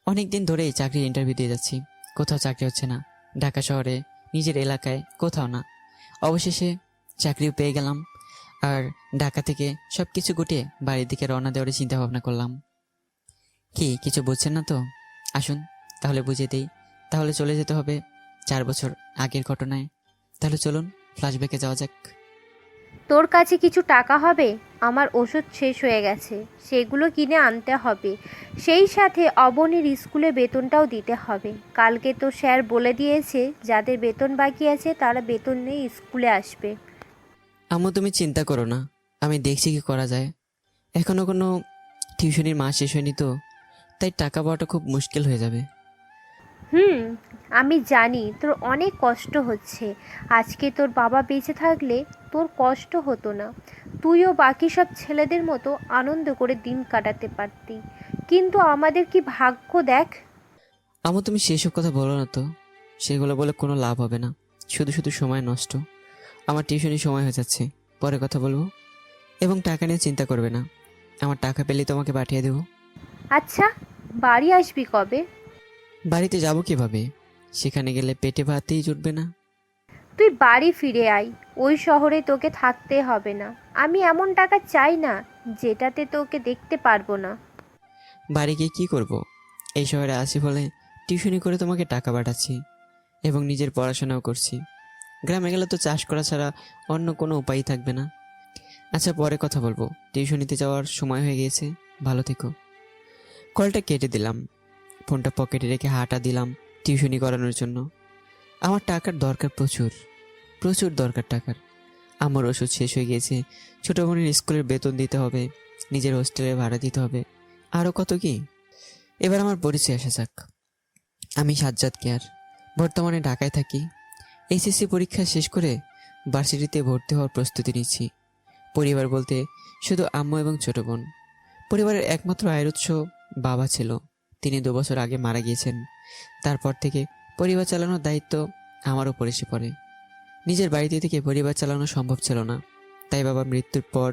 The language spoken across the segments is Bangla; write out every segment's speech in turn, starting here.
অনেক দিন ধরেই চাকরির ইন্টারভিউ দিয়ে যাচ্ছি, কোথাও চাকরি হচ্ছে না। ঢাকা শহরে, নিজের এলাকায়, কোথাও না। অবশেষে চাকরিও পেয়ে গেলাম। আর ঢাকা থেকে সব কিছু গুটিয়ে বাড়ির দিকে রওনা দেওয়ার চিন্তা ভাবনা করলাম। কি কিছু বুঝছেন না তো? আসুন তাহলে বুঝিয়ে দিই। তাহলে চলে যেতে হবে 4 বছর আগের ঘটনায়। তাহলে চলুন ফ্ল্যাশব্যাকে যাওয়া যাক। তোর কাছে কিছু টাকা হবে? আমার ওষুধ শেষ হয়ে গেছে, সেগুলো কিনে আনতে হবে। সেই সাথে অবনীর স্কুলে বেতনটাও দিতে হবে। কালকে তো স্যার বলে দিয়েছে যাদের বেতন বাকি আছে তারা বেতন নিয়ে স্কুলে আসবে। আম্মু তুমি চিন্তা করো না, আমি দেখছি কি করা যায়। এখনো কোনো টিউশনির মাস শেষ হয়নি তো, তাই টাকা পাওয়াটা খুব মুশকিল হয়ে যাবে। হুম, আমি জানি তোর অনেক কষ্ট হচ্ছে। আজকে তোর বাবা বেঁচে থাকলে তোর কষ্ট হতো না। তুইও বাকি সব ছেলেদের মতো আনন্দ করে দিন কাটাতে পারতি। কিন্তু আমাদের কি ভাগ্য দেখ। আম্মু তুমি সেসব কথা বলো না তো, সেগুলো বলে কোনো লাভ হবে না, শুধু শুধু সময় নষ্ট। আমার টিউশনি সময় হয়ে যাচ্ছে, পরে কথা বলবো। এবং টাকা নিয়ে চিন্তা করবে না, আমার টাকা পেলেই তোমাকে পাঠিয়ে দেবো। আচ্ছা, বাড়ি আসবি কবে? বাড়িতে যাব কিভাবে? সেখানে গেলে পেটে ভাতেই জুটবে না। তুই বাড়ি ফিরে আয়। ওই শহরে তোকে থাকতে হবে না। আমি এমন টাকা চাই না যেটাতে তোকে দেখতে পারবো না। বাড়ি গিয়ে কী করব? এই শহরে আছি বলে টিউশনি করে তোমাকে টাকা পাঠাচ্ছি এবং নিজের পড়াশোনাও করছি। গ্রামে গেলে তো চাষ করা ছাড়া অন্য কোনো উপায়ই থাকবে না। আচ্ছা পরে কথা বলবো, টিউশনিতে যাওয়ার সময় হয়ে গিয়েছে। ভালো থেকো। কলটা কেটে দিলাম, ফোনটা পকেটে রেখে হাঁটা দিলাম টিউশনি করানোর জন্য। আমার টাকার দরকার, প্রচুর প্রচুর দরকার টাকার। আমার ওষুধ শেষ হয়ে গিয়েছে, ছোটো বোনের স্কুলের বেতন দিতে হবে, নিজের হোস্টেলে ভাড়া দিতে হবে, আরও কত কি। এবার আমার পরিচয় আসা যাক। আমি সাজ্জাদ কেয়ার, বর্তমানে ঢাকায় থাকি। এইচএসসি পরীক্ষা শেষ করে ভার্সিটিতে ভর্তি হওয়ার প্রস্তুতি নিচ্ছি। পরিবার বলতে শুধু আম্মু এবং ছোট বোন। পরিবারের একমাত্র আয়ের উৎস বাবা ছিল, তিনি 2 বছর আগে মারা গিয়েছেন। তারপর থেকে পরিবার চালানোর দায়িত্ব আমার উপর এসে পড়ে। নিজের বাড়িতে থেকে পরিবার চালানো সম্ভব ছিল না, তাই বাবার মৃত্যুর পর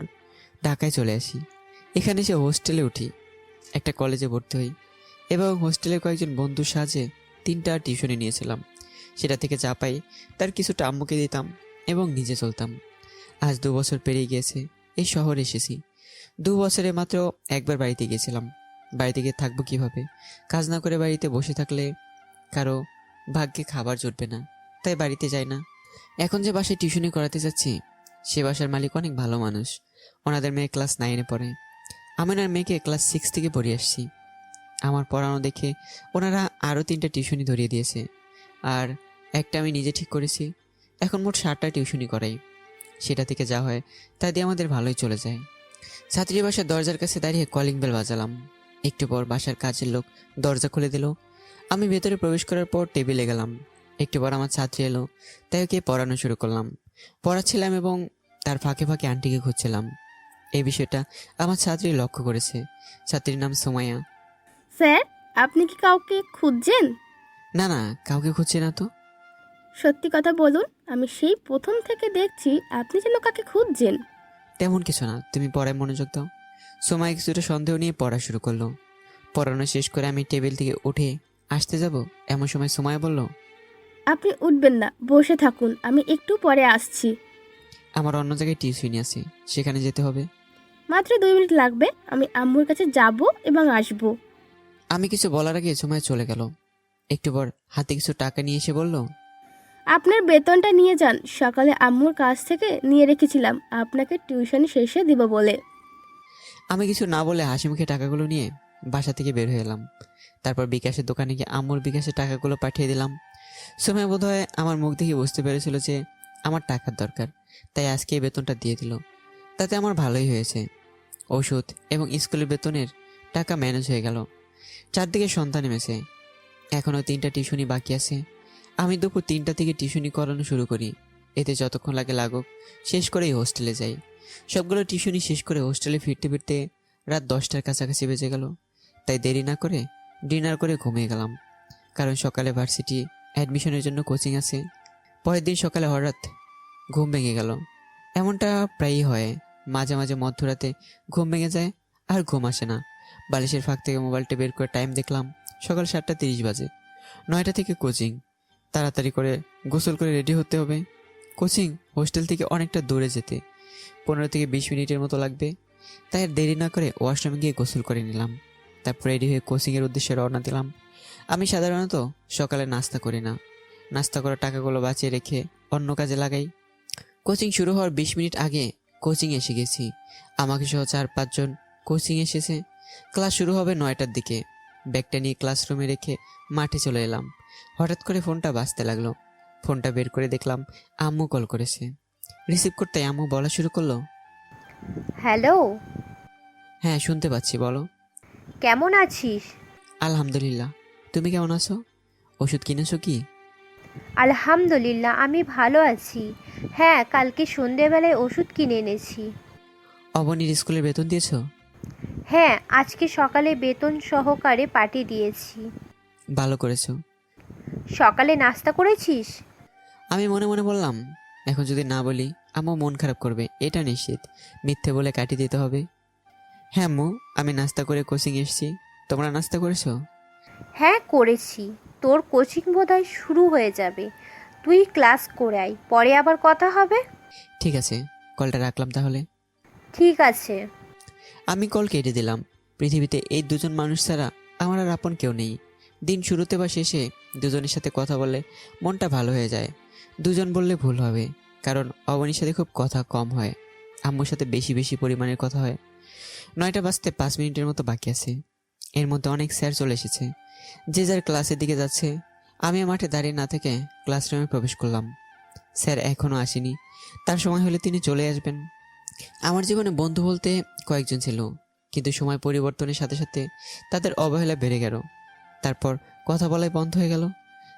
ঢাকায় চলে আসি। এখানে এসে হোস্টেলে উঠি, একটা কলেজে ভর্তি হই এবং হোস্টেলের কয়েকজন বন্ধুর সাহায্যে 3টা টিউশনি নিয়েছিলাম। সেটা থেকে যা পাই তার কিছুটা আম্মুকে দিতাম এবং নিজে চলতাম। আজ 2 বছর পেরিয়ে গিয়েছে, এই শহরে এসেছি। 2 বছরে মাত্র একবার বাড়িতে গিয়েছিলাম। বাড়িতে গিয়ে থাকবো কিভাবে? কাজ না করে বাড়িতে বসে থাকলে কারো ভাগ্যে খাবার জুটবে না, তাই বাড়িতে যাই না। এখন যে বাসায় টিউশনি করাতে যাচ্ছি, সে বাসার মালিক অনেক ভালো মানুষ। ওনাদের মেয়ে ক্লাস 9-এ পড়ে, আমি ওনার মেয়েকে ক্লাস 6 থেকে পড়িয়ে আসছি। আমার পড়ানো দেখে ওনারা আরও 3টা টিউশনি ধরিয়ে দিয়েছে, আর একটা আমি নিজে ঠিক করেছি। এখন মোট 7টা টিউশনি করাই। সেটা থেকে যা হয় তা দিয়ে আমাদের ভালোই চলে যায়। ছাত্রী বাসার দরজার কাছে দাঁড়িয়ে কলিং বেল বাজালাম। একটু পর বাসার কাজের লোক দরজা খুলে দিল। আমি ভেতরে প্রবেশ করার পর টেবিলে গেলাম। একটু পর আমার ছাত্রী এলো, তাই ওকে পড়ানো শুরু করলাম। পড়াচ্ছিলাম এবং তার ফাঁকে ফাঁকে আন্টিকে খুঁজছিলাম। এই বিষয়টা আমার ছাত্রী লক্ষ্য করেছে। ছাত্রীর নাম সোমাইয়া। স্যার, আপনি কি কাউকে খুঁজছেন? না না, কাউকে খুঁজছি না তো। সত্যি কথা বলুন, আমি সেই প্রথম থেকে দেখছি আপনি যেন কাকে খুঁজছেন। তেমন কিছু না, তুমি পড়ায় মনোযোগ দাও। সোমাই কিছুটা সন্দেহ নিয়ে পড়া শুরু করলো। পড়ানো শেষ করে আমি টেবিল থেকে উঠে আসতে যাব, এমন সময় সোমাইয়া বলল, আপনি উঠবেন না, বসে থাকুন, আমি একটু পরে আসছি। আমার অন্য জায়গায় টিউশনি আছে, সেখানে যেতে হবে। মাত্র 2 মিনিট লাগবে, আমি আম্মুর কাছে যাব এবং আসব। আমি কিছু বলার আগে সময় চলে গেল। একটু পর হাতে কিছু টাকা নিয়ে এসে বলল, আপনার বেতনটা নিয়ে যান, সকালে আম্মুর কাছ থেকে নিয়ে রেখেছিলাম আপনাকে টিউশন শেষে দিব বলে। আমি কিছু না বলে হাসি মুখে টাকাগুলো নিয়ে বাসা থেকে বের হয়ে এলাম। তারপর বিকাশের দোকানে গিয়ে আম্মুর বিকাশের টাকাগুলো পাঠিয়ে দিলাম। সময় বোধহয় আমার মুখ দেখে বুঝতে পেরেছিল যে আমার টাকার দরকার, তাই আজকে এই বেতনটা দিয়ে দিল। তাতে আমার ভালোই হয়েছে। ওষুধ এবং স্কুলের বেতনের টাকা ম্যানেজ হয়ে গেল। চারদিকে সন্ধ্যা নেমেছে, এখনও 3টা টিউশনি বাকি আছে। আমি দুপুর 3টা থেকে টিউশনি করানো শুরু করি। এতে যতক্ষণ লাগে লাগুক, শেষ করেই হোস্টেলে যাই। সবগুলো টিউশনি শেষ করে হোস্টেলে ফিরতে ফিরতে রাত 10টার কাছাকাছি বেজে গেল। তাই দেরি না করে ডিনার করে ঘুমিয়ে গেলাম, কারণ সকালে ভার্সিটি অ্যাডমিশনের জন্য কোচিং আছে। পরের দিন সকালে হঠাৎ ঘুম ভেঙে গেল। এমনটা প্রায়ই হয়, মাঝে মাঝে মধ্যরাতে ঘুম ভেঙে যায় আর ঘুম আসে না। বালিশের ফাঁক থেকে মোবাইলটা বের করে টাইম দেখলাম সকাল 7:30 বাজে। 9টা থেকে কোচিং। তাড়াতাড়ি করে গোসল করে রেডি হতে হবে। কোচিং হোস্টেল থেকে অনেকটা দূরে যেতে 15 থেকে 20 মিনিটের মতো লাগবে। তাই আর দেরি না করে ওয়াশরুমে গিয়ে গোসল করে নিলাম। তারপর রেডি হয়ে কোচিংয়ের উদ্দেশ্যে রওনা দিলাম। আমি সাধারণত সকালে নাস্তা করি না। নাস্তা করার টাকাগুলো বাঁচিয়ে রেখে অন্য কাজে লাগাই। কোচিং শুরু হওয়ার 20 মিনিট আগে কোচিং এসে গেছি। আমাকে সহ 4-5 জন কোচিং এসেছে। ক্লাস শুরু হবে 9টার দিকে। ব্যাগটা নিয়ে ক্লাসরুমে রেখে মাঠে চলে এলাম। হঠাৎ করে ফোনটা বাজতে লাগলো। ফোনটা বের করে দেখলাম আম্মু কল করেছে। রিসিভ করতে আম্মু বলা শুরু করলো, হ্যালো, হ্যাঁ শুনতে পাচ্ছি, বলো। কেমন আছিস? আলহামদুলিল্লাহ, তুমি কেমন আছো? ওষুধ কিনেছো কি? আলহামদুলিল্লাহ, আমি ভালো আছি। হ্যাঁ, কালকে সন্ধেবেলায় ওষুধ কিনে এনেছি। অবনীর স্কুলের বেতন দিয়েছো? হ্যাঁ, আজকে সকালে বেতন সহকারে পাঠিয়ে দিয়েছি। ভালো করেছো। সকালে নাস্তা করেছিস? আমি মনে মনে বললাম, এখন যদি না বলি আম্মু মন খারাপ করবে, এটা নিশ্চিত। মিথ্যে বলে কাটিয়ে দিতে হবে। হ্যাঁ আম্মু, আমি নাস্তা করে কোচিং এসেছি। তোমরা নাস্তা করেছো? হ্যাঁ করেছি। তোর কোচিং বোধহয় শুরু হয়ে যাবে। তুই ক্লাস করে আয়, পরে আবার কথা হবে। ঠিক আছে, কলটা রাখলাম তাহলে। ঠিক আছে। আমি কল কেটে দিলাম। পৃথিবীতে এই দুজন মানুষ ছাড়া আমার আর আপন কেউ নেই। দিন শুরুতে বা শেষে দুজনের সাথে কথা বললে মনটা ভালো হয়ে যায়। দুজন বললে ভুল হবে, কারণ অবনীর সাথে খুব কথা কম হয়, আম্মুর সাথে বেশি বেশি পরিমাণের কথা হয়। 9টা বাজতে 5 মিনিটের মতো বাকি আছে। এর মধ্যে অনেক স্যার চলে এসেছে। যে যার ক্লাসের দিকে যাচ্ছে। আমি মাঠে দাঁড়িয়ে না থেকে ক্লাসরুমে প্রবেশ করলাম। স্যার এখনও আসেনি। তার সময় হলে তিনি চলে আসবেন। আমার জীবনে বন্ধু বলতে কয়েকজন ছিল, কিন্তু সময় পরিবর্তনের সাথে সাথে তাদের অবহেলা বেড়ে গেল। তারপর কথা বলাই বন্ধ হয়ে গেল।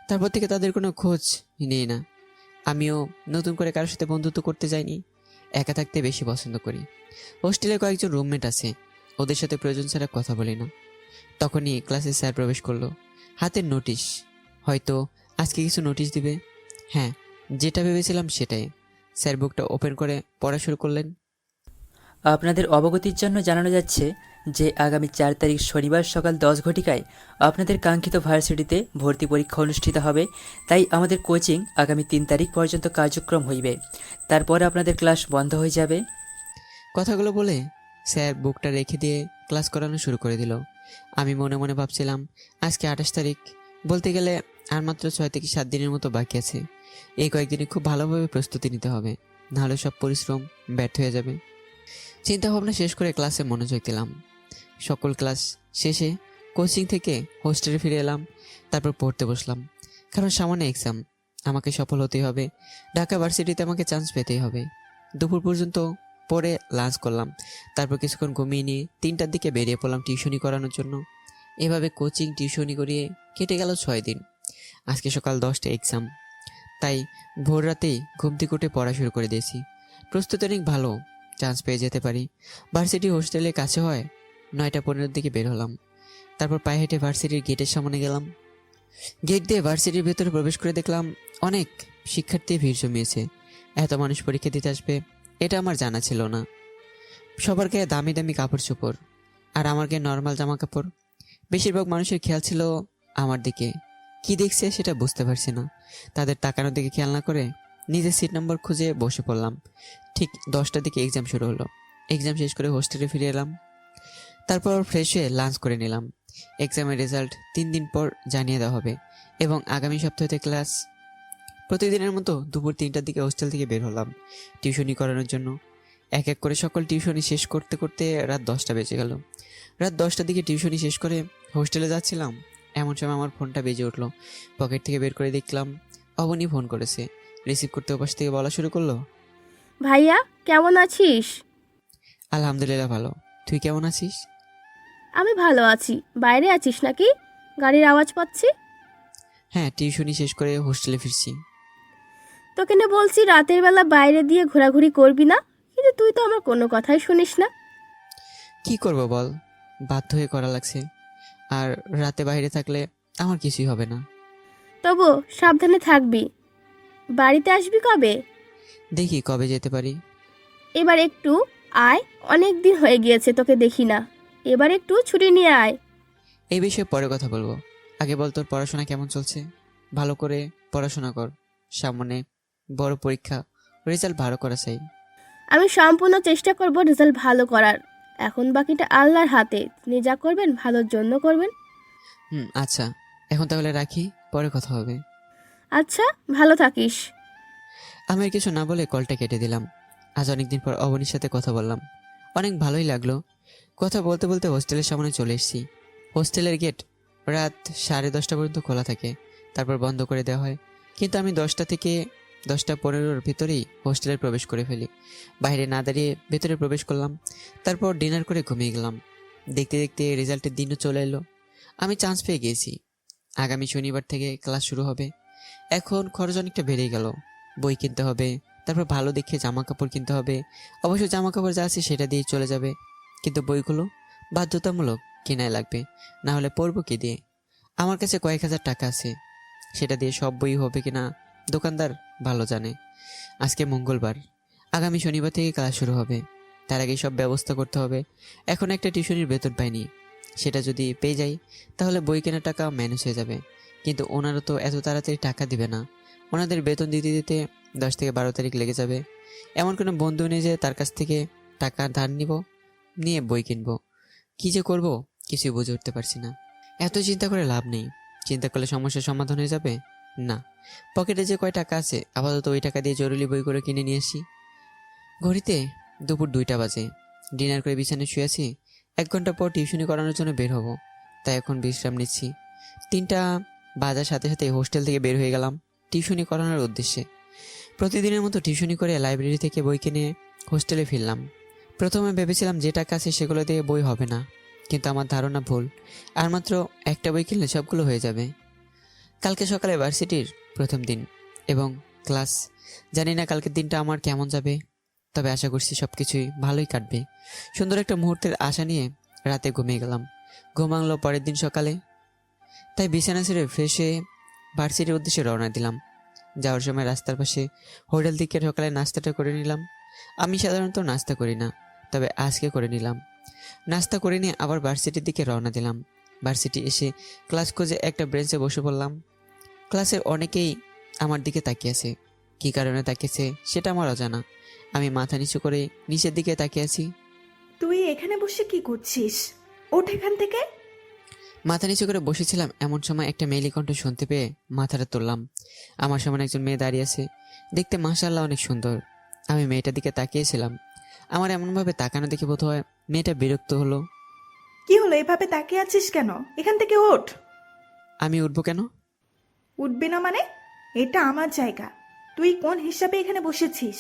তারপর থেকে তাদের কোনো খোঁজ নেই না। আমিও নতুন করে কারোর সাথে বন্ধুত্ব করতে যাইনি। একা থাকতে বেশি পছন্দ করি। হোস্টেলে কয়েকজন রুমমেট আছে, ওদের সাথে প্রয়োজন ছাড়া কথা বলি না। তখনই ক্লাসে স্যার প্রবেশ করলো, হাতের নোটিশ। হয়তো আজকে কিছু নোটিশ দিবে। হ্যাঁ, যেটা ভেবেছিলাম সেটাই। স্যার বুকটা ওপেন করে পড়া শুরু করলেন। আপনাদের অবগতির জন্য জানানো যাচ্ছে যে আগামী 4 তারিখ শনিবার সকাল 10 ঘটিকায় আপনাদের কাঙ্ক্ষিত ভার্সিটিতে ভর্তি পরীক্ষা অনুষ্ঠিত হবে। তাই আমাদের কোচিং আগামী 3 তারিখ পর্যন্ত কার্যক্রম হইবে। তারপর আপনাদের ক্লাস বন্ধ হয়ে যাবে। কথাগুলো বলে স্যার বুকটা রেখে দিয়ে ক্লাস করানো শুরু করে দিল। আমি মনে মনে ভাবছিলাম, আজকে 28 তারিখ, বলতে গেলে আর মাত্র 6 থেকে 7 দিনের মতো বাকি আছে। এই কয়েকদিনে খুব ভালোভাবে প্রস্তুতি নিতে হবে, নাহলে সব পরিশ্রম ব্যর্থ হয়ে যাবে। চিন্তা ভাবনা শেষ করে ক্লাসে মনোযোগ দিলাম। সকল ক্লাস শেষে কোচিং থেকে হোস্টেলে ফিরে এলাম। তারপর পড়তে বসলাম, কারণ সামনে এক্সাম। আমাকে সফল হতেই হবে। ঢাকা ভার্সিটিতে আমাকে চান্স পেতেই হবে। দুপুর পর্যন্ত পরে লাঞ্চ করলাম। তারপর কিছুক্ষণ ঘুমিয়ে নিয়ে 3টার দিকে বেরিয়ে পড়লাম টিউশনি করানোর জন্য। এভাবে কোচিং টিউশনি করিয়ে কেটে গেল 6 দিন। আজকে সকাল 10টায় এক্সাম, তাই ভোর রাতেই ঘুম থেকে উঠে পড়া শুরু করে দিয়েছি। প্রস্তুতি অনেক ভালো, চান্স পেয়ে যেতে পারি। ভার্সিটি হোস্টেলের কাছে হয়। 9টা 15 দিকে বের হলাম। তারপর পায়ে হেঁটে ভার্সিটির গেটের সামনে গেলাম। গেট দিয়ে ভার্সিটির ভেতরে প্রবেশ করে দেখলাম অনেক শিক্ষার্থী ভিড় জমিয়েছে। এত মানুষ পরীক্ষা দিতে আসবে এটা আমার জানা ছিল না। সবার গায়ে দামি দামি কাপড় চোপড়, আর আমার গায়ে নর্মাল জামা কাপড়। বেশিরভাগ মানুষের খেয়াল ছিল আমার দিকে। কি দেখছে সেটা বুঝতে পারছি না। তাদের তাকানোর দিকে খেয়াল না করে নিজের সিট নম্বর খুঁজে বসে পড়লাম। ঠিক 10টার দিকে এক্সাম শুরু হলো। এক্সাম শেষ করে হোস্টেলে ফিরে এলাম। তারপর ফ্রেশ হয়ে লাঞ্চ করে নিলাম। এক্সামের রেজাল্ট 3 দিন পর জানিয়ে দেওয়া হবে এবং আগামী সপ্তাহতে ক্লাস। প্রতিদিনের মতো দুপুর 3টার দিকে হোস্টেল থেকে বের হলাম টিউশনি করানোর জন্য। এক এক করে সকল টিউশনি শেষ করতে করতে রাত 10টা বেজে গেল। রাত 10টার দিকে টিউশনি শেষ করে হোস্টেলে যাচ্ছিলাম, এমন সময় আমার ফোনটা বেজে উঠলো। পকেট থেকে বের করে দেখলাম অবনী ফোন করেছে। রিসিভ করতে ওপাশ থেকে বলা শুরু করলো, ভাইয়া কেমন আছিস? আলহামদুলিল্লাহ ভালো, তুই কেমন আছিস? আমি ভালো আছি। বাইরে আছিস নাকি? গাড়ির আওয়াজ পাচ্ছি। হ্যাঁ, টিউশনি শেষ করে হোস্টেলে ফিরছি। তোকে না বলছি রাতের বেলা বাইরে দিয়ে ঘোরাঘুরি করবি না, কিন্তু তুই তো আমার কোনো কথাই শুনিস না। কি করব বল, বাধ্য হয়ে করা লাগছে। আর রাতে বাইরে থাকলে আমার কিছুই হবে না। তবু সাবধানে থাকবি। বাড়িতে আসবি কবে? দেখি কবে যেতে পারি। এবার একটু আয়, অনেক দিন হয়ে গিয়েছে তোকে দেখি না। এবার একটু ছুটি নিয়ে আয়। এই বিষয়ে পরে কথা বলবো। আগে বল তোর পড়াশোনা কেমন চলছে? ভালো করে পড়াশোনা কর, সামনে বড় পরীক্ষা, রেজাল্ট ভালো করা চাই। আমি সম্পূর্ণ চেষ্টা করব রেজাল্ট ভালো করার। এখন বাকিটা আল্লাহর হাতে, তিনি যা করবেন ভালোর জন্য করবেন। আচ্ছা, এখন তাহলে রাখি, পরে কথা হবে। আচ্ছা, ভালো থাকিস। আমি আর কিছু না বলে কলটা কেটে দিলাম। আজ অনেকদিন পর অবনীর সাথে কথা বললাম, অনেক ভালোই লাগলো। কথা বলতে বলতে হোস্টেলের সামনে চলে এসেছি। হোস্টেলের গেট রাত 10:30 পর্যন্ত খোলা থাকে, তারপর বন্ধ করে দেওয়া হয়। কিন্তু আমি 10টা থেকে 10:15-র ভিতরেই হোস্টেলে প্রবেশ করে ফেলি। বাইরে না দাঁড়িয়ে ভেতরে প্রবেশ করলাম, তারপর ডিনার করে ঘুমিয়ে গেলাম। দেখতে দেখতে রেজাল্টের দিনও চলে এলো। আমি চান্স পেয়ে গিয়েছি। আগামী শনিবার থেকে ক্লাস শুরু হবে। এখন খরচ অনেকটা বেড়ে গেল। বই কিনতে হবে, তারপর ভালো দেখে জামা কাপড় কিনতে হবে। অবশ্য জামা কাপড় যা আছে সেটা দিয়ে চলে যাবে, কিন্তু বইগুলো বাধ্যতামূলক কেনাই লাগবে, না হলে পড়বো কি দিয়ে? আমার কাছে কয়েক হাজার টাকা আছে, সেটা দিয়ে সব বই হবে কিনা দোকানদার ভালো জানে। আজকে মঙ্গলবার, আগামী শনিবার থেকে ক্লাস শুরু হবে। তার আগে সব ব্যবস্থা করতে হবে। এখন একটা টিউশনির বেতন পাইনি, সেটা যদি পেয়ে যাই তাহলে বই কেনার টাকা ম্যানেজ হয়ে যাবে। কিন্তু ওনারা তো এত তাড়াতাড়ি টাকা দিবে না। ওনাদের বেতন দিতে দিতে 10 থেকে 12 তারিখ লেগে যাবে। এমন কোনো বন্ধু নেই যে তার কাছ থেকে টাকা ধার নিয়ে বই কিনবো। কি যে করব কিছুই বুঝে উঠতে পারছি না। এত চিন্তা করে লাভ নেই। চিন্তা করলে সমস্যার সমাধান হয়ে যাবে না। পকেটে যে কয় টাকা আছে আপাতত ওই টাকা দিয়ে জরুরি বইগুলো কিনে নিয়ে আসি। ঘড়িতে দুপুর 2টা বাজে। ডিনার করে বিছানায় শুয়ে আছি। 1 ঘন্টা পর টিউশনি করানোর জন্য বের হব, তাই এখন বিশ্রাম নিচ্ছি। 3টা বাজার সাথে সাথে হোস্টেল থেকে বের হয়ে গেলাম টিউশনি করানোর উদ্দেশ্যে। প্রতিদিনের মতো টিউশনি করে লাইব্রেরি থেকে বই কিনে হোস্টেলে ফিরলাম। প্রথমে ভেবেছিলাম যে টাকা আছে সেগুলো দিয়ে বই হবে না, কিন্তু আমার ধারণা ভুল। আর মাত্র একটা বই কিনলে সবগুলো হয়ে যাবে। কালকে সকালে ভার্সিটির প্রথম দিন এবং ক্লাস। জানি না কালকের দিনটা আমার কেমন যাবে, তবে আশা করছি সব কিছুই ভালোই কাটবে। সুন্দর একটা মুহূর্তের আশা নিয়ে রাতে ঘুমিয়ে গেলাম। ঘুম ভাঙলো পরের দিন সকালে, তাই বিছানা ছেড়ে ফ্রেশ হয়ে ভার্সিটির উদ্দেশ্যে রওনা দিলাম। যাওয়ার সময় রাস্তার পাশে হোটেল থেকে সকালে নাস্তাটা করে নিলাম। আমি সাধারণত নাস্তা করি না, তবে আজকে করে নিলাম। নাস্তা করে নিয়ে আবার ভার্সিটির দিকে রওনা দিলাম। ভার্সিটি এসে ক্লাস খুঁজে একটা বেঞ্চে বসে পড়লাম। ক্লাসের অনেকেই আমার দিকে তাকিয়ে আছে। কী কারণে তাকিয়েছে সেটা আমার অজানা। আমি মাথা নিচু করে নিচের দিকে তাকিয়ে আছি। তুই এখানে বসে কি করছিস? ওঠ এখান থেকে। মাথা নিচু করে বসেছিলাম, এমন সময় একটা মেয়েলি কণ্ঠ শুনতে পেয়ে মাথাটা তুললাম। আমার সামনে একজন মেয়ে দাঁড়িয়ে আছে। দেখতে মাশাআল্লাহ অনেক সুন্দর। আমি মেয়েটার দিকে তাকিয়েছিলাম। আমার এমনভাবে তাকানো দেখে বোধ হয় মেয়েটা বিরক্ত হলো। কি হলো, এভাবে তাকিয়ে আছিস কেন? এখান থেকে ওঠ। আমি উঠবো কেন? উঠবি না মানে? এটা আমার জায়গা, তুই কোন হিসাবে এখানে বসেছিস?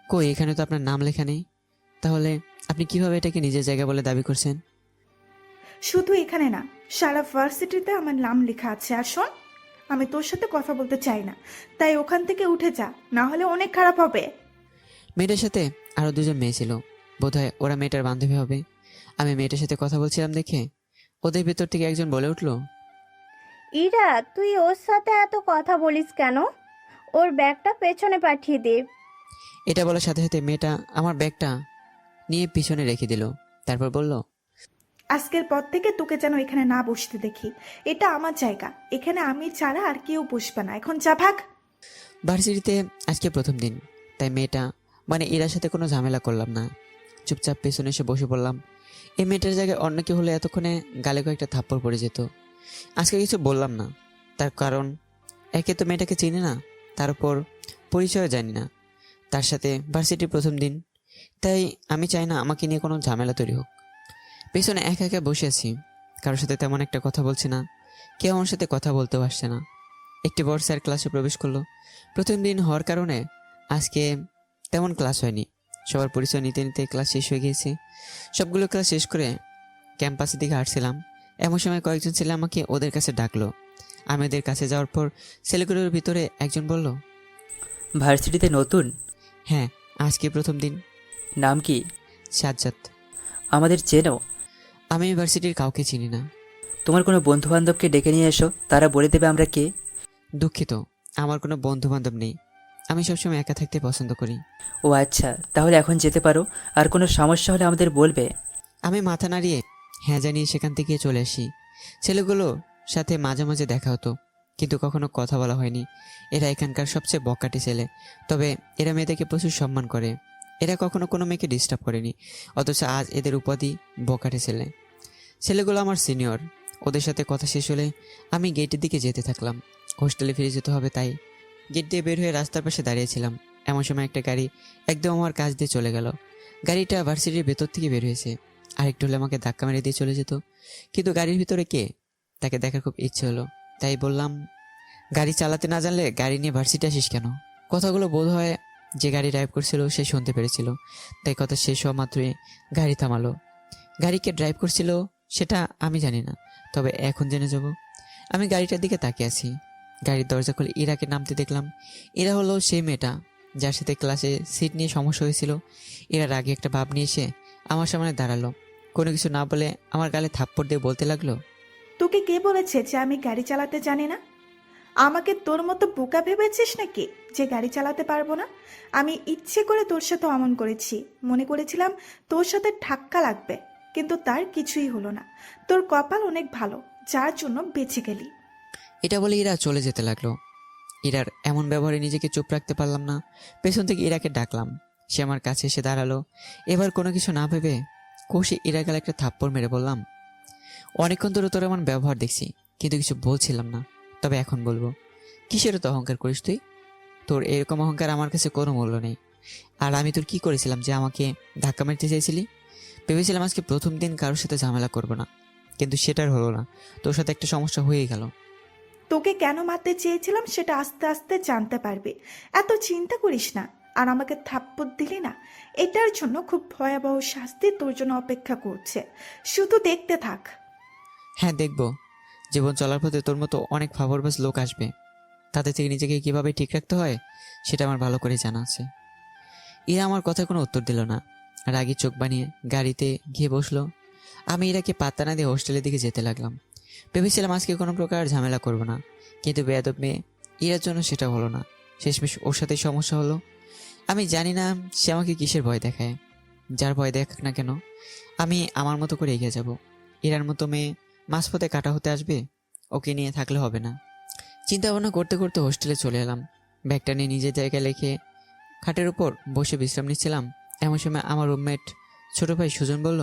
কই, এখানে তো আপনার নাম লেখা নেই। তাহলে আপনি কিভাবে এটাকে নিজের জায়গা বলে দাবি করছেন? শুধু এখানে না, সারা ভার্সিটিতে আমার নাম লেখা আছে। আর শোন, আমি তোর সাথে কথা বলতে চাই না, তাই ওখান থেকে উঠে যা, না হলে অনেক খারাপ হবে। মেয়েটার সাথে আরো 2জন মেয়ে ছিল, বোধহয় ওরা মেয়েটার বান্ধবী হবে। আমি মেয়েটার সাথে কথা বলছিলাম দেখে ওদের ভেতর থেকে একজন বলে উঠলো, ইরা, তুই ওর সাথে এত কথা বলিস কেন? ওর ব্যাগটা পেছনে পাঠিয়ে দে। এটা বলার সাথে সাথে মেয়েটা আমার ব্যাগটা নিয়ে পিছনে রেখে দিল। তারপর বলল, আজকের পর থেকে তোকে যেন এখানে না বসতে দেখি। এটা আমার জায়গা, এখানে আমি ছাড়া আর কেউ বসবে না। এখন যা, ভাগ। ভার্সিটিতে আজকে প্রথম দিন, তাই মেয়েটা মানে এরার সাথে কোনো ঝামেলা করলাম না। চুপচাপ পেছনে এসে বসে পড়লাম। এই মেয়েটার জায়গায় অন্য কেউ হলে এতক্ষণে গালে কয়েকটা থাপ্পড় পড়ে যেত। আজকে কিছু বললাম না, তার কারণ একে তো মেয়েটাকে চিনি না, তার উপর পরিচয় জানি না। তার সাথে ভার্সিটির প্রথম দিন, তাই আমি চাই না আমাকে নিয়ে কোনো ঝামেলা তৈরি হোক। পেছনে একা একা বসে আছি, কারোর সাথে তেমন একটা কথা বলছি না, কেউ আমার সাথে কথা বলতেও আসছে না। একটি বড় স্যার ক্লাসে প্রবেশ করলো। প্রথম দিন হওয়ার কারণে আজকে তেমন ক্লাস হয়নি। সবার পরিচয় নিতে নিতে ক্লাস শেষ হয়ে গিয়েছে। সবগুলো ক্লাস শেষ করে ক্যাম্পাসের দিকে হাঁটছিলাম। এমন সময় কয়েকজন ছেলে আমাকে ওদের কাছে ডাকলো। আমি ওদের কাছে যাওয়ার পর ছেলেগুলোর ভিতরে একজন বলল, ভার্সিটিতে নতুন? হ্যাঁ, আজকে প্রথম দিন। নাম কি? সাজ্জাদ। আমাদের চেনো? আমি ইউনিভার্সিটির কাউকে চিনি না। তোমার কোনো বন্ধু বান্ধবকে ডেকে নিয়ে এসো, তারা বলে দেবে আমরা কে। দুঃখিত, আমার কোনো বন্ধু বান্ধব নেই। আমি সবসময় একা থাকতে পছন্দ করি। ও আচ্ছা, তাহলে এখন যেতে পারো। আর কোনো সমস্যা হলে আমাদের বলবে। আমি মাথা নাড়িয়ে হ্যাঁ জানিয়ে সেখান থেকে চলে আসি। ছেলেগুলো সাথে মাঝে মাঝে দেখা হতো, কিন্তু কখনো কথা বলা হয়নি। এরা এখানকার সবচেয়ে বকাটে ছেলে, তবে এরা মেয়েদেরকে প্রচুর সম্মান করে। এরা কখনো কোনো মেয়েকে ডিস্টার্ব করেনি, অথচ আজ এদের উপাধি বকাটে ছেলে। ছেলেগুলো আমার সিনিয়র। ওদের সাথে কথা শেষ হলে আমি গেটের দিকে যেতে থাকলাম। হোস্টেলে ফিরে যেতে হবে, তাই গেট দিয়ে বের হয়ে রাস্তার পাশে দাঁড়িয়েছিলাম। এমন সময় একটা গাড়ি একদম আমার কাছ দিয়ে চলে গেল। গাড়িটা ভার্সিটির ভেতর থেকে বের হয়েছে, আরেকটু হলে আমাকে ধাক্কা মেরে দিয়ে চলে যেত। কিন্তু গাড়ির ভিতরে কে, তাকে দেখার খুব ইচ্ছে হলো, তাই বললাম, গাড়ি চালাতে না জানলে গাড়ি নিয়ে ভার্সিটি আসিস কেন? কথাগুলো বোধ হয় যে গাড়ি ড্রাইভ করছিল সে শুনতে পেরেছিল, তাই কথা শেষ হওয়া মাত্রই গাড়ি থামালো। গাড়িকে ড্রাইভ করছিল সেটা আমি জানি না, তবে এখন জেনে যাব। আমি গাড়িটার দিকে তাকিয়ে আছি। গাড়ির দরজা খুলে ইরাকে নামতে দেখলাম। এরা হলো সেই মেয়েটা যার সাথে ক্লাসে সিট নিয়ে সমস্যা হয়েছিল। এরার আগে একটা ভাব নিয়ে এসে আমার সামনে দাঁড়ালো। কোনো কিছু না বলে আমার গালে থাপ্পড় দিয়ে বলতে লাগলো, তোকে কে বলেছে যে আমি গাড়ি চালাতে জানি না? আমাকে তোর মতো বোকা ভেবেছিস নাকি যে গাড়ি চালাতে পারবো না? আমি ইচ্ছে করে তোর সাথে অমন করেছি, মনে করেছিলাম তোর সাথে ধাক্কা লাগবে, কিন্তু তার কিছুই হলো না। তোর কপাল অনেক ভালো, যার জন্য বেঁচে গেলি। এটা বলে ইরা চলে যেতে লাগলো। ইরার এমন ব্যবহারে নিজেকে চুপ রাখতে পারলাম না। পেছন থেকে ইরাকে ডাকলাম। সে আমার কাছে এসে দাঁড়ালো। এবার কোনো কিছু না ভেবে কষে ইরা গেলে একটা থাপ্পড় মেরে বললাম, অনেকক্ষণ ধরে তোর এমন ব্যবহার দেখছি, কিন্তু কিছু বলছিলাম না, তবে এখন বলবো। কিসের তো অহংকার করিস তুই? তোর এরকম অহংকার আমার কাছে কোনো মূল্য নেই। আর আমি তোর কি করেছিলাম যে আমাকে ধাক্কা মারতে চাইছিলি? ভেবেছিলাম আজকে প্রথম দিন কারোর সাথে ঝামেলা করবো না, কিন্তু সেটার হলো না। তোর সাথে একটা সমস্যা হয়ে গেল। তোকে কেন মারতে চেয়েছিলাম সেটা আস্তে আস্তে জানতে পারবি। এত চিন্তা করিস না। আর আমাকে থাপ্পড় দিলি না, এটার জন্য খুব ভয়াবহ শাস্তি তোর জন্য অপেক্ষা করছে। শুধু দেখতে থাক। হ্যাঁ, দেখবো। জীবন চলার পথে তোর মতো অনেক ফাভরবাজ লোক আসবে, তাদের থেকে নিজেকে কিভাবে ঠিক রাখতে হয় সেটা আমার ভালো করে জানা আছে। ইরা আমার কথা কোনো উত্তর দিল না। রাগী চোখ বানিয়ে গাড়িতে গিয়ে বসলো। আমি ইরাকে পাত্তা না দিয়ে হোস্টেলের দিকে যেতে লাগলাম। ভেবেছিলাম আজকে কোনো প্রকার ঝামেলা করব না, কিন্তু বেয়াদব মেয়ে ইরার জন্য সেটা হলো না। শেষমেশ ওর সাথে সমস্যা হলো। আমি জানি না সে আমাকে কিসের ভয় দেখায়। যার ভয় দেখাক না কেন, আমি আমার মতো করে এগিয়ে যাব। ইরার মতো মেয়ে মাঝপথে কাটা হতে আসবে, ওকে নিয়ে থাকলে হবে না। চিন্তা ভাবনা করতে করতে হোস্টেলে চলে এলাম। ব্যাগটা নিয়ে নিজের জায়গায় রেখে খাটের উপর বসে বিশ্রাম নিচ্ছিলাম। এমন সময় আমার রুমমেট ছোট ভাই সুজন বলল,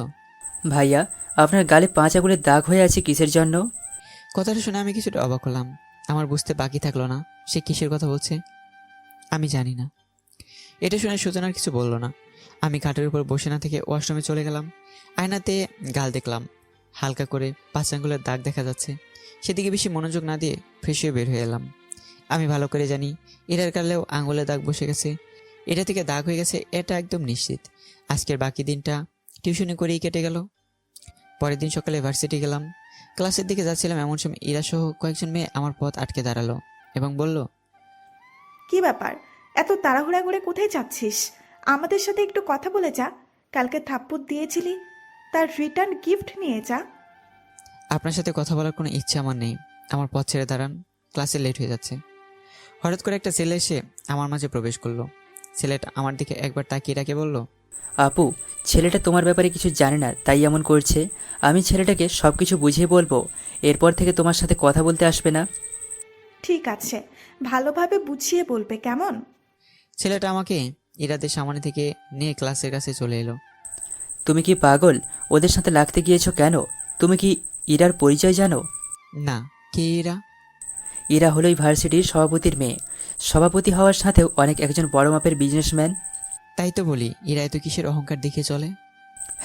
ভাইয়া, আপনার গালে 5 আঙুলের দাগ হয়ে আছে কিসের জন্য? কথাটা শুনে আমি কিছুটা অবাক হলাম। আমার বুঝতে বাকি থাকলো না সে কিসের কথা বলছে। আমি জানি না। এটা শুনে সুজন আর কিছু বললো না। আমি খাটের উপর বসে না থেকে ওয়াশরুমে চলে গেলাম। আয়নাতে গাল দেখলাম, হালকা করে 5 আঙ্গুলের দাগ দেখা যাচ্ছে। সেদিকে বেশি মনোযোগ না দিয়ে ফ্রেশ হয়ে বের হয়ে এলাম। আমি ভালো করে জানি এটার গালেও আঙ্গুলের দাগ বসে গেছে। এটা থেকে দাগ হয়ে গেছে এটা একদম নিশ্চিত। আজকের বাকি দিনটা টিউশনি করেই কেটে গেল। পরের দিন সকালে ভার্সিটি গেলাম। ক্লাসের দিকে যাচ্ছিলাম, এমন সময় ইরা সহ কয়েকজন মেয়ে আমার পথ আটকে দাঁড়ালো এবং বলল, কি ব্যাপার, এত তাড়াহুড়া করে কোথায় যাচ্ছিস? আমাদের সাথে একটু কথা বলে যা। কালকে থাপ্পড় দিয়েছিলি, তার রিটার্ন গিফট নিয়ে যা। আপনার সাথে কথা বলার কোনো ইচ্ছা আমার নেই। আমার পথ ছেড়ে দাঁড়ান, ক্লাসে লেট হয়ে যাচ্ছে। হঠাৎ করে একটা ছেলে এসে আমার মাঝে প্রবেশ করলো। ছেলেটা আমার দিকে একবার তাকিয়ে রাখে বলল, আপু, ছেলেটা তোমার ব্যাপারে কিছু জানে না তাই এমন করছে। আমি ছেলেটাকে সব কিছু বুঝিয়ে বলবো, এরপর থেকে তোমার সাথে কথা বলতে আসবে না। ঠিক আছে, ভালোভাবে বুঝিয়ে বলবে, কেমন? ছেলেটা আমাকে ইরাদের সামনে থেকে নিয়ে ক্লাসের কাছে চলে এলো। তুমি কি পাগল? ওদের সাথে লাগতে গিয়েছো কেন? তুমি কি ইরার পরিচয় জানো? না, কে ইরা? ইরা হলো এই ভার্সিটির সভাপতির মেয়ে। সভাপতি হওয়ার সাথেও অনেক একজন বড় মাপের বিজনেসম্যান। তাই তো বলি, ইরা এত কিসের অহংকার দেখে চলে?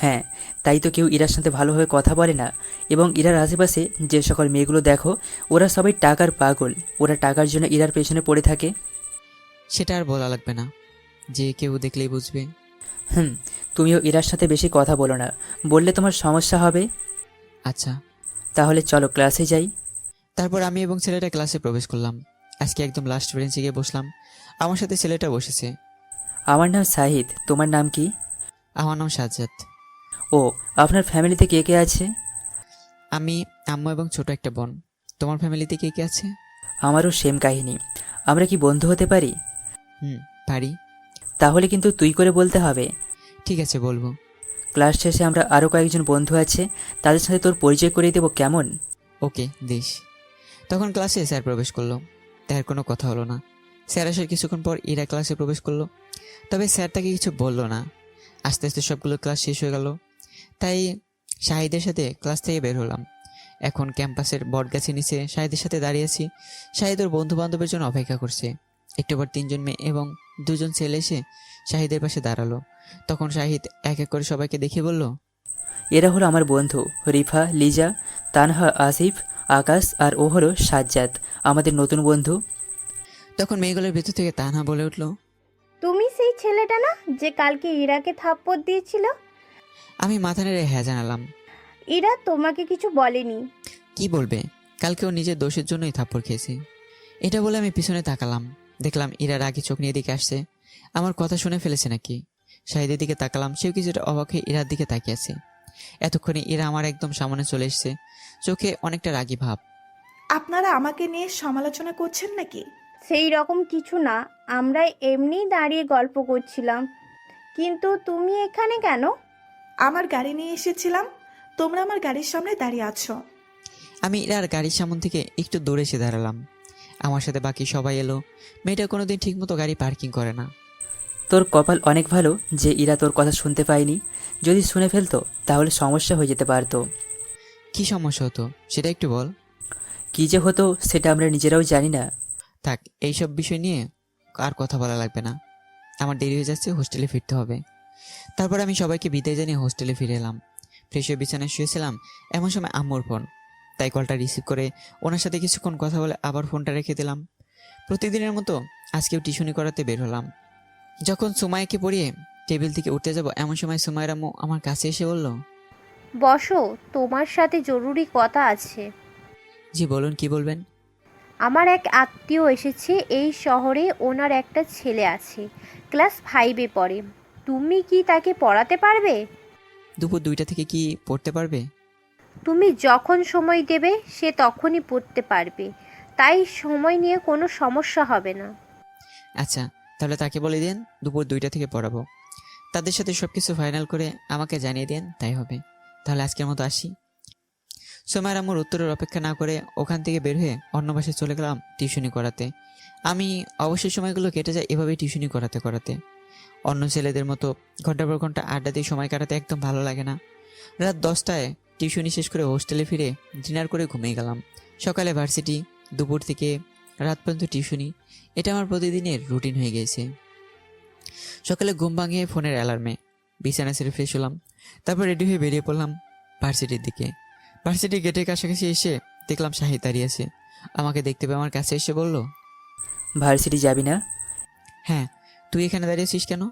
হ্যাঁ, তাই তো কেউ ইরার সাথে ভালোভাবে কথা বলে না। এবং ইরার আশেপাশে যে সকল মেয়েগুলো দেখো, ওরা সবাই টাকার পাগল। ওরা টাকার জন্য ইরার পেছনে পড়ে থাকে। সেটা আর বলা লাগবে না, যে কেউ দেখলেই বুঝবে। তুমিও ইরার সাথে বেশি কথা বলো না, বললে তোমার সমস্যা হবে। আচ্ছা। তাহলে চলো ক্লাসে যাই। তারপর আমি এবং ছেলেটা ক্লাসে প্রবেশ করলাম। আজকে একদম লাস্ট বেঞ্চে গিয়ে বসলাম। আমার সাথে ছেলেটা বসেছে। আমার নাম সাহিদ, তোমার নাম কি? আমার নাম সাজ্জাদ। ও, আপনার ফ্যামিলিতে কে কে আছে? আমি, আম্মু এবং ছোট একটা বোন। তোমার ফ্যামিলিতে কে কে আছে? আমারও সেম কাহিনী। আমরা কি বন্ধু হতে পারি? পারি। তাহলে কিন্তু তুই করে বলতে হবে। ঠিক আছে, বলবো। ক্লাস শেষে আমরা আরও কয়েকজন বন্ধু আছে, তাদের সাথে তোর পরিচয় করিয়ে দেবো, কেমন? ওকে, দিস। তখন ক্লাসে স্যার প্রবেশ করলো। তার কোনো কথা হলো না। স্যার আসার কিছুক্ষণ পর ইরা ক্লাসে প্রবেশ করলো, তবে স্যার তাকে কিছু বললো না। আস্তে আস্তে সবগুলো ক্লাস শেষ হয়ে গেল। তাই শাহিদের সাথে ক্লাস থেকে বের হলাম। এখন ক্যাম্পাসের বটগাছের নিচে শাহিদের সাথে দাঁড়িয়ে আছি। শাহিদ ওর বন্ধু বান্ধবের জন্য অপেক্ষা করছে। একটু পর 3জন মেয়ে এবং 2জন ছেলে এসে শাহিদের পাশে দাঁড়ালো। তখন শাহিদ এক এক করে সবাইকে দেখে বলল, এরা হলো আমার বন্ধু রিফা, লিজা, তানহা, আসিফ, আকাশ আর ও হলো সাজ্জাদ, আমাদের নতুন বন্ধু। তখন মেয়েগুলোর ভেতর থেকে তানহা বলে উঠল, তুমি সেই ছেলেটা না যে কালকে ইরাকে থাপ্পড় দিয়েছিল? আমি মাথা নেড়ে হ্যাঁ জানালাম। ইরা তোমাকে কিছু বলেনি? কি বলবে, কালকে ও নিজের দোষের জন্যই থাপ্পড় খেয়েছে। এটা বলে আমি পিছনে তাকালাম, দেখলাম ইরা রাগি চোখ নিয়ে দিকে আসছে। আমার কথা শুনে ফেলেছে নাকি। শাহিদের দিকে তাকালাম, সেও কিছুটা অবাক হয়ে ইরার দিকে তাকিয়ে আছে। এতক্ষণে ইরা আমার একদম সামনে চলে এসছে, চোখে অনেকটা রাগী ভাব। আপনারা আমাকে নিয়ে সমালোচনা করছেন নাকি? সেই রকম কিছু না, আমরা এমনিই দাঁড়িয়ে গল্প করছিলাম। কিন্তু তুমি এখানে কেন? আমার গাড়ি নিয়ে এসেছিলাম, তোমরা আমার গাড়ির সামনে দাঁড়িয়ে আছো। আমি ইরার গাড়ির সামন থেকে একটু দূরে এসে দাঁড়ালাম। আমার সাথে বাকি সবাই এলো। মেয়েটা কোনোদিন ঠিকমতো গাড়ি পার্কিং করে না। তোর কপাল অনেক ভালো যে ইরা তোর কথা শুনতে পায়নি। যদি শুনে ফেলতো তাহলে সমস্যা হয়ে যেতে পারতো। কি সমস্যা হতো সেটা একটু বল। কী যে হতো সেটা আমরা নিজেরাও জানি না। থাক, এইসব বিষয় নিয়ে আর কথা বলা লাগবে না। আমার দেরি হয়ে যাচ্ছে, হোস্টেলে ফিরতে হবে। তারপর আমি সবাইকে বিদায় জানিয়ে হোস্টেলে ফিরে এলাম। ফ্রেশ হয়ে বিছানায় শুয়েছিলাম, এমন সময় আম্মুর ফোন। তাই কলটা রিসিভ করে ওনার সাথে কিছুক্ষণ কথা বলে আবার ফোনটা রেখে দিলাম। প্রতিদিনের মতো আজকেও টিউশনি করাতে বের হলাম। যখন সুমাইয়াকে পড়িয়ে টেবিল থেকে উঠতে যাব, এমন সময় সুমাইয়ার আম্মু আমার কাছে এসে বলল, বসো, তোমার সাথে জরুরি কথা আছে। জি বলুন, কি বলবেন? আমার এক আত্মীয় এসেছে এই শহরে, ওনার একটা ছেলে আছে, ক্লাস 5-এ পড়ে। তুমি কি তাকে পড়াতে পারবে? দুপুর 2টা থেকে কি পড়তে পারবে? তুমি যখন সময় দেবে সে তখনই পড়তে পারবে, তাই সময় নিয়ে কোনো সমস্যা হবে না। আচ্ছা, তাহলে তাকে বলে দিন দুপুর 2টা থেকে পড়াবো। তাদের সাথে সবকিছু ফাইনাল করে আমাকে জানিয়ে দেন, তাই হবে। তাহলে আজকের মতো আসি। সোমার আম্মুর উত্তরের অপেক্ষা না করে ওখান থেকে বের হয়ে অন্য বাসায় চলে গেলাম টিউশনি করাতে। আমি অবশ্যই সময়গুলো কেটে যায় এভাবেই টিউশনি করাতে করাতে। অন্য ছেলেদের মতো ঘন্টার পর ঘন্টা আড্ডা দিয়ে সময় কাটাতে একদম ভালো লাগে না। রাত 10টায় টিউশনি শেষ করে হোস্টেলে ফিরে ডিনার করে ঘুমিয়ে গেলাম। সকালে ভার্সিটি, দুপুর থেকে রাত পর্যন্ত টিউশনি, এটা আমার প্রতিদিনের রুটিন হয়ে গিয়েছে। সকালে ঘুম ভাঙিয়ে ফোনের অ্যালার্মে বিছানা ছেড়ে ফ্রেশ হলাম। তারপর রেডি হয়ে বেরিয়ে পড়লাম ভার্সিটির দিকে। ভার্সিটির গেটের কাছাকাছি এসে দেখলাম শাহিদ দাঁড়িয়ে আছে। আমাকে দেখতে পেয়ে আমার কাছে এসে বলল, ভার্সিটি যাবি না? হ্যাঁ, তুই এখানে দাঁড়িয়েছিস কেন?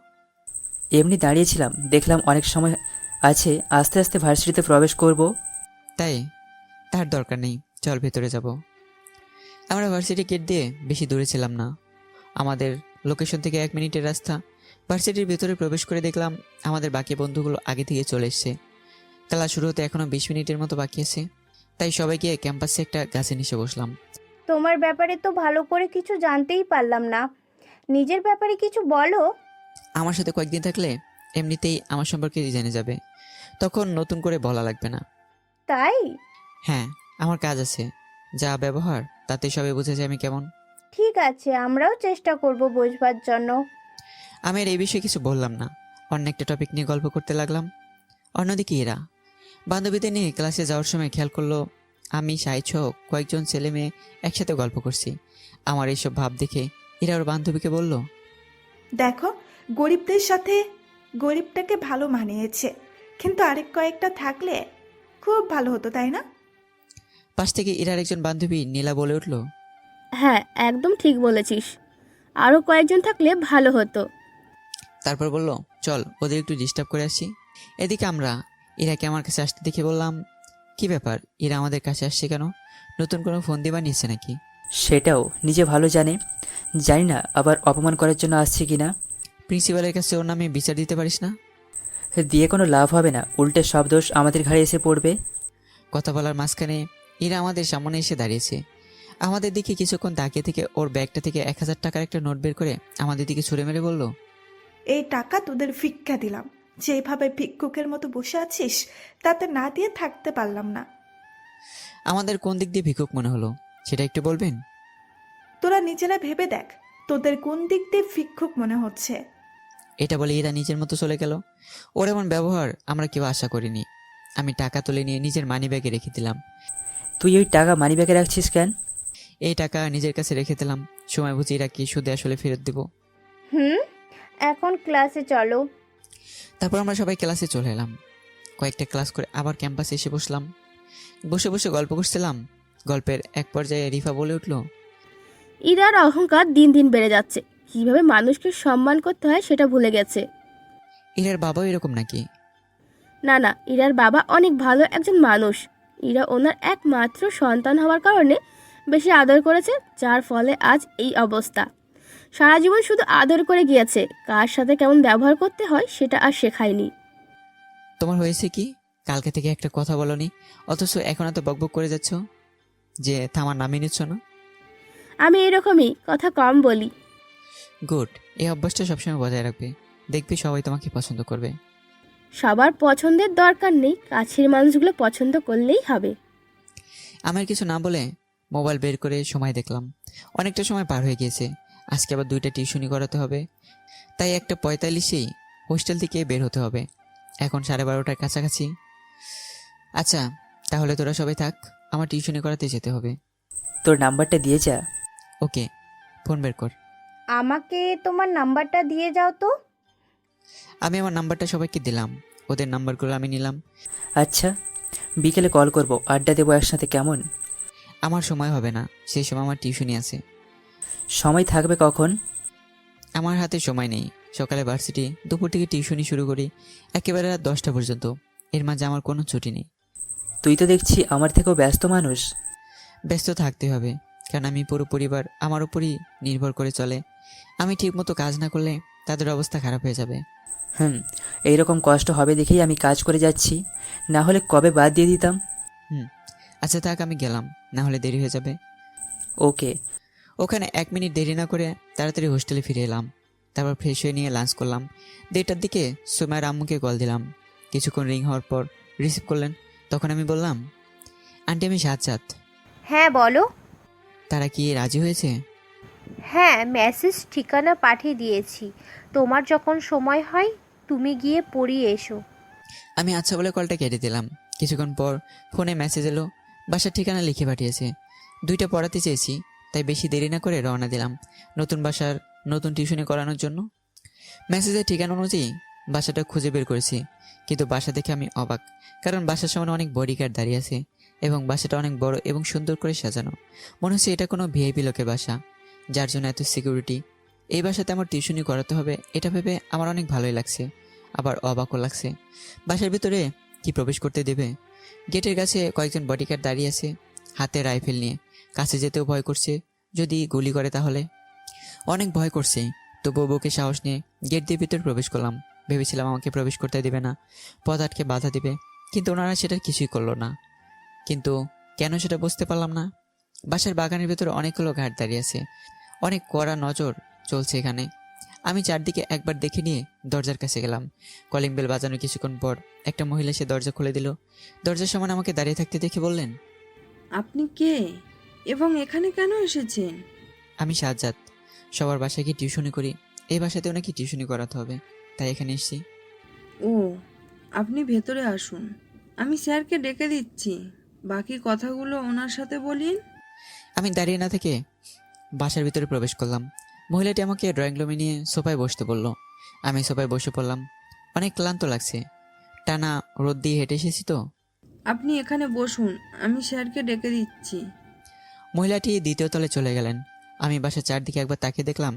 এমনি দাঁড়িয়েছিলাম, দেখলাম অনেক সময় আছে, আস্তে আস্তে ভার্সিটিতে প্রবেশ করব। তাই? তার দরকার নেই, চল ভেতরে যাব। আমরা ভার্সিটি গেট দিয়ে বেশি দূরে ছিলাম না, আমাদের লোকেশন থেকে 1 মিনিটের রাস্তা। ভার্সিটির ভেতরে প্রবেশ করে দেখলাম আমাদের বাকি বন্ধুগুলো আগে থেকে চলে এসছে। ক্লাস শুরু হতে এখনো 20 মিনিটের মতো বাকি আছে। তাই সবাই গিয়ে ক্যাম্পাসে একটা গাছে নিচে বসলাম। তোমার ব্যাপারে তো ভালো করে কিছু জানতেই পারলাম না, নিজের ব্যাপারে কিছু বলো। আমার সাথে কয়েকদিন থাকলে এমনিতেই আমার সম্পর্কে জেনে যাবে, তখন নতুন করে বলা লাগবে না। তাই? হ্যাঁ, আমার কাজ আছে, যা ব্যবহার তাতে সবাই বুঝে যায় আমি কেমন। ঠিক আছে, আমরাও চেষ্টা করব বোঝবার জন্য। আমি আর এই বিষয়ে কিছু বললাম না, অন্য একটা টপিক নিয়ে গল্প করতে লাগলাম। অন্যদিকে এরা বান্ধবীদের নিয়ে ক্লাসে যাওয়ার সময় খেয়াল করলো আমি, সাইজ হোক কয়েকজন ছেলে মেয়ে একসাথে গল্প করছি। আমার এইসব ভাব দেখে এরা ওর বান্ধবীকে বলল, দেখো, গরিবদের সাথে গরিবটাকে ভালো মানিয়েছে, কিন্তু আরেক কয়েকটা থাকলে খুব ভালো হতো, তাই না? পাশ থেকে এরার একজন বান্ধবী নীলা বলে উঠল, হ্যাঁ, একদম ঠিক বলেছিস, আরও কয়েকজন থাকলে ভালো হতো। তারপর বলল, চল ওদের একটু ডিস্টার্ব করে আসি। এদিকে আমরা ইরাকে আমার কাছে আসতে দেখে বললাম, কি ব্যাপার, ইরা আমাদের কাছে আসছে কেন? নতুন কোনো ফোন দিয়ে বানিয়েছে নাকি? সেটাও নিজে ভালো জানে, জানি না আবার অপমান করার জন্য আসছে কিনা। প্রিন্সিপালের কাছে ওর নামে বিচার দিতে পারিস না? দিয়ে কোনো লাভ হবে না, উল্টে সব দোষ আমাদের ঘাড়ে এসে পড়বে। কথা বলার মাঝখানে ইরা আমাদের সামনে এসে দাঁড়িয়েছে। আমাদের দিকে কিছুক্ষণ তাকিয়ে থেকে ওর ব্যাগটা থেকে 1000 টাকার একটা নোট বের করে আমাদের দিকে ছুঁড়ে মেরে বলল, এই টাকা তোদের ভিক্ষা দিলাম, যেভাবে ভিক্ষুকের মতো বসে আছিস তাতে না দিয়ে থাকতে পারলাম না। আমাদের কোন দিক দিয়ে ভিক্ষুক মনে হলো? সেটা একটু বলবেন? তোরা নিজেরা ভেবে দেখ, তোদের কোন দিক দিয়ে ভিক্ষুক মনে হচ্ছে। এটা বলে এরা নিজের মতো চলে গেল। ওর এমন ব্যবহার আমরা কেউ আশা করিনি। আমি টাকা তুলে নিয়ে নিজের মানিব্যাগে রেখে দিলাম। তুই ওই টাকা মানিব্যাগে রাখছিস কেন? এই টাকা নিজের কাছে রেখে দিলাম, সময় বুঝিয়ে রাখি, সুদে আসলে ফেরত দিব। এখন ক্লাসে চলো। তারপর আমরা সবাই ক্লাসে চলে এলাম। কয়েকটা ক্লাস করে আবার ক্যাম্পাসে এসে বসলাম। বসে বসে গল্প করছিলাম। গল্পের এক পর্যায়ে রিফা বলে উঠল, ইরার অহংকার দিন দিন বেড়ে যাচ্ছে, কিভাবে মানুষকে সম্মান করতে হয় সেটা ভুলে গেছে। ইরার বাবাও এরকম নাকি? না না, ইরার বাবা অনেক ভালো একজন মানুষ। ইরা ওনার একমাত্র সন্তান হওয়ার কারণে বেশি আদর করেছে, যার ফলে আজ এই অবস্থা। সারা জীবন শুধু আদর করে গিয়েছে, কার সাথে কেমন ব্যবহার করতে হয় সেটা আর শেখায়নি। তোমার হয়েছে কি? কালকে থেকে একটা কথা বলনি, অথচ এখন এত বকবক করে যাচ্ছ যে থামার নামই নিচ্ছ না। আমি এরকমই কথা কম বলি। গুড, এই অভ্যাসটা সবসময় বজায় রাখবে, দেখবি সবাই তোমাকে পছন্দ করবে। সবার পছন্দের দরকার নেই, কাছের মানুষগুলো পছন্দ করলেই হবে। আমার কিছু না বলে মোবাইল বের করে সময় দেখলাম। অনেকটা সময় পার হয়ে গিয়েছে। আজকে আবার 2টা টিউশনি করাতে হবে, তাই 1:45-এই হোস্টেল থেকে বের হতে হবে। এখন 12:30টার কাছাকাছি। আচ্ছা, তাহলে তোরা সবাই থাক, আমার টিউশনি করাতে যেতে হবে। তোর নাম্বারটা দিয়ে যা। ওকে, ফোন বের কর। আমাকে তোমার নাম্বারটা দিয়ে যাও তো। আমি আমার নাম্বারটা সবাইকে দিলাম, ওদের নাম্বারগুলো আমি নিলাম। আচ্ছা, বিকেলে কল করব, আড্ডা দেবো একসাথে, কেমন? আমার সময় হবে না, সেই সময় আমার টিউশনি আছে। সময় থাকবে কখন? আমার হাতে সময় নেই। সকালে ভার্সিটি, দুপুর থেকে টিউশনি শুরু করি একেবারে রাত 10টা পর্যন্ত। এর মাঝে আমার কোনো ছুটি নেই। তুই তো দেখছি আমার থেকেও ব্যস্ত মানুষ। ব্যস্ত থাকতে হবে, কারণ আমি পুরো পরিবার আমার উপরই নির্ভর করে চলে। আমি ঠিকমতো কাজ না করলে তাদের অবস্থা খারাপ হয়ে যাবে। এইরকম কষ্ট হবে দেখেই আমি কাজ করে যাচ্ছি, না হলে কবে বাদ দিয়ে দিতাম। আচ্ছা থাক, আমি গেলাম, না হলে দেরি হয়ে যাবে। ওকে। ওখানে 1 মিনিট দেরি না করে তাড়াতাড়ি হোস্টেলে ফিরে এলাম। তারপর ফ্রেশ হয়ে নিয়ে লাঞ্চ করলাম। 1:30টার দিকে সুমাইয়ের আম্মুকে কল দিলাম। কিছুক্ষণ রিং হওয়ার পর রিসিভ করলেন। তখন আমি বললাম, আন্টি আমি সাজ্জাদ। হ্যাঁ বলো। তারা কি রাজি হয়েছে? হ্যাঁ, মেসেজ ঠিকানা পাঠিয়ে দিয়েছি। তোমার যখন সময় হয় তুমি গিয়ে পড়িয়ে এসো। আমি আচ্ছা বলে কলটা কেটে দিলাম। কিছুক্ষণ পর ফোনে মেসেজ এলো, বাসার ঠিকানা লিখে পাঠিয়েছে। 2টা পড়াতে চেয়েছি, তাই বেশি দেরি না করে রওনা দিলাম নতুন বাসার নতুন টিউশনি করানোর জন্য। মেসেজের ঠিকানা অনুযায়ী বাসাটা খুঁজে বের করেছি, কিন্তু বাসা দেখে আমি অবাক। কারণ বাসার সামনে অনেক বডিগার্ড দাঁড়িয়ে আছে এবং বাসাটা অনেক বড় এবং সুন্দর করে সাজানো। মনে হচ্ছে এটা কোনো ভিআইপি লোকের বাসা, যার জন্য এত সিকিউরিটি। এই বাসাতে আমার টিউশনি করাতে হবে, এটা ভেবে আমার অনেক ভালোই লাগছে, আবার অবাকও লাগছে। বাসার ভিতরে কি প্রবেশ করতে দেবে? গেটের কাছে কয়েকজন বডিগার্ড দাঁড়িয়ে আছে, হাতে রাইফেল নিয়ে। কাছে যেতেও ভয় করছে, যদি গুলি করে তাহলে। অনেক ভয় করছে, তবুও বুকে সাহস নিয়ে গেট দিয়ে ভিতরে প্রবেশ করলাম। ভেবেছিলাম আমাকে প্রবেশ করতে দিবে না, পথ আটকে বাধা দিবে, কিন্তু ওনারা সেটা কিছুই করলো না। কিন্তু কেন সেটা বুঝতে পারলাম না। বাসার বাগানের ভেতরে অনেকগুলো গার্ড দাঁড়িয়ে আছে, অনেক কড়া নজর চলছে এখানে। আমি চারদিকে একবার দেখে নিয়ে দরজার কাছে গেলাম। কলিং বেল বাজানোর কিছুক্ষণ পর একটা মহিলা সে দরজা খুলে দিল। দরজার সামনে আমাকে দাঁড়িয়ে থাকতে দেখে বললেন, আপনি কে এবং এখানে কেন এসেছেন? আমি সাজ্জাদ, সবার বাসায় গিয়ে টিউশনি করি। এই বাসাতেও নাকি টিউশনি করাতে হবে, তাই এখানে এসেছি। ও, আপনি ভেতরে আসুন, আমি স্যারকে ডেকে দিচ্ছি। বাকি কথাগুলো ওনার সাথে বলিন। আমি দাঁড়িয়ে না থেকে বাসার ভিতরে প্রবেশ করলাম। মহিলাটি আমাকে ড্রয়িং রুমে নিয়ে সোফায় বসতে বলল। আমি সোফায় বসে পড়লাম। অনেক ক্লান্ত লাগছে, টানা রোদ দিয়ে হেঁটে এসেছি তো। আপনি এখানে বসুন, আমি স্যারকে ডেকে দিচ্ছি। মহিলাটি 2য় তলায় চলে গেলেন। আমি বাসার চারদিকে একবার তাকিয়ে দেখলাম,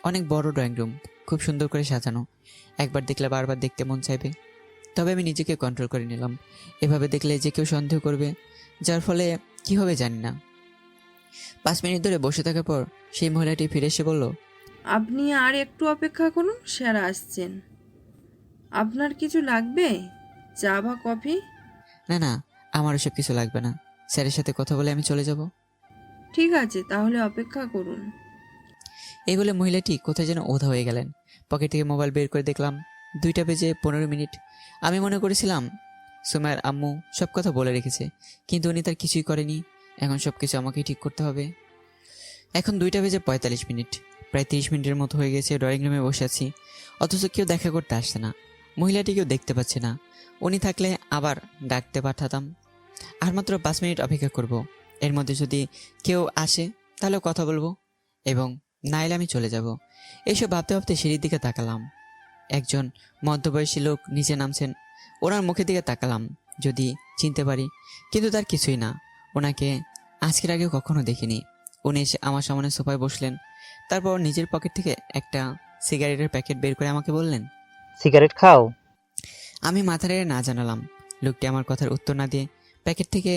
অনেক বড় ড্রয়িং রুম, খুব সুন্দর করে সাজানো। একবার দেখলে বারবার দেখতে মন চাইবে। তবে আমি নিজেকে কন্ট্রোল করে নিলাম। এভাবে দেখলে যে কেউ সন্দেহ করবে, যার ফলে কি হবে জানি না। 5 মিনিট ধরে বসে থাকার পর সেই মহিলাটি ফিরে এসে বলল, আপনি আর একটু অপেক্ষা করুন, স্যার আসছেন। আপনার কিছু লাগবে, চা বা কফি? না না, আমার ওসব কিছু লাগবে না, স্যারের সাথে কথা বলে আমি চলে যাব। ঠিক আছে, তাহলে অপেক্ষা করুন। এই বলে মহিলাটি কোথায় যেন ওধা হয়ে গেলেন। পকেট থেকে মোবাইল বের করে দেখলাম 2:15 আমি মনে করেছিলাম সুমাইয়ার আম্মু সব কথা বলে রেখেছে, কিন্তু উনি তার কিছুই করেনি। এখন সব কিছু আমাকেই ঠিক করতে হবে। এখন 2:45 প্রায় 30 মিনিটের মতো হয়ে গেছে ড্রয়িং রুমে বসে আছি, অথচ কেউ দেখা করতে আসছে না। মহিলাটিকেও দেখতে পাচ্ছি না। উনি থাকলে আবার ডাকতে পাঠাতাম। আর মাত্র 5 মিনিট অপেক্ষা করব। এর মধ্যে যদি কেউ আসে তাহলে কথা বলবো, এবং না এলে আমি চলে যাব। এইসব ভাবতে ভাবতে সিঁড়ির দিকে তাকালাম। একজন মধ্যবয়সী লোক নিচে নামছেন। ওনার মুখের দিকে তাকালাম, যদি চিনতে পারি, কিন্তু তার কিছুই না। ওনাকে আজকের আগে কখনো দেখিনি। উনি এসে আমার সামনে সোফায় বসলেন। তারপর নিজের পকেট থেকে একটা সিগারেটের প্যাকেট বের করে আমাকে বললেন, সিগারেট খাও? আমি মাথা নেড়ে না জানালাম। লোকটি আমার কথার উত্তর না দিয়ে প্যাকেট থেকে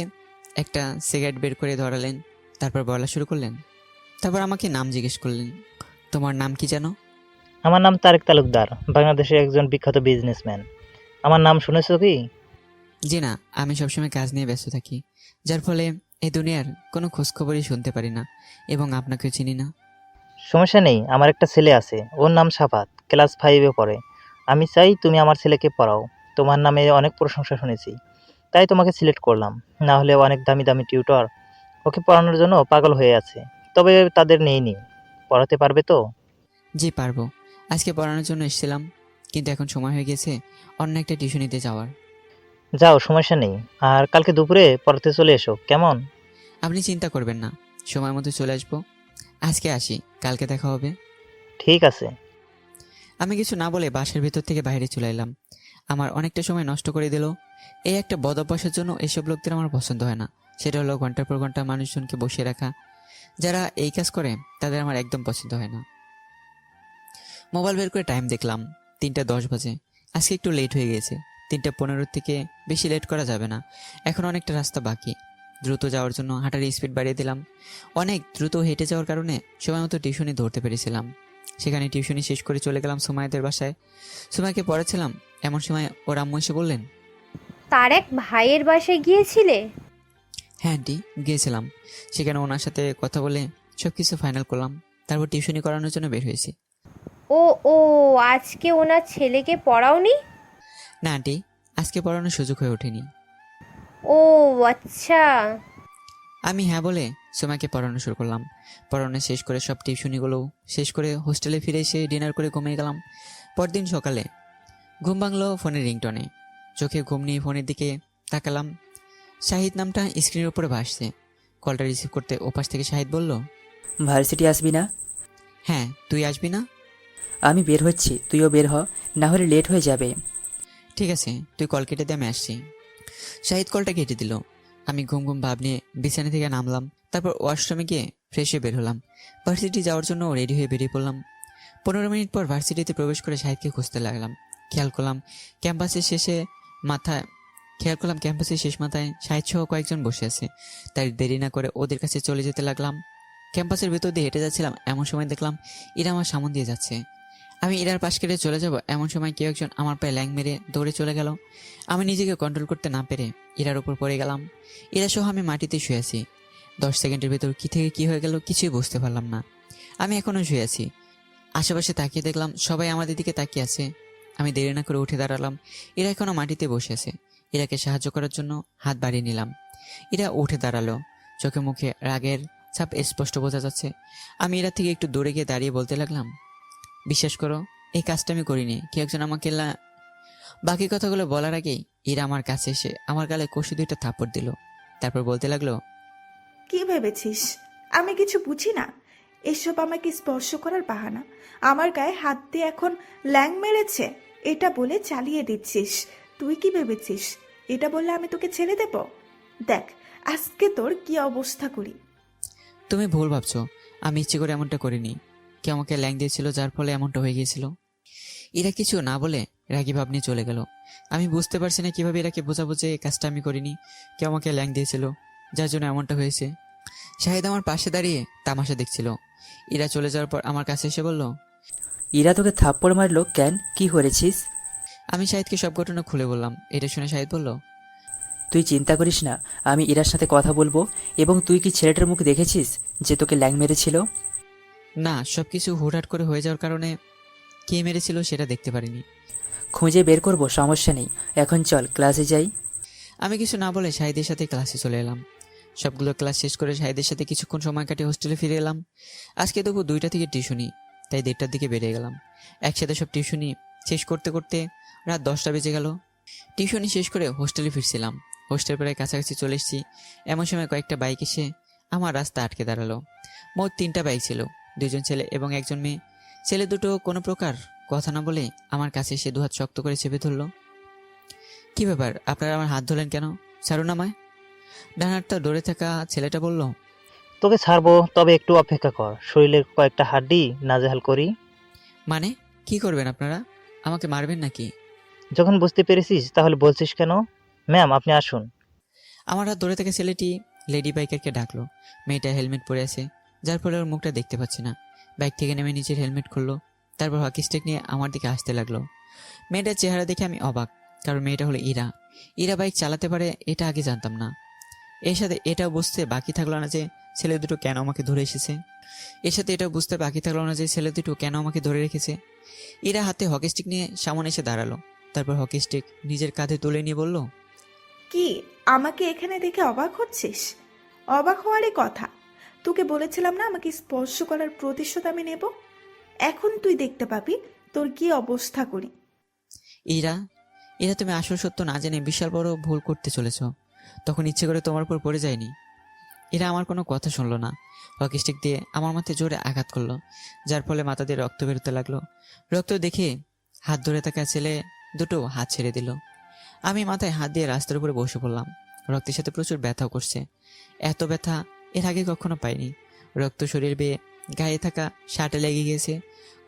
একটা সিগারেট বের করে ধরালেন। তারপর বলা শুরু করলেন। তারপর আমাকে নাম জিজ্ঞেস করলেন, তোমার নাম কি জানো? আমার নাম তারেক তালুকদার, বাংলাদেশের একজন বিখ্যাত বিজনেসম্যান। আমার নাম শুনেছো কি? জি না, আমি সবসময় কাজ নিয়ে ব্যস্ত থাকি, যার ফলে এই দুনিয়ার কোনো খোঁজখবরই শুনতে পারি না, এবং আপনাকেও চিনি না। সমস্যা নেই, আমার একটা ছেলে আছে, ওর নাম সাফাত, ক্লাস 5-এ পড়ে। আমি চাই তুমি আমার ছেলেকে পড়াও। তোমার নামে অনেক প্রশংসা শুনেছি, তাই তোমাকে সিলেক্ট করলাম। না হলে অনেক দামি দামি টিউটর ওকে পড়ানোর জন্য পাগল হয়ে আছে, তবে তাদের নেই। পড়াতে পারবে তো? জি পারবো। আজকে পড়ানোর জন্য এসেছিলাম, কিন্তু এখন সময় হয়ে গেছে অন্য একটা টিউশনিতে যাওয়ার। যাও, সমস্যা নেই। আর কালকে দুপুরে পড়াতে চলে এসো, কেমন? আপনি চিন্তা করবেন না, সময় মতো চলে আসবো। আজকে আসি, কালকে দেখা হবে। ঠিক আছে। আমি কিছু না বলে বাসার ভেতর থেকে বাইরে চলে এলাম। আমার অনেকটা সময় নষ্ট করে দিল। এই একটা বদ অভ্যাসের জন্য এসব লোকদের আমার পছন্দ হয় না। সেটা হলো ঘন্টার পর ঘন্টা মানুষজনকে বসিয়ে রাখা। যারা এই কাজ করে তাদের আমার একদম পছন্দ হয় না। মোবাইল বের করে টাইম দেখলাম, 3:10 বাজে। আজকে একটু লেট হয়ে গেছে। 3:15 থেকে বেশি লেট করা যাবে না। এখন অনেকটা রাস্তা বাকি। দ্রুত যাওয়ার জন্য হাঁটার স্পিড বাড়িয়ে দিলাম। অনেক দ্রুত হেঁটে যাওয়ার কারণে সময় মতো টিউশনি ধরতে পেরেছিলাম। সেখানে টিউশনি শেষ করে চলে গেলাম সুমাইয়াদের বাসায়। সুমাইয়াকে পড়াচ্ছিলাম, এমন সময় ওর আম্মু এসে বললেন, তারেক ভাইয়ের বাসায় গিয়েছিলে? হ্যাঁ আন্টি, গিয়েছিলাম। সেখানে ওনার সাথে কথা বলে সব কিছু ফাইনাল করলাম। তারপর টিউশনি করানোর জন্য বের হয়েছি। ও ও আজকে ওনার ছেলেকে পড়াওনি? না আন্টি, আজকে পড়ানোর সুযোগ হয়ে ওঠেনি। ও আচ্ছা। আমি হ্যাঁ বলে সোমাকে পড়ানো শুরু করলাম। পড়ানো শেষ করে সব টিউশনিগুলো শেষ করে হোস্টেলে ফিরে এসে ডিনার করে ঘুমিয়ে গেলাম। পরদিন সকালে ঘুম ভাঙলো ফোনের রিংটনে। চোখে ঘুম নিয়ে ফোনের দিকে তাকালাম। শাহিদ নামটা স্ক্রিনের উপরে ভাসছে। কলটা রিসিভ করতে ওপাশ থেকে শাহিদ বলল, ভার্সিটি আসবি না? হ্যাঁ, তুই আসবি না? আমি বের হচ্ছি, তুইও বের হ, না হলে লেট হয়ে যাবে। ঠিক আছে, তুই কল কেটে দে, আমি আসছি। শাহিদ কলটা কেটে দিল। আমি ঘুম ঘুম ভাব নিয়ে বিছানা থেকে নামলাম। তারপর ওয়াশরুমে গিয়ে ফ্রেশ হয়ে বের হলাম। ভার্সিটি যাওয়ার জন্য রেডি হয়ে বেরিয়ে পড়লাম। 15 মিনিট পর ভার্সিটিতে প্রবেশ করে শাহিদকে খুঁজতে লাগলাম। খেয়াল করলাম ক্যাম্পাসের শেষ মাথায় শাহিদ সহ কয়েকজন বসে আছে। তাই দেরি না করে ওদের কাছে চলে যেতে লাগলাম। ক্যাম্পাসের ভেতর দিয়ে হেঁটে যাচ্ছিলাম, এমন সময় দেখলাম ইরা আমার সামনে দিয়ে যাচ্ছে। আমি ইরার পাশ কেটে চলে যাব, এমন সময় কেউ একজন আমার পায়ে ল্যাং মেরে দৌড়ে চলে গেল। আমি নিজেকে কন্ট্রোল করতে না পেরে ইরার উপর পড়ে গেলাম। ইরা সহ আমি মাটিতে শুয়ে আছি। 10 সেকেন্ডের ভেতর কি থেকে কি হয়ে গেল কিছুই বুঝতে পারলাম না। আমি এখনো শুয়ে আছি। আশেপাশে তাকিয়ে দেখলাম সবাই আমাদের দিকে তাকিয়ে আছে। আমি দেরি না করে উঠে দাঁড়ালাম। ইরা এখনো মাটিতে বসে আছে। ইরাকে সাহায্য করার জন্য হাত বাড়িয়ে নিলাম। ইরা উঠে দাঁড়ালো। চোখে মুখে রাগের ছাপ স্পষ্ট বোঝা যাচ্ছে। আমি ইরা থেকে একটু দূরে গিয়ে দাঁড়িয়ে বলতে লাগলাম, বিশ্বাস করো, এই কাজটা আমি করিনি। কেউ একজন আমাকে বাকি কথাগুলো বলার আগেই ইরা আমার কাছে এসে আমার গালে কষি 2টা থাপ্পড় দিল। তারপর বলতে লাগলো, কি ভেবেছিস আমি কিছু বুঝি না? এসব আমাকে স্পর্শ করার বাহানা। আমার গায়ে হাত দিয়ে এখন ল্যাং মেরেছে এটা বলে চালিয়ে দিচ্ছিস। তুই কি ভেবেছিস এটা বললে আমি তোকে ছেড়ে দেব? দেখ আজকে তোর কি অবস্থা করি। তুমি ভুল ভাবছো, আমি ইচ্ছে করে এমনটা করিনি। কেউ আমাকে ল্যাং দিয়েছিল, যার ফলে এমনটা হয়ে গিয়েছিল। এরা কিছু না বলে রাগী ভাব নিয়ে চলে গেল। আমি বুঝতে পারছি না কিভাবে এরাকে বোঝাবো যে এই কাজটা আমি করিনি, কেউ আমাকে ল্যাং দিয়েছিল, যার জন্য এমনটা হয়েছে। শাহিদ আমার পাশে দাঁড়িয়ে তামাশা দেখছিল। ইরা চলে যাওয়ার পর আমার কাছে এসে বলল, ইরা তোকে থাপ্পড় মারলো কেন? কি করেছিস? আমি শাহিদকে সব ঘটনা খুলে বললাম। এটা শুনে শাহিদ বলল, তুই চিন্তা করিস না, আমি ইরার সাথে কথা বলবো। এবং তুই কি ছেলেটার মুখ দেখেছিস যে তোকে ল্যাং মেরেছিল? না, সবকিছু হুটহাট করে হয়ে যাওয়ার কারণে কে মেরেছিল সেটা দেখতে পারিনি। খুঁজে বের করবো, সমস্যা নেই। এখন চল ক্লাসে যাই। আমি কিছু না বলে শাহিদের সাথে ক্লাসে চলে এলাম। সবগুলো ক্লাস শেষ করে শাহিদের সাথে কিছুক্ষণ সময় কাটিয়ে হোস্টেলে ফিরে এলাম। আজকে দুপুর 2টা থেকে টিউশনি, তাই 1:30টার দিকে বেরিয়ে গেলাম। একসাথে সব টিউশনি শেষ করতে করতে রাত 10টা বেজে গেল। টিউশনি শেষ করে হোস্টেলে ফিরছিলাম। হোস্টেল প্রায় কাছাকাছি চলে এসেছি, এমন সময় কয়েকটা বাইক এসে আমার রাস্তা আটকে দাঁড়ালো। মোট 3টা বাইক ছিল, 2জন ছেলে এবং 1জন মেয়ে। ছেলে দুটো কোনো প্রকার কথা না বলে আমার কাছে এসে দুহাত শক্ত করে চেপে ধরলো। কি ব্যাপার, আপনারা আমার হাত ধরলেন কেন? ছাড়ুন আমায়। ডান হাতটা ধরে থাকা ছেলেটা বলল, তোকে ছাড়বো, তবে একটু অপেক্ষা কর, শরীরের কয়েকটা হাড্ডি নাজেহাল করি। মানে কি করবেন আপনারা? আমাকে মারবেন নাকি? যখন বুঝতে পেরেছিস তাহলে বলছিস কেন? ম্যাম, আপনি আসুন। আমার হাত ধরে থাকা ছেলেটি লেডি বাইকারকে ডাকলো। মেয়েটা হেলমেট পরে আছে, যার ফলে ওর মুখটা দেখতে পাচ্ছি না। বাইক থেকে নেমে নিজের হেলমেট খুললো, তারপর হকি স্টিক নিয়ে আমার দিকে আসতে লাগলো। মেয়েটার চেহারা দেখে আমি অবাক, কারণ মেয়েটা হলো ইরা। ইরা বাইক চালাতে পারে এটা আগে জানতাম না। এর সাথে এটাও বুঝতে বাকি থাকলো না যে ছেলে দুটো কেন আমাকে ধরে এসেছে। এর সাথে এটাও বুঝতে বাকি থাকলো না যে ছেলে দুটো কেন আমাকে ধরে রেখেছে। ইরা হাতে হকি স্টিক নিয়ে সামনে এসে দাঁড়ালো, তারপর হকি স্টিক নিজের কাঁধে তুলে নিয়ে বলল, কি আমাকে এখানে দেখে অবাক হচ্ছিস? অবাক হওয়ারই কথা। তোকে বলেছিলাম না আমাকে স্পর্শ করার প্রতিশোধ আমি নেব। এখন তুই দেখতে পাবি তোর কি অবস্থা করি। ইরা, ইরা তুমি আসল সত্য না জেনে বিশাল বড় ভুল করতে চলেছ। তখন ইচ্ছে করে তোমার উপর পড়ে যায়নি। এরা আমার কোনো কথা শুনলো না, হকি স্টিক দিয়ে আমার মাথায় জোরে আঘাত করলো, যার ফলে মাথা দিয়ে রক্ত বেরোতে লাগলো। রক্ত দেখে হাত ধরে থাকা ছেলে দুটো হাত ছেড়ে দিল। আমি মাথায় হাত দিয়ে রাস্তার উপরে বসে পড়লাম। রক্তের সাথে প্রচুর ব্যথাও করছে। এত ব্যথা এর আগে কখনো পাইনি। রক্ত শরীর বেয়ে গায়ে থাকা শার্টে লেগে গিয়েছে।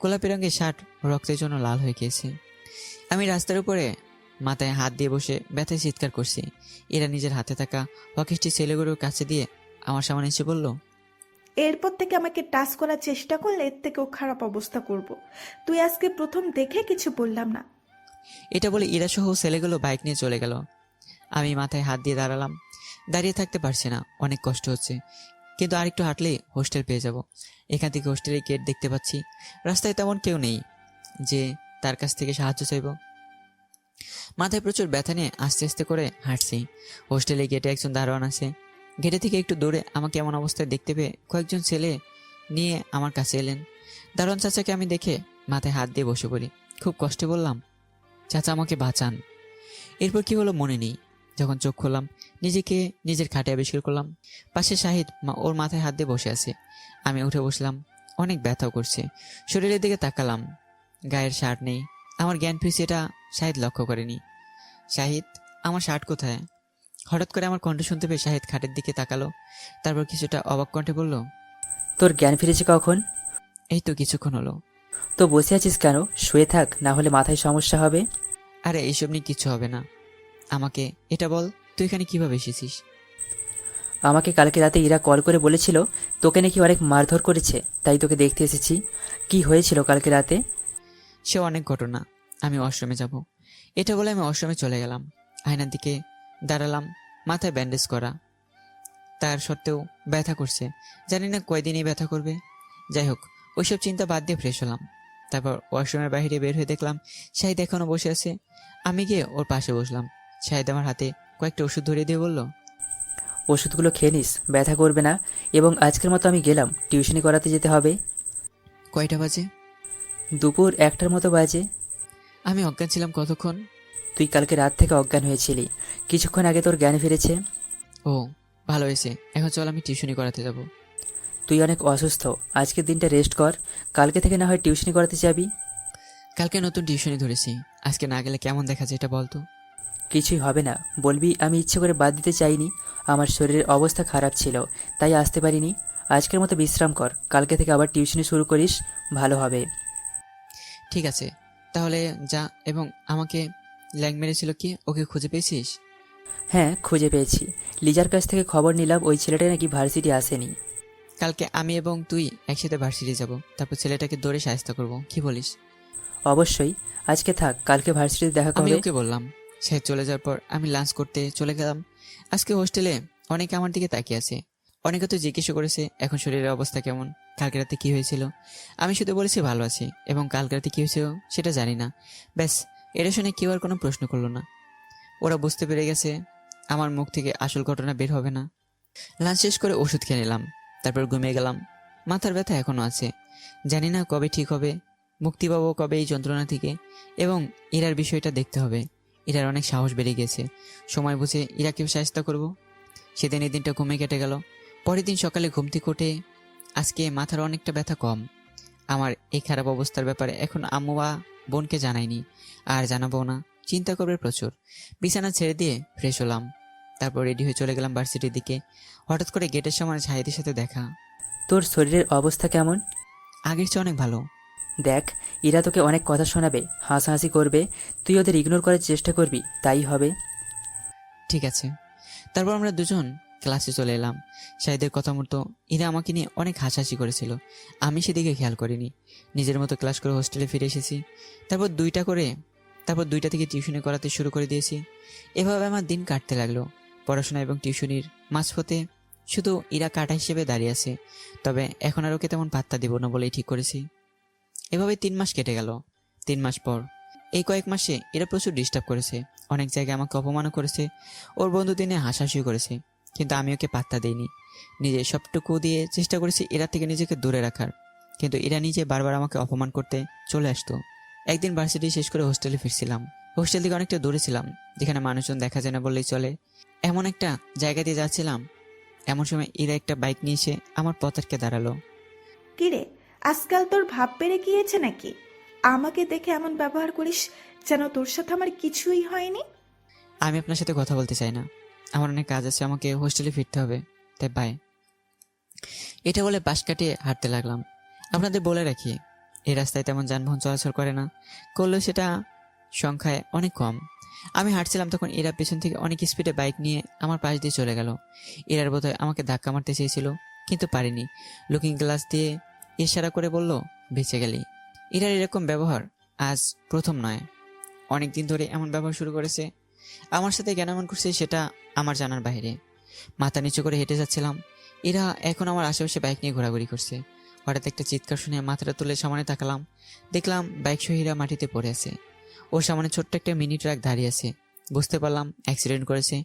গোলাপি রঙের শার্ট রক্তের জন্য লাল হয়ে গিয়েছে। আমি রাস্তার উপরে মাথায় হাত দিয়ে বসে ব্যথায় চিৎকার করছি। এরা নিজের হাতে থাকা হকি স্টিক ছেলেগুলোর কাছে দিয়ে আমার সামনে এসে বলল, এরপর থেকে আমাকে টাচ করার চেষ্টা করলে এর থেকেও খারাপ অবস্থা করব। তুই আজকে প্রথম দেখে কিছু বললাম না। এটা বলে ইরা সহ ছেলেগুলো বাইক নিয়ে চলে গেল। আমি মাথায় হাত দিয়ে দাঁড়ালাম। দাঁড়িয়ে থাকতে পারছি না, অনেক কষ্ট হচ্ছে, কিন্তু আরেকটু হাঁটলেই হোস্টেল পেয়ে যাব। এখান থেকে হোস্টেলের গেট দেখতে পাচ্ছি। রাস্তায় তেমন কেউ নেই যে তার কাছ থেকে সাহায্য চাইব। মাথায় প্রচুর ব্যথা নিয়ে আস্তে আস্তে করে হাঁটছি। হোস্টেলের গেটে একজন দারোয়ান আছে। গেটে থেকে একটু দূরে আমাকে এমন অবস্থায় দেখতে পেয়ে কয়েকজন ছেলে নিয়ে আমার কাছে এলেন। দারোয়ান চাচাকে আমি দেখে মাথায় হাত দিয়ে বসে পড়ি। খুব কষ্টে বললাম, চাচা আমাকে বাঁচান। এরপর কি হলো মনে নেই। যখন চোখ খুললাম নিজেকে নিজের খাটে আবিষ্কার করলাম। পাশে শাহিদ ওর মাথায় হাত দিয়ে বসে আছে। আমি উঠে বসলাম। অনেক ব্যথাও করছে। শরীরের দিকে তাকালাম, গায়ের শার্ট নেই। আমার জ্ঞান ফিরছে এটা শাহিদ লক্ষ্য করেনি। শাহিদ, আমার শার্ট কোথায়? হঠাৎ করে আমার কণ্ঠ শুনতে পেয়ে শাহিদ খাটের দিকে তাকালো, তারপর কিছুটা অবাক কণ্ঠে বলল, তোর জ্ঞান ফিরেছে কখন? এই তো কিছুক্ষণ হলো। তো বসে আছিস কেন? শুয়ে থাক, না হলে মাথায় সমস্যা হবে। আরে এইসব নিয়ে কিছু হবে না। আমাকে এটা বল, তুই এখানে কিভাবে এসেছিস? আমাকে কালকে রাতে ইরা কল করে বলেছিল তোকে নাকি অনেক মারধর করেছে, তাই তোকে দেখতে এসেছি। কি হয়েছিল কালকে রাতে? সে অনেক ঘটনা, আমি ওয়াশরুমে যাব। এটা বলে আমি ওয়াশরুমে চলে গেলাম। আয়নার দিকে দাঁড়ালাম, মাথায় ব্যান্ডেজ করা, তার সত্ত্বেও ব্যথা করছে। জানি না কয়দিনই ব্যথা করবে। যাই হোক, ওইসব চিন্তা বাদ দিয়ে ফ্রেশ হলাম। তারপর ওয়াশরুমের বাইরে বের হয়ে দেখলাম শাহিদ এখনো বসে আছে। আমি গিয়ে ওর পাশে বসলাম। শাহিদ আমার হাতে কয়েকটা ওষুধ ধরিয়ে দিয়ে বলল, ওষুধগুলো খেয়ে নিস, ব্যথা করবে না। এবং আজকের মতো আমি গেলাম, টিউশনি করাতে যেতে হবে। কয়টা বাজে? দুপুর 1টার মতো বাজে। আমি অজ্ঞান ছিলাম কতক্ষণ? তুই কালকে রাত থেকে অজ্ঞান হয়েছিলি, কিছুক্ষণ আগে তোর জ্ঞান ফিরেছে। ও, ভালো হয়েছে। এখন চল আমি টিউশনি করাতে যাব। তুই অনেক অসুস্থ, আজকের দিনটা রেস্ট কর, কালকে থেকে না হয় টিউশনি করাতে যাবি। কালকে নতুন টিউশনি ধরেছি, আজকে না গেলে কেমন দেখা যায় এটা বলতো? কিছুই হবে না, বলবি আমি ইচ্ছে করে বাদ দিতে চাইনি, আমার শরীরের অবস্থা খারাপ ছিল তাই আসতে পারিনি। আজকের মতো বিশ্রাম কর, কালকে থেকে আবার টিউশনি শুরু করিস, ভালো হবে। ঠিক আছে, তাহলে যা। এবং আমাকে ল্যাং মেরেছিল কি, ওকে খুঁজে পেয়েছিস? হ্যাঁ, খুঁজে পেয়েছি। লিজার কাছ থেকে খবর নিলাম ওই ছেলেটা নাকি ভার্সিটি আসেনি। কালকে আমি এবং তুই একসাথে ভার্সিটি যাব, তারপর ছেলেটাকে দৌড়ে সাহায্য করব, কি বলিস? অবশ্যই, আজকে থাক, কালকে ভার্সিটিতে দেখা আমি করবে। ওকে বললাম। সে চলে যাওয়ার পর আমি লাঞ্চ করতে চলে গেলাম। আজকে হোস্টেলে অনেকে আমার দিকে তাকিয়ে আছে। অনেকে তো জিজ্ঞেস করেছে এখন শরীরের অবস্থা কেমন, কালকে রাতে কি হয়েছিল। আমি শুধু বলেছি ভালো আছি, এবং কালকে রাতে কি হয়েছিল সেটা জানি না। ব্যাস, এটা শুনে কেউ আর কোনো প্রশ্ন করলো না। ওরা বুঝতে পেরে গেছে আমার মুখ থেকে আসল ঘটনা বের হবে না। লাঞ্চ শেষ করে ওষুধ খেয়ে নিলাম, তারপর ঘুমিয়ে গেলাম। মাথার ব্যথা এখনও আছে, জানি না কবে ঠিক হবে, মুক্তি পাবো কবে এই যন্ত্রণা থেকে। এবং ইরার বিষয়টা দেখতে হবে। ইরার অনেক সাহস বেড়ে গেছে, সময় বুঝে ইরাকে সাহায্য করব। সেদিন এই দিনটা ঘুমে কেটে গেল। পরের দিন সকালে ঘুম থেকে উঠে আজকে মাথার অনেকটা ব্যথা কম। আমার এই খারাপ অবস্থার ব্যাপারে এখন আম্মু বা বোনকে জানাইনি, আর জানাবো না, চিন্তা করবে প্রচুর। বিছানা ছেড়ে দিয়ে ফ্রেশ হলাম, তারপর রেডি হয়ে চলে গেলাম ভার্সিটির দিকে। হঠাৎ করে গেটের সামনে শাহিদের সাথে দেখা। তোর শরীরের অবস্থা কেমন? আগের চেয়ে অনেক ভালো। দেখ, এরা তোকে অনেক কথা শোনাবে, হাসাহাসি করবে, তুই ওদের ইগনোর করার চেষ্টা করবি, তাই হবে। ঠিক আছে। তারপর আমরা দুজন ক্লাসে চলে এলাম। শাহিদের কথা মতো ইরা আমাকে নিয়ে অনেক হাসাহাসি করেছিল, আমি সেদিকে খেয়াল করিনি। নিজের মতো ক্লাস করে হোস্টেলে ফিরে এসেছি। তারপর দুইটা থেকে টিউশনি করাতে শুরু করে দিয়েছি। এভাবে আমার দিন কাটতে লাগলো। পড়াশোনা এবং টিউশনির মাঝপথে শুধু ইরা কাটা হিসেবে দাঁড়িয়ে আছে। তবে এখন আর ওকে তেমন পাত্তা দিব না বলেই ঠিক করেছি। এভাবে 3 মাস কেটে গেল। 3 মাস পর এই কয়েক মাসে এরা প্রচুর ডিস্টার্ব করেছে, অনেক জায়গায় আমাকে অপমানও করেছে, ওর বন্ধুদের নিয়ে হাসাহাসিও করেছে। কিন্তু আমি ওকে পাত্তা দেইনি, নিজে সবটুকু দিয়ে চেষ্টা করেছি এরা থেকে নিজেকে দূরে রাখার। কিন্তু এরা নিজে বারবার আমাকে অপমান করতে চলে আসতো। একদিন ভার্সিটি শেষ করে হোস্টেলে ফিরছিলাম। হোস্টেল থেকে অনেকটা দূরে ছিলাম, যেখানে মানুষজন দেখা যায় না বললেই চলে। এমন একটা জায়গা দিয়ে যাচ্ছিলাম, এমন সময় এরা একটা বাইক নিয়ে এসে আমার পথ আটকে দাঁড়ালো। কিরে, আজকাল তোর ভাব বেড়ে গিয়েছে নাকি? আমাকে দেখে এমন ব্যবহার করিস যেন তোর সাথে আমার কিছুই হয়নি। আমি আপনার সাথে কথা বলতে চাই না, আমার অনেক কাজ আছে, আমাকে হোস্টেলে ফিরতে হবে, তাই বাই। এটা বলে বাস কাটিয়ে হাঁটতে লাগলাম। আপনাদের বলে রাখি, এই রাস্তায় তেমন যানবাহন চলাচল করে না, করলেও সেটা সংখ্যায় অনেক কম। আমি হাঁটছিলাম, তখন এরা পেছন থেকে অনেক স্পিডে বাইক নিয়ে আমার পাশ দিয়ে চলে গেল। এরার বোধহয় আমাকে ধাক্কা মারতে চেয়েছিল, কিন্তু পারিনি। লুকিং গ্লাস দিয়ে ইশারা করে বলল, বেঁচে গেলি। এরার এরকম ব্যবহার আজ প্রথম নয়, অনেক দিন ধরে এমন ব্যবহার শুরু করেছে। আমার সাথে কেন এমন করছে সেটা আমার জানার বাইরে। মাথা নিচু করে হেঁটে যাচ্ছিলাম, এরা এখন আমার আশেপাশে বাইক নিয়ে ঘোরাঘুরি করছে। হঠাৎ একটা চিৎকার শুনে মাথাটা তুলে সামনে তাকালাম, দেখলাম বাইক সহ হীরা মাটিতে পড়ে আছে। ওর সামনে ছোট্ট একটা মিনি ট্রাক দাঁড়িয়ে আছে। বুঝতে পারলাম অ্যাক্সিডেন্ট করেছে।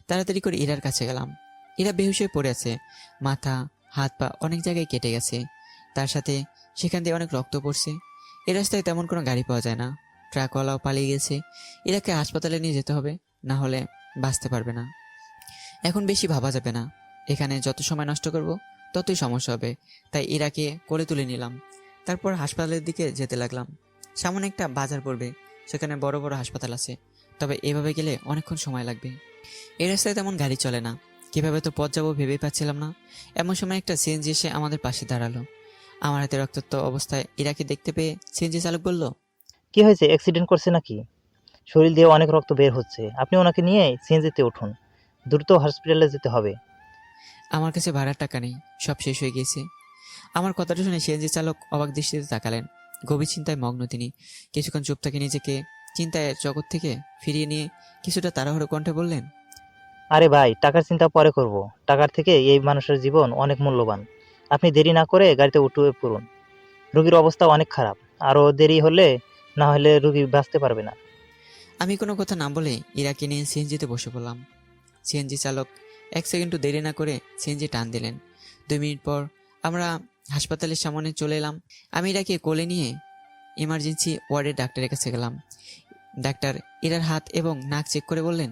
তাড়াতাড়ি করে ইরার কাছে গেলাম। ইরা বেহুশ হয়ে পড়ে আছে, মাথা হাত পা অনেক জায়গায় কেটে গেছে, তার সাথে সেখান দিয়ে অনেক রক্ত পড়ছে। এ রাস্তায় তেমন কোনো গাড়ি পাওয়া যায় না, ট্রাকওয়ালাও পালিয়ে গেছে। ইরাকে হাসপাতালে নিয়ে যেতে হবে, না হলে বাঁচতে পারবে না। এখন বেশি ভাবা যাবে না, এখানে যত সময় নষ্ট করব ততই সমস্যা হবে। তাই ইরাকে কোলে তুলে নিলাম, তারপর হাসপাতালের দিকে যেতে লাগলাম। সামনে একটা বাজার পড়বে, সেখানে বড় বড় হাসপাতাল আছে, তবে এভাবে গেলে অনেকক্ষণ সময় লাগবে। এই রাস্তায় তেমন গাড়ি চলে না, কিভাবে তো পথ যাবো ভেবেই পাচ্ছিলাম না। এমন সময় একটা সিএনজি এসে আমাদের পাশে দাঁড়ালো। আমার হাতে রক্তাক্ত অবস্থায় ইরাকে দেখতে পেয়ে সিএনজি চালক বলল, কি হয়েছে, অ্যাক্সিডেন্ট করছে নাকি? শরীর দিয়ে অনেক রক্ত বের হচ্ছে, আপনি ওনাকে নিয়ে সিএনজিতে উঠুন, দ্রুত হসপিটালে যেতে হবে। আমার কাছে ভাড়ার টাকা নেই, সব শেষ হয়ে গিয়েছে। আমার কথাটা শুনে সিএনজি চালক অবাক দৃষ্টিতে তাকালেন। গভীর চিন্তায় মগ্ন তিনি। কিছুক্ষণ চুপ থেকে নিজেকে চিন্তায় জগৎ থেকে ফিরিয়ে নিয়ে কিছুটা তাড়াহুড়ো কণ্ঠে বললেন, আরে ভাই, টাকার চিন্তা পরে করব, টাকার থেকে এই মানুষের জীবন অনেক মূল্যবান। আপনি দেরি না করে গাড়িতে উঠে পড়ুন, রোগীর অবস্থা অনেক খারাপ, আরও দেরি হলে না হলে রোগী বাঁচতে পারবে না। আমি কোনো কথা না বলে ইরাকে নিয়ে সিএনজিতে বসে পড়লাম। সিএনজি চালক 1 সেকেন্ডও দেরি না করে সিএনজি টান দিলেন। 2 মিনিট পর আমরা হাসপাতালের সামনে চলে এলাম। আমি ইরাকে কোলে নিয়ে ইমার্জেন্সি ওয়ার্ডের ডাক্তারের কাছে গেলাম। ডাক্তার ইরার হাত এবং নাক চেক করে বললেন,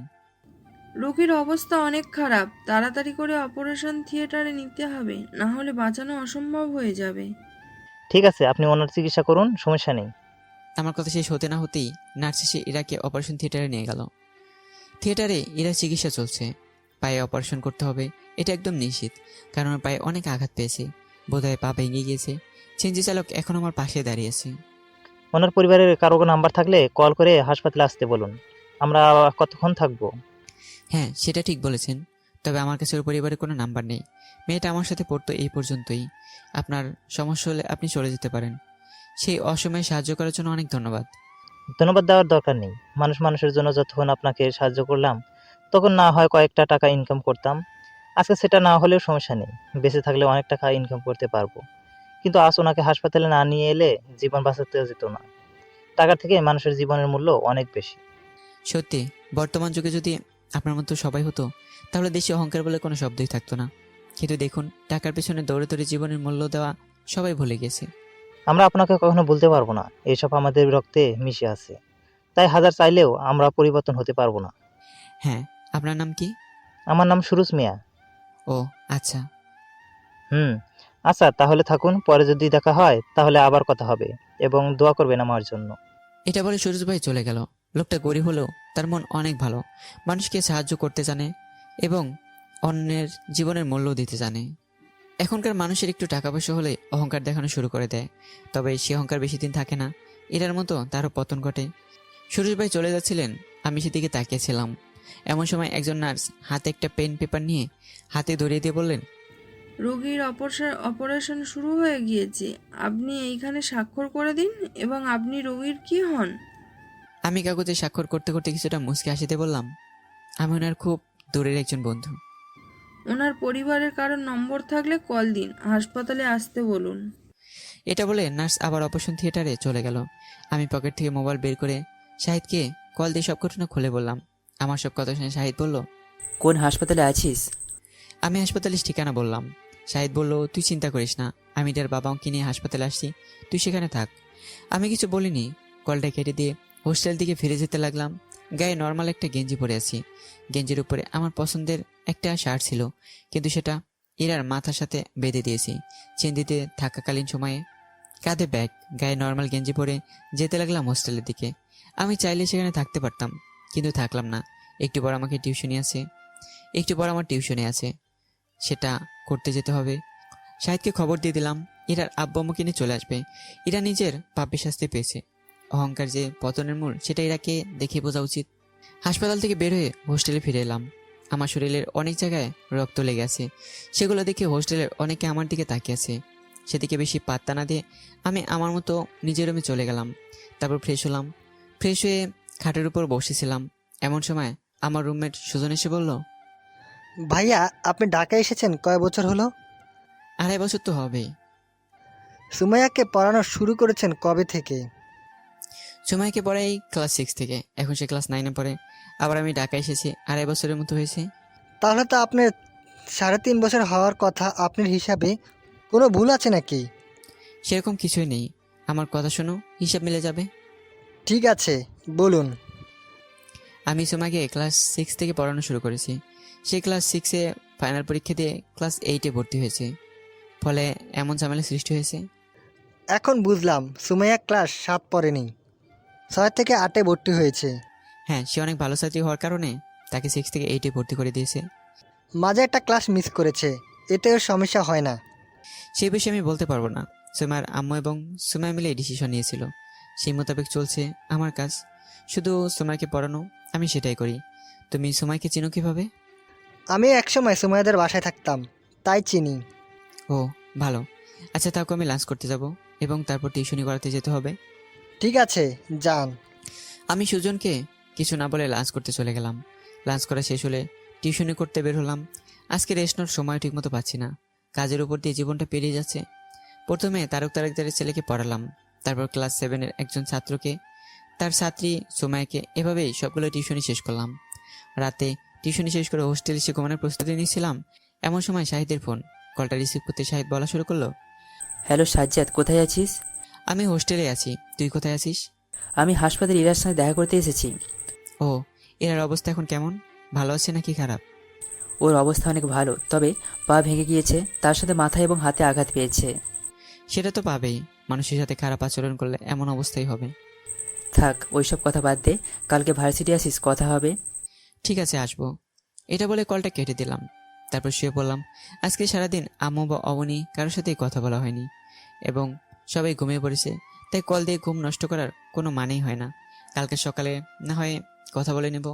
রোগীর অবস্থা অনেক খারাপ, তাড়াতাড়ি করে অপারেশন থিয়েটারে নিতে হবে, না হলে বাঁচানো অসম্ভব হয়ে যাবে। ঠিক আছে, আপনি ওনার চিকিৎসা করুন, সমস্যা নেই। আমার কথা শেষ হতে না হতেই নার্স এসে ইরাকে অপারেশন থিয়েটারে নিয়ে গেল। থিয়েটারে ইরার চিকিৎসা চলছে। পায়ে অপারেশন করতে হবে, এটা একদম নিশ্চিত, কারণ ওর পায়ে অনেক আঘাত পেয়েছে, বোধহয় পা ভেঙে গিয়েছে। সিএনজি চালক এখন আমার পাশে দাঁড়িয়ে আছে। ওনার পরিবারের কারো নাম্বার থাকলে কল করে হাসপাতালে আসতে বলুন, আমরা কতক্ষণ থাকবো? হ্যাঁ, সেটা ঠিক বলেছেন, তবে আমার কাছে ওর পরিবারের কোনো নাম্বার নেই। মেয়েটা আমার সাথে পড়তো এই পর্যন্তই। আপনার সমস্যা হলে আপনি চলে যেতে পারেন। সেই অসময়ে সাহায্য করার জন্য অনেক ধন্যবাদ। ধন্যবাদ দেওয়ার দরকার নেই, মানুষ মানুষের জন্য যতক্ষণ আপনাকে সাহায্য করলাম, তখন না হয় কয়েকটা টাকা ইনকাম করতাম, আজকে সেটা না হলেও সমস্যা নেই, বেঁচে থাকলে অনেক টাকা ইনকাম করতে পারবো। কিন্তু আজ ওনাকে হাসপাতালে না নিয়ে এলে জীবন বাঁচাতে যেত না। টাকার থেকে মানুষের জীবনের মূল্য অনেক বেশি। সত্যি, বর্তমান যুগে যদি আপনার মতো সবাই হতো, তাহলে দেশে অহংকার বলে কোনো শব্দই থাকতো না। কিন্তু দেখুন, টাকার পেছনে দৌড়ে দৌড়ে জীবনের মূল্য দেওয়া সবাই ভুলে গেছে। আমরা আপনাকে কখনো বলতে পারবো না, এসব আমাদের রক্তে মিশে আছে। তাই হাজার চাইলেও আমরা পরিবর্তন হতে পারবো না। হ্যাঁ, আপনার নাম কি? আমার নাম সুরুজ মিয়া। ও আচ্ছা। হুম। আচ্ছা, তাহলে থাকুন, পরে যদি দেখা হয় তাহলে আবার কথা হবে, এবং দোয়া করবেন আমার জন্য। এটা বলে সুরজ ভাই চলে গেল। লোকটা গরিব হলেও তার মন অনেক ভালো, মানুষকে সাহায্য করতে জানে এবং অন্যের জীবনের মূল্য দিতে জানে। এখনকার মানুষের একটু টাকা পয়সা হলে অহংকার দেখানো শুরু করে দেয়, তবে সে অহংকার বেশি দিন থাকে না। এটার মতো তারও পতন ঘটে। সুরজ ভাই চলে যাচ্ছিলেন, আমি সেদিকে তাকিয়েছিলাম। এমন সময় একজন নার্স হাতে একটা পেন পেপার নিয়ে হাতে ধরিয়ে দিয়ে বললেন, রোগীর অপারেশন শুরু হয়ে গিয়েছে, আপনি এইখানে স্বাক্ষর করে দিন। এবং আপনি রোগীর কি হন? আমি কাগজে স্বাক্ষর করতে করতে কিছুটা মুচকে হাসিতে বললাম, আমি ওনার খুব দূরের একজন বন্ধু। ওনার পরিবারের কারোর নম্বর থাকলে কল দিন, হাসপাতালে আসতে বলুন। এটা বলে নার্স আবার অপারেশন থিয়েটারে চলে গেল। আমি পকেট থেকে মোবাইল বের করে শাহিদকে কল দিয়ে সব ঘটনা খুলে বললাম। আমার সব কথা শুনে শাহিদ বলল, কোন হাসপাতালে আছিস? আমি হাসপাতালের ঠিকানা বললাম। শাহিদ বলল, তুই চিন্তা করিস না, আমি এটার বাবাকে নিয়ে হাসপাতালে আসছি, তুই সেখানে থাক। আমি কিছু বলিনি, কলটা কেটে দিয়ে হোস্টেল দিকে ফিরে যেতে লাগলাম। গায়ে নর্মাল একটা গেঞ্জি পরে আছি, গেঞ্জির উপরে আমার পছন্দের একটা শার্ট ছিল, কিন্তু সেটা ইরার মাথার সাথে বেঁধে দিয়েছি চিন্তিতে থাকাকালীন সময়ে। কাঁধে ব্যাগ, গায়ে নর্মাল গেঞ্জি পরে যেতে লাগলাম হোস্টেলের দিকে। আমি চাইলে সেখানে থাকতে পারতাম, কিন্তু থাকলাম না। একটু পর আমার টিউশনি আছে, সেটা করতে যেতে হবে। শাহিদকে খবর দিয়ে দিলাম, ইরার আব্বু আম্মুকে নিয়ে চলে আসবে। ইরা নিজের পাপের শাস্তি পেয়েছে। অহংকার যে পতনের মূল, সেটা ইরাকে দেখে বোঝা উচিত। হাসপাতাল থেকে বের হয়ে হোস্টেলে ফিরে এলাম। আমার শরীরের অনেক জায়গায় রক্ত লেগে আছে, সেগুলো দেখে হোস্টেলের অনেকে আমার দিকে তাকিয়ে আছে। সেদিকে বেশি পাত্তা না দিয়ে আমি আমার মতো নিজের রুমে চলে গেলাম। তারপর ফ্রেশ হলাম। ফ্রেশ হয়ে খাটের উপর বসেছিলাম, এমন সময় আমার রুমমেট সুজন এসে বলল, ভাইয়া, আপনি ঢাকা এসেছেন কয় বছর হলো? 2.5 বছর তো হবেই। সুমাইয়াকে পড়ানো শুরু করেছেন কবে থেকে? সময়কে পড়াই ক্লাস 6 থেকে, এখন সে ক্লাস 9-এ পড়ে। আবার আমি ঢাকা এসেছি 2.5 বছরের মতো হয়েছে। তাহলে তো আপনার 3.5 বছর হওয়ার কথা। আপনার হিসাবে কোনো ভুল আছে নাকি? সেরকম কিছুই নেই, আমার কথা শোনো, হিসাব মিলে যাবে। ঠিক আছে, বলুন। আমি সুমাকে ক্লাস 6 থেকে পড়ানো শুরু করেছি। সে ক্লাস 6-এ ফাইনাল পরীক্ষা দিয়ে ক্লাস 8-এ ভর্তি হয়েছে, ফলে এমন ঝামেলা সৃষ্টি হয়েছে। এখন বুঝলাম, সুমাইয়া ক্লাস 7 পড়েনি, 6 থেকে 8-এ ভর্তি হয়েছে। হ্যাঁ, সে অনেক ভালো ছাত্রী হওয়ার কারণে তাকে 6 থেকে 8-এ ভর্তি করে দিয়েছে। মাঝে একটা ক্লাস মিস করেছে, এতেও সমস্যা হয় না। সেই বিষয়ে আমি বলতে পারবো না। সুমার আম্মু এবং সুমা মিলে ডিসিশন নিয়েছিল, সেই মোতাবেক চলছে আমার কাজ। শুধু সুমাকে পড়ানো, আমি সেটাই করি। তুমি সুমাইকে চিনো কিভাবে? আমি একসময় সুমাইয়াদের বাসায় থাকতাম, তাই চিনি। ও ভালো। আচ্ছা, তাকে আমি লাঞ্চ করতে যাব এবং তারপর টিউশনি করাতে যেতে হবে। ঠিক আছে, যান। আমি সুজনকে কিছু না বলে লাঞ্চ করতে চলে গেলাম। লাঞ্চ করা শেষ হলে টিউশনি করতে বের হলাম। আজকে রেস্ট নেওয়ার সময় ঠিকমতো পাচ্ছি না, কাজের উপর দিয়ে জীবনটা পেরিয়ে যাচ্ছে। প্রথমে তারক তারেকদারের ছেলেকে পড়ালাম, তারপর ক্লাস 7-এর একজন ছাত্রকে, তার ছাত্রী সোমায়াকে, এভাবেই সবগুলো টিউশনি শেষ করলাম। রাতে টিউশনি শেষ করে হোস্টেলে এসে ঘুমানোর প্রস্তুতি নিচ্ছিলাম, এমন সময় শাহিদের ফোন। কলটা রিসিভ করতে শাহিদ বলা শুরু করলো, হ্যালো সাজ্জাদ, কোথায় আছিস? আমি হোস্টেলে আছি, তুই কোথায় আছিস? আমি হাসপাতালে ইরার সঙ্গে দেখা করতে এসেছি। ও, এর অবস্থা এখন কেমন, ভালো আছে নাকি খারাপ? ওর অবস্থা অনেক ভালো, তবে পা ভেঙে গিয়েছে, তার সাথে মাথায় এবং হাতে আঘাত পেয়েছে। সেটা তো পাবেই, মানুষের সাথে খারাপ আচরণ করলে এমন অবস্থাই হবে। থাক, ওইসব কথা বাদ দে, কালকে ভার্সিটি আসিস, কথা হবে। ঠিক আছে, আসবো। এটা বলে কলটা কেটে দিলাম। তারপর শুয়ে পড়লাম। আজকে সারাদিন আম্মু বা অবনী কারোর সাথেই কথা বলা হয়নি এবং সবাই ঘুমিয়ে পড়েছে, তাই কল দিয়ে ঘুম নষ্ট করার কোনো মানেই হয় না। কালকে সকালে না হয় কথা বলে নেব।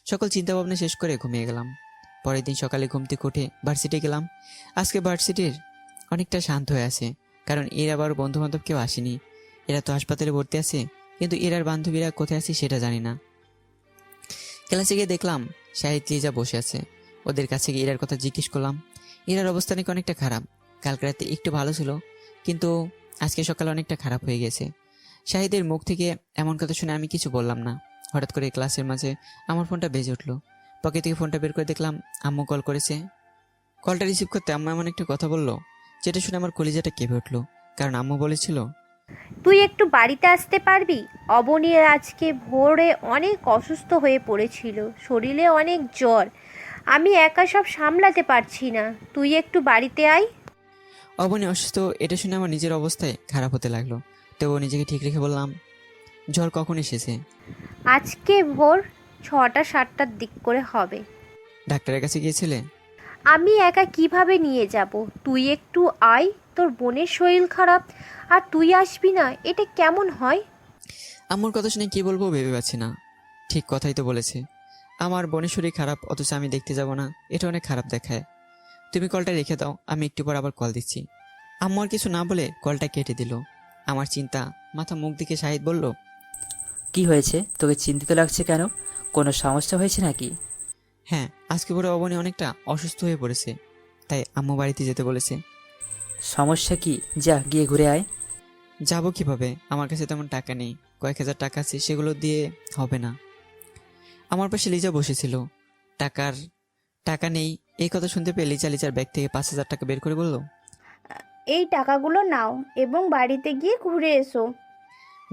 সকল চিন্তাভাবনা শেষ করে ঘুমিয়ে গেলাম। পরের দিন সকালে ঘুম থেকে উঠে ভার্সিটি গেলাম। আজকে ভার্সিটির অনেকটা শান্ত হয়ে আছে, কারণ এর আবার বন্ধু বান্ধব কেউ আসেনি। এরা তো হাসপাতালে ভর্তি আছে, কিন্তু এরার বান্ধবীরা কোথায় আছে সেটা জানি না। ক্লাসে গিয়ে দেখলাম শাহিদ লিজা বসে আছে। ওদের কাছে গিয়ে ইরার কথা জিজ্ঞেস করলাম। ইরার অবস্থা নাকি অনেকটা খারাপ, কালকে রাতে একটু ভালো ছিল, কিন্তু আজকে সকালে অনেকটা খারাপ হয়ে গেছে। শাহিদের মুখ থেকে এমন কথা শুনে আমি কিছু বললাম না। হঠাৎ করে ক্লাসের মাঝে আমার ফোনটা বেজে উঠলো। পকেট থেকে ফোনটা বের করে দেখলাম আম্মু কল করেছে। কলটা রিসিভ করতে আম্মু এমন একটা কথা বললো যেটা শুনে আমার কলিজাটা কেঁপে উঠলো, কারণ আম্মু বলেছিল, তুই একটু বাড়িতে আসতে পারবি? অবনীর আজকে ভোরে অনেক অসুস্থ হয়ে পড়েছিল, শরীরে অনেক জ্বর, আমি একা সব সামলাতে পারছি না, তুই একটু বাড়িতে আয়। অবনী অসুস্থ এটা শুনে আমার নিজের অবস্থায় খারাপ হতে লাগলো। তবুও নিজেকে ঠিক রেখে বললাম, জ্বর কখন এসেছে? আজকে ভোর 6টা-7টার দিক করে হবে। ডাক্তারের কাছে গিয়েছিলে? আমি একা কিভাবে নিয়ে যাব? তুই একটু আয়, তোর বোনের শরীর খারাপ আর তুই আসবি না, এটা কেমন হয়? আম্মুর কথা শুনে কি বলবো ভেবে পাচ্ছি না। ঠিক কথাই তো বলেছে, আমার বোনের শরীর খারাপ অথচ আমি দেখতে যাব না, এটা অনেক খারাপ দেখায়। তুমি কলটা রেখে দাও, আমি একটু পর আবার কল দিচ্ছি। আম্মু আর কিছু না বলে কলটা কেটে দিল। আমার চিন্তা মাথা মুখ দিকে শাহিদ বলল, কি হয়েছে, তোকে চিন্তিত লাগছে কেন? কোনো সমস্যা হয়েছে নাকি? হ্যাঁ, আজকে পরে অবনী অনেকটা অসুস্থ হয়ে পড়েছে, তাই আম্মু বাড়িতে যেতে বলেছে। সমস্যা কি? যা গিয়ে ঘুরে আয়। যাবো কিভাবে? আমার কাছে তেমন টাকা নেই, কয়েক হাজার টাকা আছে, সেগুলো দিয়ে হবে না। আমার পাশে লিজা বসেছিল। টাকা নেই এই কথা শুনতে পেয়ে লিজার ব্যাগ থেকে 5,000 টাকা বের করে বলল, এই টাকাগুলো নাও এবং বাড়িতে গিয়ে ঘুরে এসো।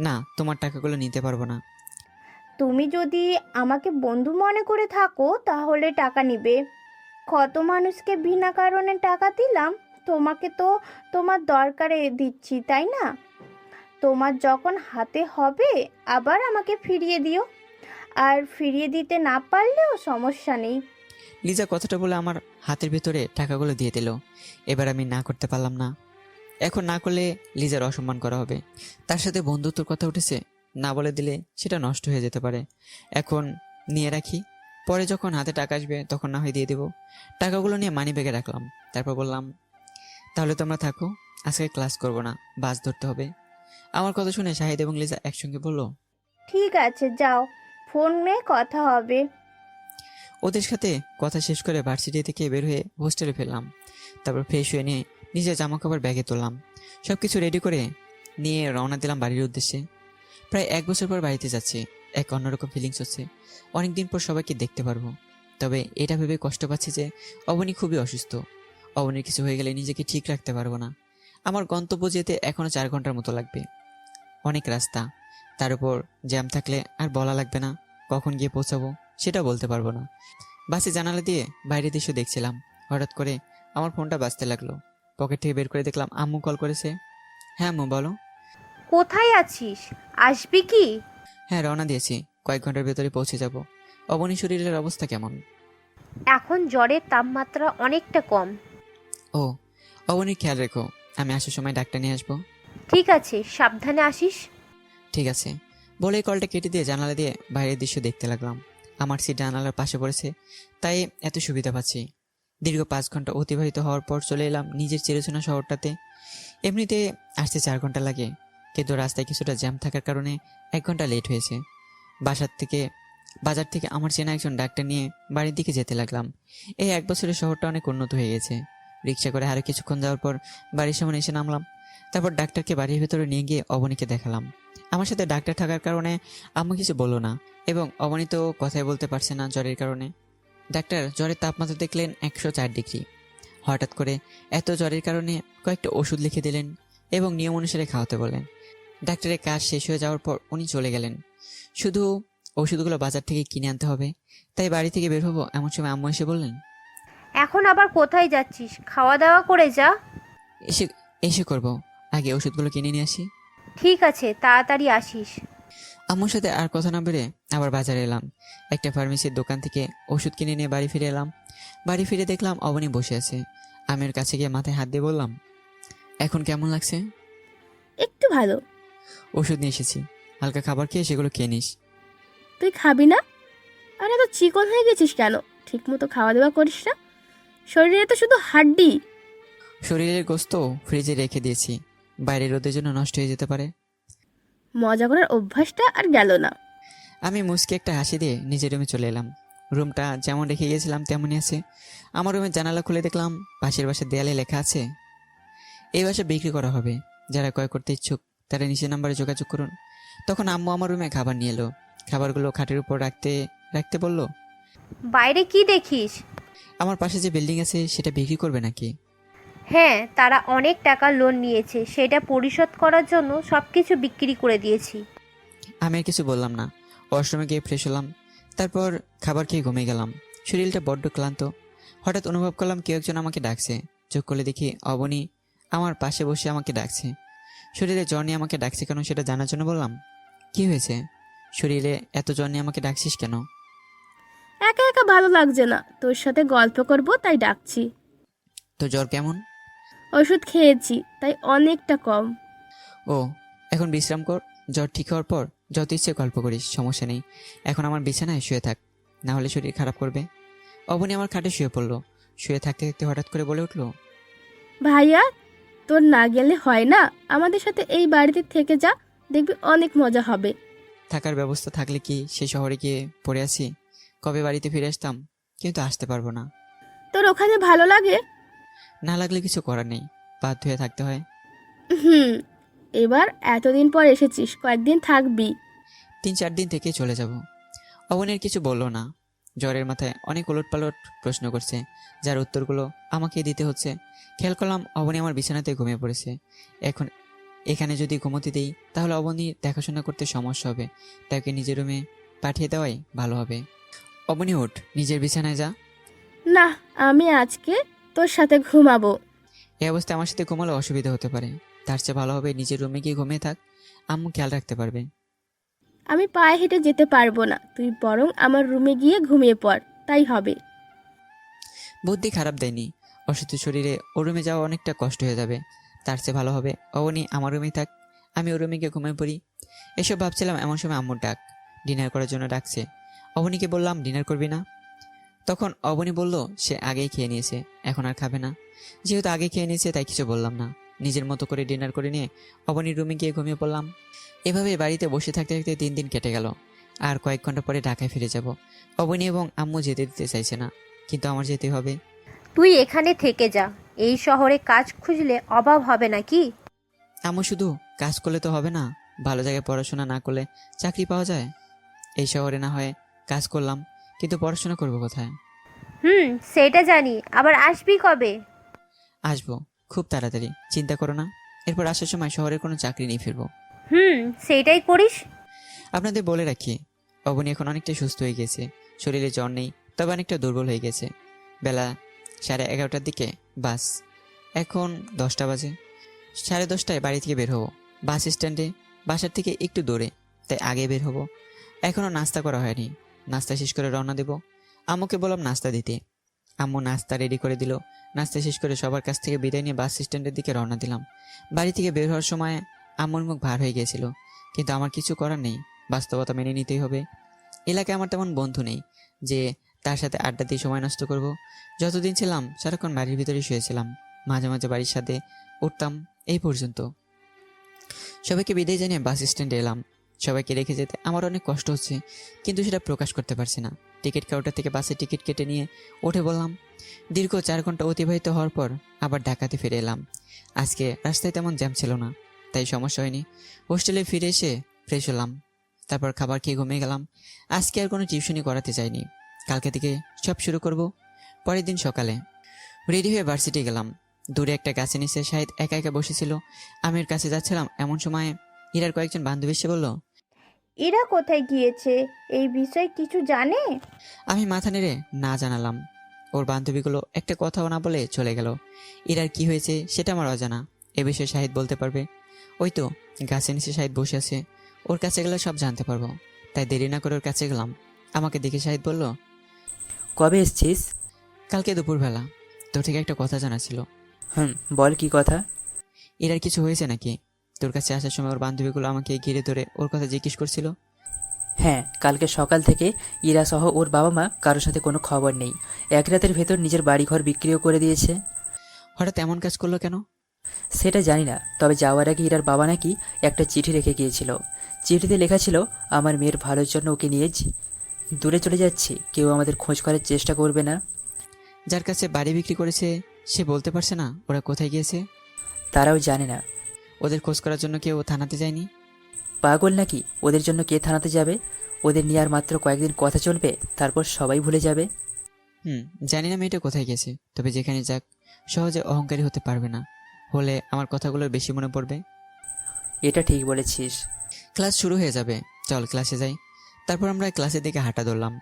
না, তোমার টাকাগুলো নিতে পারবো না। তুমি যদি আমাকে বন্ধু মনে করে থাকো তাহলে টাকা নিবে। কত মানুষকে বিনা কারণে টাকা দিলাম, তোমাকে তো তোমার দরকারে দিচ্ছি, তাই না? তোমার যখন হাতে হবে আবার আমাকে ফিরিয়ে দিও, আর ফিরিয়ে দিতে না পারলেও সমস্যা নেই। লিজা কথাটা বলে আমার হাতের ভেতরে টাকাগুলো দিয়ে দিল। এবার আমি না করতে পারলাম না। এখন না করলে লিজার অসম্মান করা হবে। তার সাথে বন্ধুত্বর কথা উঠেছে, না বলে দিলে সেটা নষ্ট হয়ে যেতে পারে। এখন নিয়ে রাখি, পরে যখন হাতে টাকা আসবে তখন না হয় দিয়ে দেবো। টাকাগুলো নিয়ে মানি ব্যাগে রাখলাম। তারপর বললাম, তাহলে তোমরা থাকো, আজকে ক্লাস করব না, বাস ধরতে হবে। আমার কথা শুনে শাহিদ এবং লিজা একসঙ্গে বলল, ঠিক আছে, যাও, ফোনে কথা হবে। ওদের সাথে কথা শেষ করে ভার্সিটি থেকে বের হয়ে হোস্টেলে ফেললাম। তারপর ফ্রেশ হয়ে নিয়ে নিজের জামা কাপড় ব্যাগে তুললাম, সব কিছু রেডি করে নিয়ে রওনা দিলাম বাড়ির উদ্দেশ্যে। প্রায় 1 বছর পর বাড়িতে যাচ্ছি, এক অন্যরকম ফিলিংস হচ্ছে। অনেকদিন পর সবাইকে দেখতে পারবো। তবে এটা ভেবে কষ্ট পাচ্ছি যে অবনী খুবই অসুস্থ। অবনীর কিছু হয়ে গেলে নিজেকে ঠিক রাখতে পারবো না। আমার গন্তব্য যেতে এখনো 4 ঘন্টার মতো লাগবে। অনেক রাস্তা, তার উপর জ্যাম থাকলে আর বলা লাগবে না কখন গিয়ে পৌঁছাবো সেটা বলতে পারবো না। বাসে জানালা দিয়ে বাইরের দৃশ্য দেখছিলাম, হঠাৎ করে আমার ফোনটা বাজতে লাগলো। পকেট থেকে বের করে দেখলাম আম্মু কল করেছে। হ্যাঁ আম্মু বলো। কোথায় আছিস? আসবি কি? হ্যাঁ, রওনা দিয়েছি, কয়েক ঘন্টার ভেতরে পৌঁছে যাব। অবনী শরীরের অবস্থা কেমন? এখন জ্বরের তাপমাত্রা অনেকটা কম। ও, অবনীর খেয়াল রেখো, আমি আসার সময় ডাক্তার নিয়ে আসবো। ঠিক আছে, সাবধানে আসিস। ঠিক আছে বলে কলটা কেটে দিয়ে জানালা দিয়ে বাইরের দৃশ্য দেখতে লাগলাম। আমার সিট জানালার পাশে পড়েছে, তাই এত সুবিধা পাচ্ছি। দীর্ঘ 5 ঘন্টা অতিবাহিত হওয়ার পর চলে এলাম নিজের চেরোচেনা শহরটাতে। এমনিতে আসতে 4 ঘন্টা লাগে, কিন্তু রাস্তায় কিছুটা জ্যাম থাকার কারণে 1 ঘন্টা লেট হয়েছে। বাজার থেকে আমার চেনা একজন ডাক্তার নিয়ে বাড়ির দিকে যেতে লাগলাম। এই 1 বছরে শহরটা অনেক উন্নত হয়ে গেছে। রিক্সা করে আরো কিছুক্ষণ যাওয়ার পর বাড়ির সামনে এসে নামলাম। তারপর ডাক্তারকে বাড়ির ভেতরে নিয়ে গিয়ে অবনীকে দেখালাম। আমার সাথে ডাক্তার থাকার কারণে আম্মু কিছু বললো না, এবং অবনী তো কথাই বলতে পারছে না জ্বরের কারণে। ডাক্তার জ্বরের তাপমাত্রা দেখলেন 104 ডিগ্রি। হঠাৎ করে এত জ্বরের কারণে কয়েকটা ওষুধ লিখে দিলেন এবং নিয়ম অনুসারে খাওয়াতে বললেন। ডাক্তারের কাজ শেষ হয়ে যাওয়ার পর উনি চলে গেলেন। শুধু ওষুধগুলো বাজার থেকে কিনে আনতে হবে, তাই বাড়ি থেকে বের হবো এমন সময় আম্মু এসে বললেন, এখন আবার কোথায় যাচ্ছিস? খাওয়া দাওয়া করে যা। এসে এসে করবো, আগে ওষুধগুলো কিনে নিয়ে আসি। ঠিক আছে, তাড়াতাড়ি আসিস। আম্মুর সাথে আর কথা না বেরে আবার বাজারে এলাম। একটা ফার্মেসির দোকান থেকে ওষুধ কিনে নিয়ে বাড়ি ফিরে এলাম। বাড়ি ফিরে দেখলাম অবনী বসে আছে। আমি ওর কাছে গিয়ে মাথায় হাত দিয়ে বললাম, এখন কেমন লাগছে? একটু ভালো। ওষুধ নিয়ে এসেছি, হালকা খাবার খেয়ে সেগুলো খেয়ে নিস। তুই খাবি না? আর এত চিকন হয়ে গেছিস কেন? ঠিক মতো খাওয়া দাওয়া করিস না? শরীরে তো শুধু হাড্ডি। শরীরের গোস্ত ফ্রিজে রেখে দিয়েছি, বাইরের রোদের জন্য নষ্ট হয়ে যেতে পারে। মজা করার অভ্যাসটা আর গেল না। আমি মুচকি একটা হাসি দিয়ে নিজের রুমে চলে এলাম। রুমটা যেমন রেখে গিয়েছিলাম তেমনই আছে। আমার রুমের জানালা খুলে দেখলাম পাশের বাসার দেয়ালে লেখা আছে, এই বাসা বিক্রি করা হবে, যারা ক্রয় করতে ইচ্ছুক তারা নিচের নাম্বারে যোগাযোগ করুন। তখন আম্মু আমার রুমে খাবার নিয়ে এলো। খাবারগুলো খাটের উপর রাখতে রাখতে বলল, বাইরে কি দেখিস? আমার পাশে যে বিল্ডিং আছে সেটা বিক্রি করবে নাকি? হ্যাঁ, তারা অনেক টাকা লোন নিয়েছে, সেটা পরিশোধ করার জন্য সব কিছু বিক্রি করে দিয়েছি। আমি আর কিছু বললাম না। ওয়াশরুমে গিয়ে ফ্রেশ হলাম, তারপর খাবার খেয়ে ঘুমিয়ে গেলাম। শরীরটা বড্ড ক্লান্ত। হঠাৎ অনুভব করলাম কেউ একজন আমাকে ডাকছে। চোখ খুলে দেখি অবনী আমার পাশে বসে আমাকে ডাকছে। শরীরে জ্বর নিয়ে আমাকে ডাকছে কেন সেটা জানার জন্য বললাম, কি হয়েছে? শরীরে এত জ্বর নিয়ে আমাকে ডাকছিস কেন? একা একা ভালো লাগছে না, তোর সাথে গল্প করব তাই ডাকছি। তো জ্বর কেমন? ওষুধ খেয়েছি তাই অনেকটা কম। ও, এখন বিশ্রাম কর। জ্বর ঠিক হওয়ার পর যত ইচ্ছে গল্প করিস, সমস্যা নেই। এখন আমার বিছানায় শুয়ে থাক, না হলে শরীর খারাপ করবে। অবনী আমার খাটে শুয়ে পড়লো। শুয়ে থাকতে থাকতে হঠাৎ করে বলে উঠলো, ভাইয়া, তোর না গেলে হয় না, আমাদের সাথে এই বাড়িতে থেকে যা, দেখবি অনেক মজা হবে। থাকার ব্যবস্থা থাকলে কি সে শহরে গিয়ে পড়ে আছি? কবে বাড়িতে ফিরে আসতাম, কিন্তু আসতে পারবো না। তোর ওখানে ভালো লাগে? না লাগলে কিছু করার নেই, বাধ্য হয়ে থাকতে হয়। হুম, এবার এতদিন পর এসেছিস, কয়েকদিন থাকবি। 3-4 দিন থেকে চলে যাব। অবনীর কিছু বললো না। জ্বরের মাথায় অনেক ওলটপালট প্রশ্ন করছে, যার উত্তরগুলো আমাকে দিতে হচ্ছে। খেয়াল করলাম অবনী আমার বিছানাতে ঘুমিয়ে পড়েছে। এখন এখানে যদি ঘুমোতে দেই তাহলে অবনীর দেখাশোনা করতে সমস্যা হবে। তাকে নিজের রুমে পাঠিয়ে দেওয়াই ভালো হবে। অবনী উঠ, নিজের বিছানায় যা। না, আমি আজকে তোর সাথে ঘুমাবো। এই অবস্থায় আমার সাথে ঘুমালে অসুবিধা হতে পারে। তার চেয়ে ভালো হবে নিজের রুমে গিয়ে ঘুমিয়ে থাক, আম্মু খেয়াল রাখতে পারবে। আমি পায়ে হেঁটে যেতে পারবো না, তুই বরং আমার রুমে গিয়ে ঘুমিয়ে পড়, তাই হবে। বুদ্ধি খারাপ দেয়নি। অসুস্থ শরীরে ওর রুমে যাওয়া অনেকটা কষ্ট হয়ে যাবে। তার চেয়ে ভালো হবে অবনী আমার রুমেই থাক, আমি ওর রুমে গিয়ে ঘুমিয়ে পড়ি। এসব ভাবছিলাম এমন সময় আম্মুর ডাক। ডিনার করার জন্য ডাকছে। অবনীকে বললাম, ডিনার করবি না? তখন অবনী বলল সে আগেই খেয়ে নিয়েছে, এখন আর খাবে না। যেহেতু আগে খেয়ে নিয়েছে তাই কিছু বললাম না। নিজের মতো করে ডিনার করে নিয়ে অবনীর রুমে গিয়ে ঘুমিয়ে পড়লাম। এভাবে বাড়িতে বসে থাকতে থাকতে 3 দিন কেটে গেল। আর কয়েক ঘন্টা পরে ঢাকায় ফিরে যাব। অবনী এবং আম্মু যেতে দিতে চাইছে না, কিন্তু আমার যেতে হবে। তুই এখানে থেকে যা, এই শহরে কাজ খুঁজলে অভাব হবে নাকি? আম্মু, শুধু কাজ করলে তো হবে না, ভালো জায়গায় পড়াশোনা না করলে চাকরি পাওয়া যায়? এই শহরে না হয় কাজ করলাম, কিন্তু পড়াশোনা করবো কোথায়? সেটা জানি, আবার আসবি কবে? আসবো খুব তাড়াতাড়ি, চিন্তা করো না। এরপর আসার সময় শহরের কোনো চাকরি নিয়ে ফিরবো। সেইটাই করিস। আপনাদের বলে রাখি, অবনী এখন অনেকটা সুস্থ হয়ে গেছে। শরীরে জ্বর নেই, তবে অনেকটা দুর্বল হয়ে গেছে। বেলা 11:30টার দিকে বাস। এখন 10টা বাজে। 10:30টায় বাড়ি থেকে বের হবো। বাস স্ট্যান্ডে বাসার থেকে একটু দূরে, তাই আগে বের হবো। এখনও নাস্তা করা হয়নি। নাস্তা শেষ করে রওনা দেব। আম্মুকে বললাম নাস্তা দিতে। আম্মু নাস্তা রেডি করে দিল। নাস্তা শেষ করে সবার কাছ থেকে বিদায় নিয়ে বাস স্ট্যান্ডের দিকে রওনা দিলাম। বাড়ি থেকে বের হওয়ার সময় আম্মুর মুখ ভার হয়ে গিয়েছিল, কিন্তু আমার কিছু করার নেই, বাস্তবতা মেনে নিতেই হবে। এলাকায় আমার তেমন বন্ধু নেই যে তার সাথে আড্ডা দিয়ে সময় নষ্ট করব। যতদিন ছিলাম সারাক্ষণ বাড়ির ভিতরে শুয়েছিলাম, মাঝে মাঝে বাড়ির সাথে উঠতাম, এই পর্যন্ত। সবাইকে বিদায় জানিয়ে বাস স্ট্যান্ডে এলাম। সবাইকে রেখে যেতে আমার অনেক কষ্ট হচ্ছে, কিন্তু সেটা প্রকাশ করতে পারছি না। টিকিট কাউন্টার থেকে বাসে টিকিট কেটে নিয়ে উঠে বললাম। দীর্ঘ 4 ঘন্টা অতিবাহিত হওয়ার পর আবার ঢাকাতে ফিরে এলাম। আজকে রাস্তায় তেমন জ্যাম ছিল না, তাই সমস্যা হয়নি। হোস্টেলে ফিরে এসে ফ্রেশ হলাম, তারপর খাবার খেয়ে ঘুমিয়ে গেলাম। আজকে আর কোনো টিউশনি করাতে চাইনি, কালকে থেকে সব শুরু করব। পরের দিন সকালে রেডি হয়ে ভার্সিটি গেলাম। দূরে একটা গাছের নিচে শাহিদ একা একা বসেছিল। আমি ওর কাছে যাচ্ছিলাম, এমন সময় ইরার কয়েকজন বান্ধবী এসে বলল, এরা কোথায় গিয়েছে, এই বিষয়ে কিছু জানে? আমি মাথা নেড়ে না জানালাম। ওর বান্ধবীগুলো একটা কথাও না বলে চলে গেল। ইরার কি হয়েছে সেটা আমার অজানা, এ বিষয়ে শাহিদ বলতে পারবে। ওই তো গাছের নিচে শাহিদ বসে আছে, ওর কাছে গেলে সব জানতে পারবো। তাই দেরি না করে ওর কাছে গেলাম। আমাকে দেখে শাহিদ বলল, কবে এসছিস? কালকে দুপুরবেলা। তোর থেকে একটা কথা জানা ছিল। বল কি কথা? ইরার কিছু হয়েছে নাকি? তোর কাছে আসার সময় ওর বান্ধবীগুলো আমাকে ঘিরে ধরে ওর কথা জিজ্ঞেস করছিল। হ্যাঁ, কালকে সকাল থেকে ইরা সহ ওর বাবা মা কারোর সাথে কোনো খবর নেই। এক রাতের ভেতর নিজের বাড়িঘর বিক্রিও করে দিয়েছে। হঠাৎ এমন কাজ করলো কেন? সেটা জানি না, তবে যাওয়ার আগে ইরার বাবা নাকি একটা চিঠি রেখে গিয়েছিল। চিঠিতে লেখা ছিল, আমার মেয়ের ভালোর জন্য ওকে নিয়ে দূরে চলে যাচ্ছি, কেউ আমাদের খোঁজ করার চেষ্টা করবে না। যার কাছে বাড়ি বিক্রি করেছে সে বলতে পারছে না ওরা কোথায় গিয়েছে? তারাও জানে না। ওদের খোঁজ করার জন্য কেউ থানাতে যায়নি? পাগল নাকি, ওদের জন্য কে থানাতে যাবে? ওদের নিয়ে আর মাত্র কয়েকদিন কথা চলবে, তারপর সবাই ভুলে যাবে। জানি না মেয়েটা কোথায় গেছে, তবে যেখানে যাক সহজে অহংকারী হতে পারবে না, হলে আমার কথাগুলো বেশি মনে পড়বে। এটা ঠিক বলেছিস। ক্লাস শুরু হয়ে যাবে, চল ক্লাসে যাই। তারপর আমরা ক্লাসের দিকে হাঁটা ধরলাম।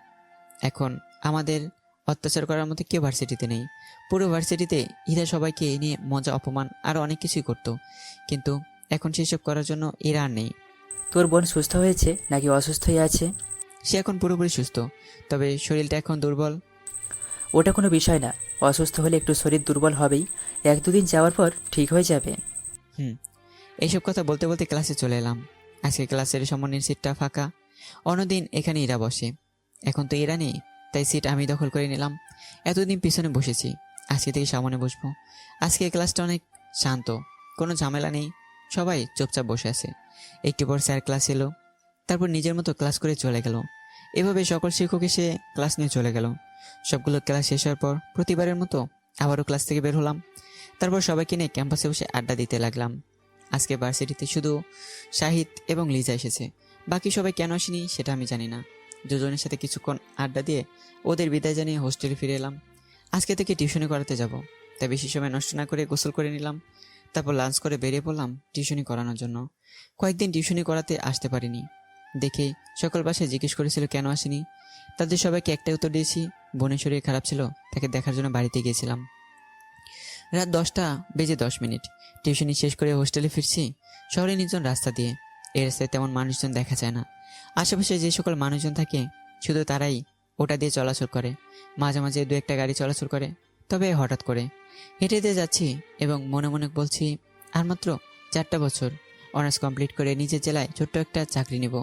এখন আমাদের অত্যাচার করার মতো কেউ ভার্সিটিতে নেই। পুরো ভার্সিটিতে ইরা সবাইকে এ নিয়ে মজা অপমান আরও অনেক কিছুই করতো, কিন্তু এখন সেসব করার জন্য এরা আর নেই। তোর বোন সুস্থ হয়েছে নাকি অসুস্থ হয়ে আছে? সে এখন পুরোপুরি সুস্থ, তবে শরীরটা এখন দুর্বল। ওটা কোনো বিষয় না, অসুস্থ হলে একটু শরীর দুর্বল হবেই, 1-2 দিন যাওয়ার পর ঠিক হয়ে যাবে। এইসব কথা বলতে বলতে ক্লাসে চলে এলাম। আজকে ক্লাসের সামনের সিটটা ফাঁকা, অন্যদিন এখানে ইরা বসে। এখন তো ইরা নেই, তাই সিট আমি দখল করে নিলাম। এতদিন পিছনে বসেছি, আজকে থেকে সামনে বসবো। আজকে ক্লাসটা অনেক শান্ত, কোনো ঝামেলা নেই, সবাই চুপচাপ বসে আছে। একটু পর স্যার ক্লাস এলো, তারপর নিজের মতো ক্লাস করে চলে গেল। এভাবে সকল শিক্ষক এসে ক্লাস নিয়ে চলে গেল। সবগুলো ক্লাস শেষ হওয়ার পর প্রতিবারের মতো আবারও ক্লাস থেকে বের হলাম। তারপর সবাইকে নিয়ে ক্যাম্পাসে বসে আড্ডা দিতে লাগলাম। আজকে ভার্সিটিতে শুধু শাহিদ এবং লিজা এসেছে, বাকি সবাই কেন আসেনি সেটা আমি জানি না। দুজনের সাথে কিছুক্ষণ আড্ডা দিয়ে ওদের বিদায় জানিয়ে হোস্টেলে ফিরে এলাম। আজকে থেকে টিউশনি করাতে যাব, তাই বেশি সময় নষ্ট না করে গোসল করে নিলাম। তারপর লাঞ্চ করে বেরিয়ে পড়লাম টিউশনি করানোর জন্য। কয়েকদিন টিউশনি করাতে আসতে পারিনি দেখে সকল বাসায় জিজ্ঞেস করেছিল কেন আসেনি। তাদের সবাইকে একটাই উত্তর দিয়েছি, বোনের শরীর খারাপ ছিল, তাকে দেখার জন্য বাড়িতে গিয়েছিলাম। রাত 10:10 টিউশনি শেষ করে হোস্টেলে ফিরছি। শহরে নির্জন রাস্তা দিয়ে, এই রাস্তায় তেমন মানুষজন দেখা যায় না। আশেপাশে যে সকল মানুষজন থাকে শুধু তারাই ওটা দিয়ে চলাচল করে। মাঝে মাঝে 2-1টা গাড়ি চলাচল করে, তবে হঠাৎ করে হেঁটে দিয়ে যাচ্ছি এবং মনে মনে বলছি আর মাত্র 4টা বছর, অনার্স কমপ্লিট করে নিজের জেলায় ছোট্ট একটা চাকরি নেব।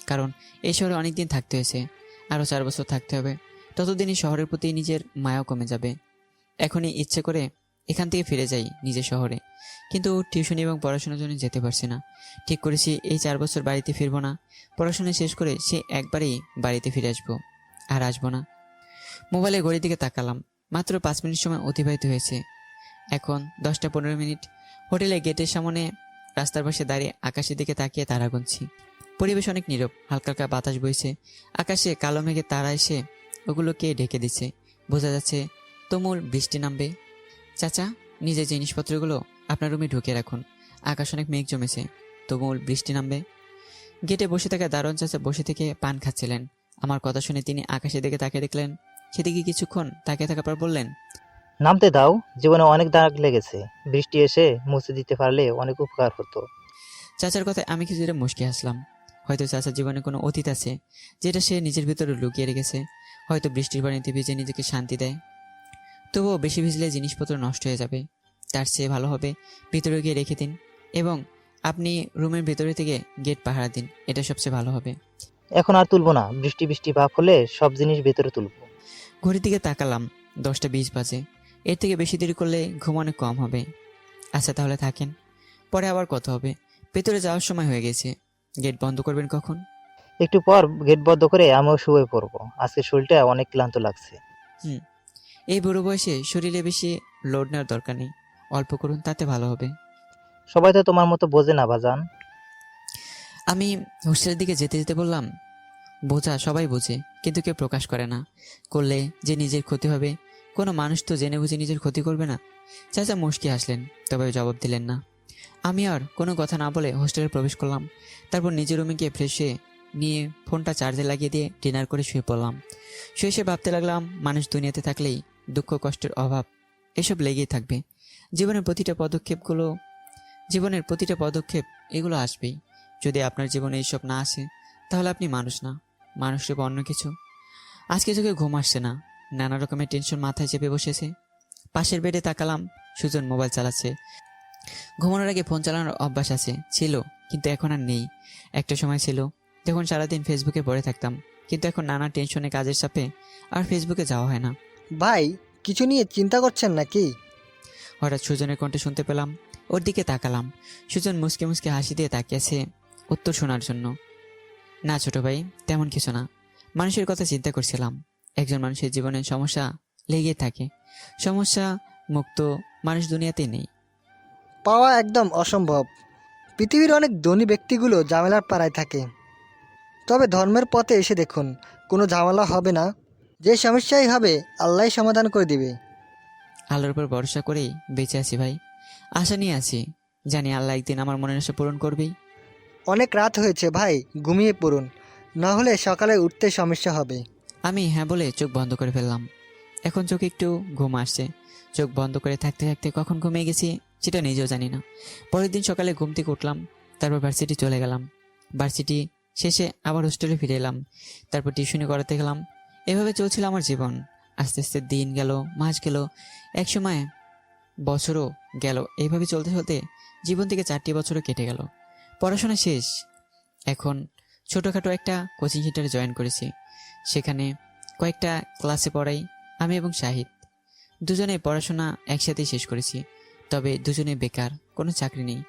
কারণ এই শহরে অনেক দিন থাকতে হয়েছে, আরও 4 বছর থাকতে হবে। ততদিনই শহরের প্রতি নিজের মায়াও কমে যাবে। এখনই ইচ্ছে করে এখান থেকে ফিরে যাই নিজের শহরে, কিন্তু টিউশন এবং পড়াশোনার জন্য যেতে পারছি না। ঠিক করেছি এই 4 বছর বাড়িতে ফিরবো না, পড়াশোনা শেষ করে সে একবারেই বাড়িতে ফিরে আসবো, আর আসবো না। মোবাইলে ঘড়ির দিকে তাকালাম, মাত্র 5 মিনিট সময় অতিবাহিত হয়েছে। এখন 10:15। হোটেলে গেটের সামনে রাস্তার পাশে দাঁড়িয়ে আকাশের দিকে তাকিয়ে তারা গুনছি। পরিবেশ অনেক নীরব, হালকা হালকা বাতাস বইছে। আকাশে কালো মেঘে তারা এসে ওগুলোকে ঢেকে দিচ্ছে। বোঝা যাচ্ছে তুমুল বৃষ্টি নামবে। চাচা, নিজের জিনিসপত্রগুলো আপনার রুমে ঢুকিয়ে রাখুন, আকাশ অনেক মেঘ জমেছে, তুমুল বৃষ্টি নামবে। গেটে বসে থাকা দারোয়ান চাচা বসে থেকে পান খাচ্ছিলেন। আমার কথা শুনে তিনি আকাশের দিকে তাকিয়ে দেখলেন। সেদিকে কিছুক্ষণ তাকিয়ে থাকার পর বললেন, নামতে দাও, জীবনে অনেক দাগ লেগেছে, বৃষ্টি এসে মুছে দিতে পারলে অনেক উপকার হতো। চাচার কথায় আমি কিছুটা মুচকি হাসলাম। হয়তো চাচার জীবনে কোনো অতীত আছে যেটা সে নিজের ভিতরে লুকিয়ে রেখেছে। হয়তো বৃষ্টির পানিতে ভিজে নিজেকে শান্তি দেয়। তবুও বেশি ভিজলে জিনিসপত্র নষ্ট হয়ে যাবে, তার চেয়ে ভালো হবে ভিতরে গিয়ে রেখে দিন এবং আপনি রুমের ভেতরে থেকে গেট পাহারা দিন, এটা সবচেয়ে ভালো হবে। এখন আর তুলবো না, বৃষ্টি বৃষ্টি ভাব হলে সব জিনিস ভেতরে তুলবো। ঘড়ির দিকে তাকালাম, 10:20 বাজে। এর থেকে বেশি দেরি করলে ঘুম অনেক কম হবে। আচ্ছা তাহলে থাকেন, পরে আবার কথা হবে। ভেতরে যাওয়ার সময় হয়ে গেছে, গেট বন্ধ করবেন কখন? একটু পর গেট বন্ধ করে আমিও শুয়ে পড়বো, আজকে শরীরটা অনেক ক্লান্ত লাগছে। এই বুড়ো বয়সে শরীরে বেশি লোড নেওয়ার দরকার নেই, অল্প করুন, তাতে ভালো হবে। সবাই তো তোমার মতো বোঝে না বাজান। আমি হোস্টেলের দিকে যেতে যেতে বললাম, বোঝা সবাই বোঝে, কিন্তু কেউ প্রকাশ করে না। করলে যে নিজের ক্ষতি হবে, কোনো মানুষ তো জেনে বুঝে নিজের ক্ষতি করবে না। চাচা মুশকি হাসলেন, তবে জবাব দিলেন না। আমি আর কোনো কথা না বলে হোস্টেলে প্রবেশ করলাম। তারপর নিজের রুমে গিয়ে ফ্রেশ হয়ে নিয়ে ফোনটা চার্জে লাগিয়ে দিয়ে ডিনার করে শুয়ে পড়লাম। শুয়ে ভাবতে লাগলাম, মানুষ দুনিয়াতে থাকলেই দুঃখ কষ্টের অভাব এসব লেগেই থাকবে। জীবনের প্রতিটা পদক্ষেপ এগুলো আসবেই। যদি আপনার জীবনে এইসব না আসে তাহলে আপনি মানুষ না, মানুষ রূপে অন্য কিছু। আজকে চোখে ঘুম আসছে না, নানা রকমের টেনশন মাথায় চেপে বসেছে। পাশের বেডে তাকালাম, সুজন মোবাইল চালাচ্ছে। ঘুমানোর আগে ফোন চালানোর অভ্যাস ছিল, কিন্তু এখন আর নেই। একটা সময় ছিল যখন সারাদিন ফেসবুকে পড়ে থাকতাম, কিন্তু এখন নানা টেনশনে কাজের চাপে আর ফেসবুকে যাওয়া হয় না। ভাই, কিছু নিয়ে চিন্তা করছেন নাকি? হঠাৎ সুজনের কণ্ঠে শুনতে পেলাম। ওর দিকে তাকালাম, সুজন মুসকে মুসকে হাসি দিয়ে তাকিয়েছে উত্তর শোনার জন্য। না ছোট ভাই, তেমন কিছু না, মানুষের কথা চিন্তা করছিলাম। একজন মানুষের জীবনে সমস্যা লেগে থাকে, সমস্যা মুক্ত মানুষ দুনিয়াতে নেই। পাওয়া একদম অসম্ভব। পৃথিবীর অনেক ধনী ব্যক্তিগুলো ঝামেলার পাড়ায় থাকে, তবে ধর্মের পথে এসে দেখুন, কোনো ঝামেলা হবে না। যে সমস্যাই হবে আল্লাহই সমাধান করে দিবে। আল্লাহর উপর ভরসা করেই বেঁচে আছি ভাই, আশা নিয়ে আছি, জানি আল্লাহ একদিন আমার মনের আশা পূরণ করবেই। অনেক রাত হয়েছে ভাই, ঘুমিয়ে পড়ুন, না হলে সকালে উঠতে সমস্যা হবে। আমি হ্যাঁ বলে চোখ বন্ধ করে ফেললাম। এখন চোখে একটু ঘুম আসছে। চোখ বন্ধ করে থাকতে থাকতে কখন ঘুমিয়ে গেছি সেটা নিজেও জানি না। পরের দিন সকালে ঘুম থেকে উঠলাম, তারপর ভার্সিটি চলে গেলাম। ভার্সিটি শেষে আবার হোস্টেলে ফিরে এলাম, তারপর টিউশনি করাতে গেলাম। এভাবে চলছিল আমার জীবন। আস্তে আস্তে দিন গেল, মাস গেল, এক সময় বছরও গেল। এইভাবে চলতে চলতে জীবন থেকে 4টি বছরও কেটে গেল। পড়াশোনা শেষ। এখন ছোটোখাটো একটা কোচিং সেন্টারে জয়েন করেছি। সেখানে কয়েকটা ক্লাসে পড়াই আমি এবং শাহিদ। দুজনে পড়াশোনা একসাথেই শেষ করেছি, তবে দুজনে বেকার, কোনো চাকরি নেই।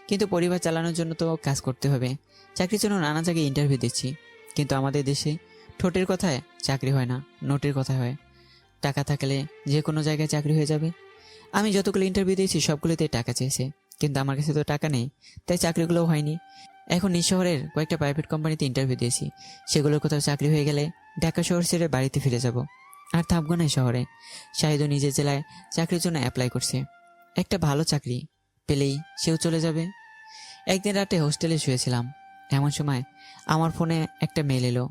কিন্তু পরিবার চালানোর জন্য তো কাজ করতে হবে। চাকরির জন্য নানা জায়গায় ইন্টারভিউ দিচ্ছি, কিন্তু আমাদের দেশে ঠোঁটের কথায় চাকরি হয় না, নোটের কথা হয়। টাকা থাকলে যে কোনো জায়গায় চাকরি হয়ে যাবে। আমি যতগুলো ইন্টারভিউ দিয়েছি সবগুলোতেই টাকা চেয়েছে, কিন্তু আমার কাছে তো টাকা নেই, তাই চাকরিগুলোও হয়নি। এখন নিজ শহরের কয়েকটা প্রাইভেট কোম্পানিতে ইন্টারভিউ দিয়েছি। সেগুলোর কোথাও চাকরি হয়ে গেলে ঢাকা শহর ছেড়ে বাড়িতে ফিরে যাব, আর থাকবো না এই শহরে। শাহিদও নিজের জেলায় চাকরির জন্য অ্যাপ্লাই করছে। একটা ভালো চাকরি পেলেই সেও চলে যাবে। একদিন রাতে হোস্টেলে শুয়েছিলাম, এমন সময় আমার ফোনে একটা মেল এলো।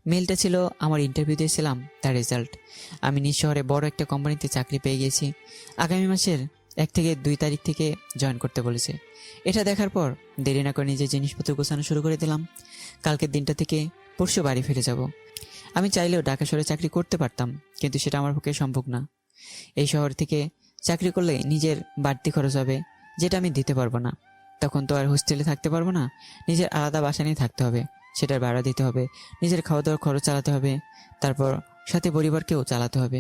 মেলটা ছিল আমার ইন্টারভিউ দিয়েছিলাম তার রেজাল্ট। আমি নিজ শহরে বড় একটা কোম্পানিতে চাকরি পেয়ে গেছি। আগামী মাসের 1 থেকে 2 তারিখ থেকে জয়েন করতে বলেছে। এটা দেখার পর দেরি না করে নিজের জিনিসপত্র গোছানো শুরু করে দিলাম। কালকের দিনটা থেকে পরশু বাড়ি ফিরে যাব। আমি চাইলেও ঢাকা শহরে চাকরি করতে পারতাম, কিন্তু সেটা আমার পক্ষে সম্ভব না। এই শহর থেকে চাকরি করলে নিজের বাড়তি খরচ হবে, যেটা আমি দিতে পারবো না। তখন তো আর হোস্টেলে থাকতে পারবো না, নিজের আলাদা বাসা নিয়ে থাকতে হবে। সেটার ভাড়া দিতে হবে, নিজের খাওয়া দাওয়ার খরচ চালাতে হবে, তারপর সাথে পরিবারকেও চালাতে হবে।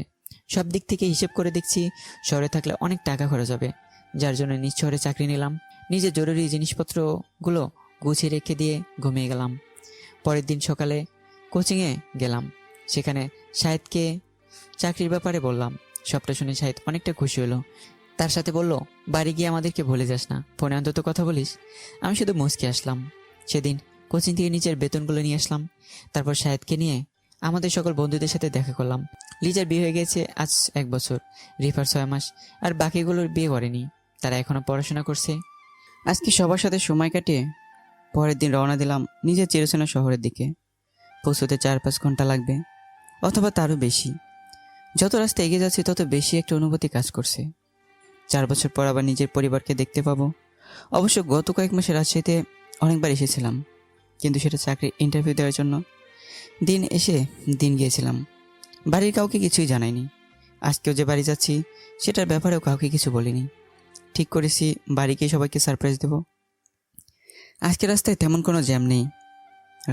সব দিক থেকে হিসেব করে দেখছি শহরে থাকলে অনেক টাকা খরচ হবে, যার জন্য নিজ শহরে চাকরি নিলাম। নিজের জরুরি জিনিসপত্রগুলো গুছিয়ে রেখে দিয়ে ঘুমিয়ে গেলাম। পরের দিন সকালে কোচিংয়ে গেলাম। সেখানে শাহিদকে চাকরির ব্যাপারে বললাম। সবটা শুনে শাহিদ অনেকটা খুশি হলো। তার সাথে বলল, বাড়ি গিয়ে আমাদেরকে ভুলে যাস না, ফোনে অন্তত কথা বলিস। আমি শুধু মুচকে আসলাম। সেদিন কোচিং থেকে নিচের বেতনগুলো নিয়ে আসলাম। তারপর শাহিদকে নিয়ে আমাদের সকল বন্ধুদের সাথে দেখা করলাম। লিজার বিয়ে হয়ে গেছে আজ 1 বছর, রিফার 6 মাস, আর বাকিগুলোর বিয়ে করেনি। তারা এখনো পড়াশোনা করছে। আজকে সবার সাথে সময় কাটিয়ে পরের দিন রওনা দিলাম নিজের চিরচেনা শহরের দিকে। পৌঁছতে 4-5 ঘন্টা লাগবে, অথবা তারও বেশি। যত রাস্তা এগিয়ে যাচ্ছে তত বেশি একটা অনুভূতি কাজ করছে। 4 বছর পর আবার নিজের পরিবারকে দেখতে পাবো। অবশ্য গত কয়েক মাসে রাজশাহীতে অনেকবার এসেছিলাম, কিন্তু সেটা চাকরির ইন্টারভিউ দেওয়ার জন্য। দিন এসে দিন গিয়েছিলাম, বাড়ির কাউকে কিছুই জানাইনি। আজকেও যে বাড়ি যাচ্ছি সেটার ব্যাপারেও কাউকে কিছু বলিনি। ঠিক করেছি বাড়ি গিয়ে সবাইকে সারপ্রাইজ দেব। আজকে রাস্তায় তেমন কোনো জ্যাম নেই,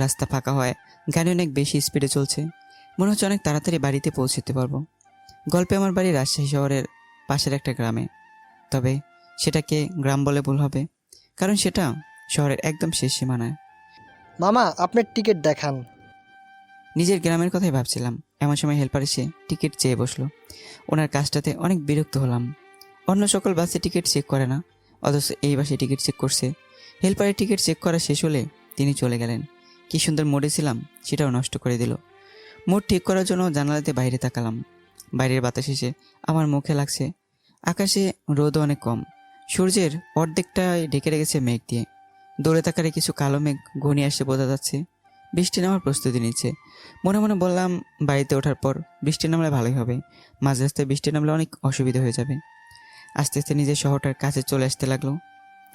রাস্তা ফাঁকা হয়, গাড়ি অনেক বেশি স্পিডে চলছে। মনে হচ্ছে অনেক তাড়াতাড়ি বাড়িতে পৌঁছতে পারবো। গল্পে আমার বাড়ি রাজশাহী শহরের পাশের একটা গ্রামে, তবে সেটাকে গ্রাম বলে ভুল হবে, কারণ সেটা শহরের একদম শেষ সীমানায়। মামা, আপনার টিকিট দেখান। নিজের গ্রামের কথাই ভাবছিলাম, এমন সময় হেল্পার এসে টিকিট চেয়ে বসলো। ওনার কাজটাতে অনেক বিরক্ত হলাম। অন্য সকল বাসে টিকিট চেক করে না, অথচ এই বাসে টিকিট চেক করছে। হেল্পারের টিকিট চেক করা শেষ হলে তিনি চলে গেলেন। কি সুন্দর মোডে ছিলাম সেটাও নষ্ট করে দিল। মুড ঠিক করার জন্য জানালাতে বাইরে তাকালাম। বাইরের বাতাস এসে আমার মুখে লাগছে। আকাশে রোদও অনেক কম, সূর্যের অর্ধেকটাই ঢেকে রেখেছে মেঘ দিয়ে। দৌড়ে তাকারে কিছু কালো মেঘ ঘনিয়ে আসছে বোঝা যাচ্ছে। বৃষ্টি নামার প্রস্তুতি নিচ্ছে। মনে মনে বললাম, বাড়িতে ওঠার পর বৃষ্টি নামলে ভালোই হবে, মাঝ রাস্তায় বৃষ্টি নামলে অনেক অসুবিধা হয়ে যাবে। আস্তে আস্তে নিজের শহরটার কাছে চলে আসতে লাগলো,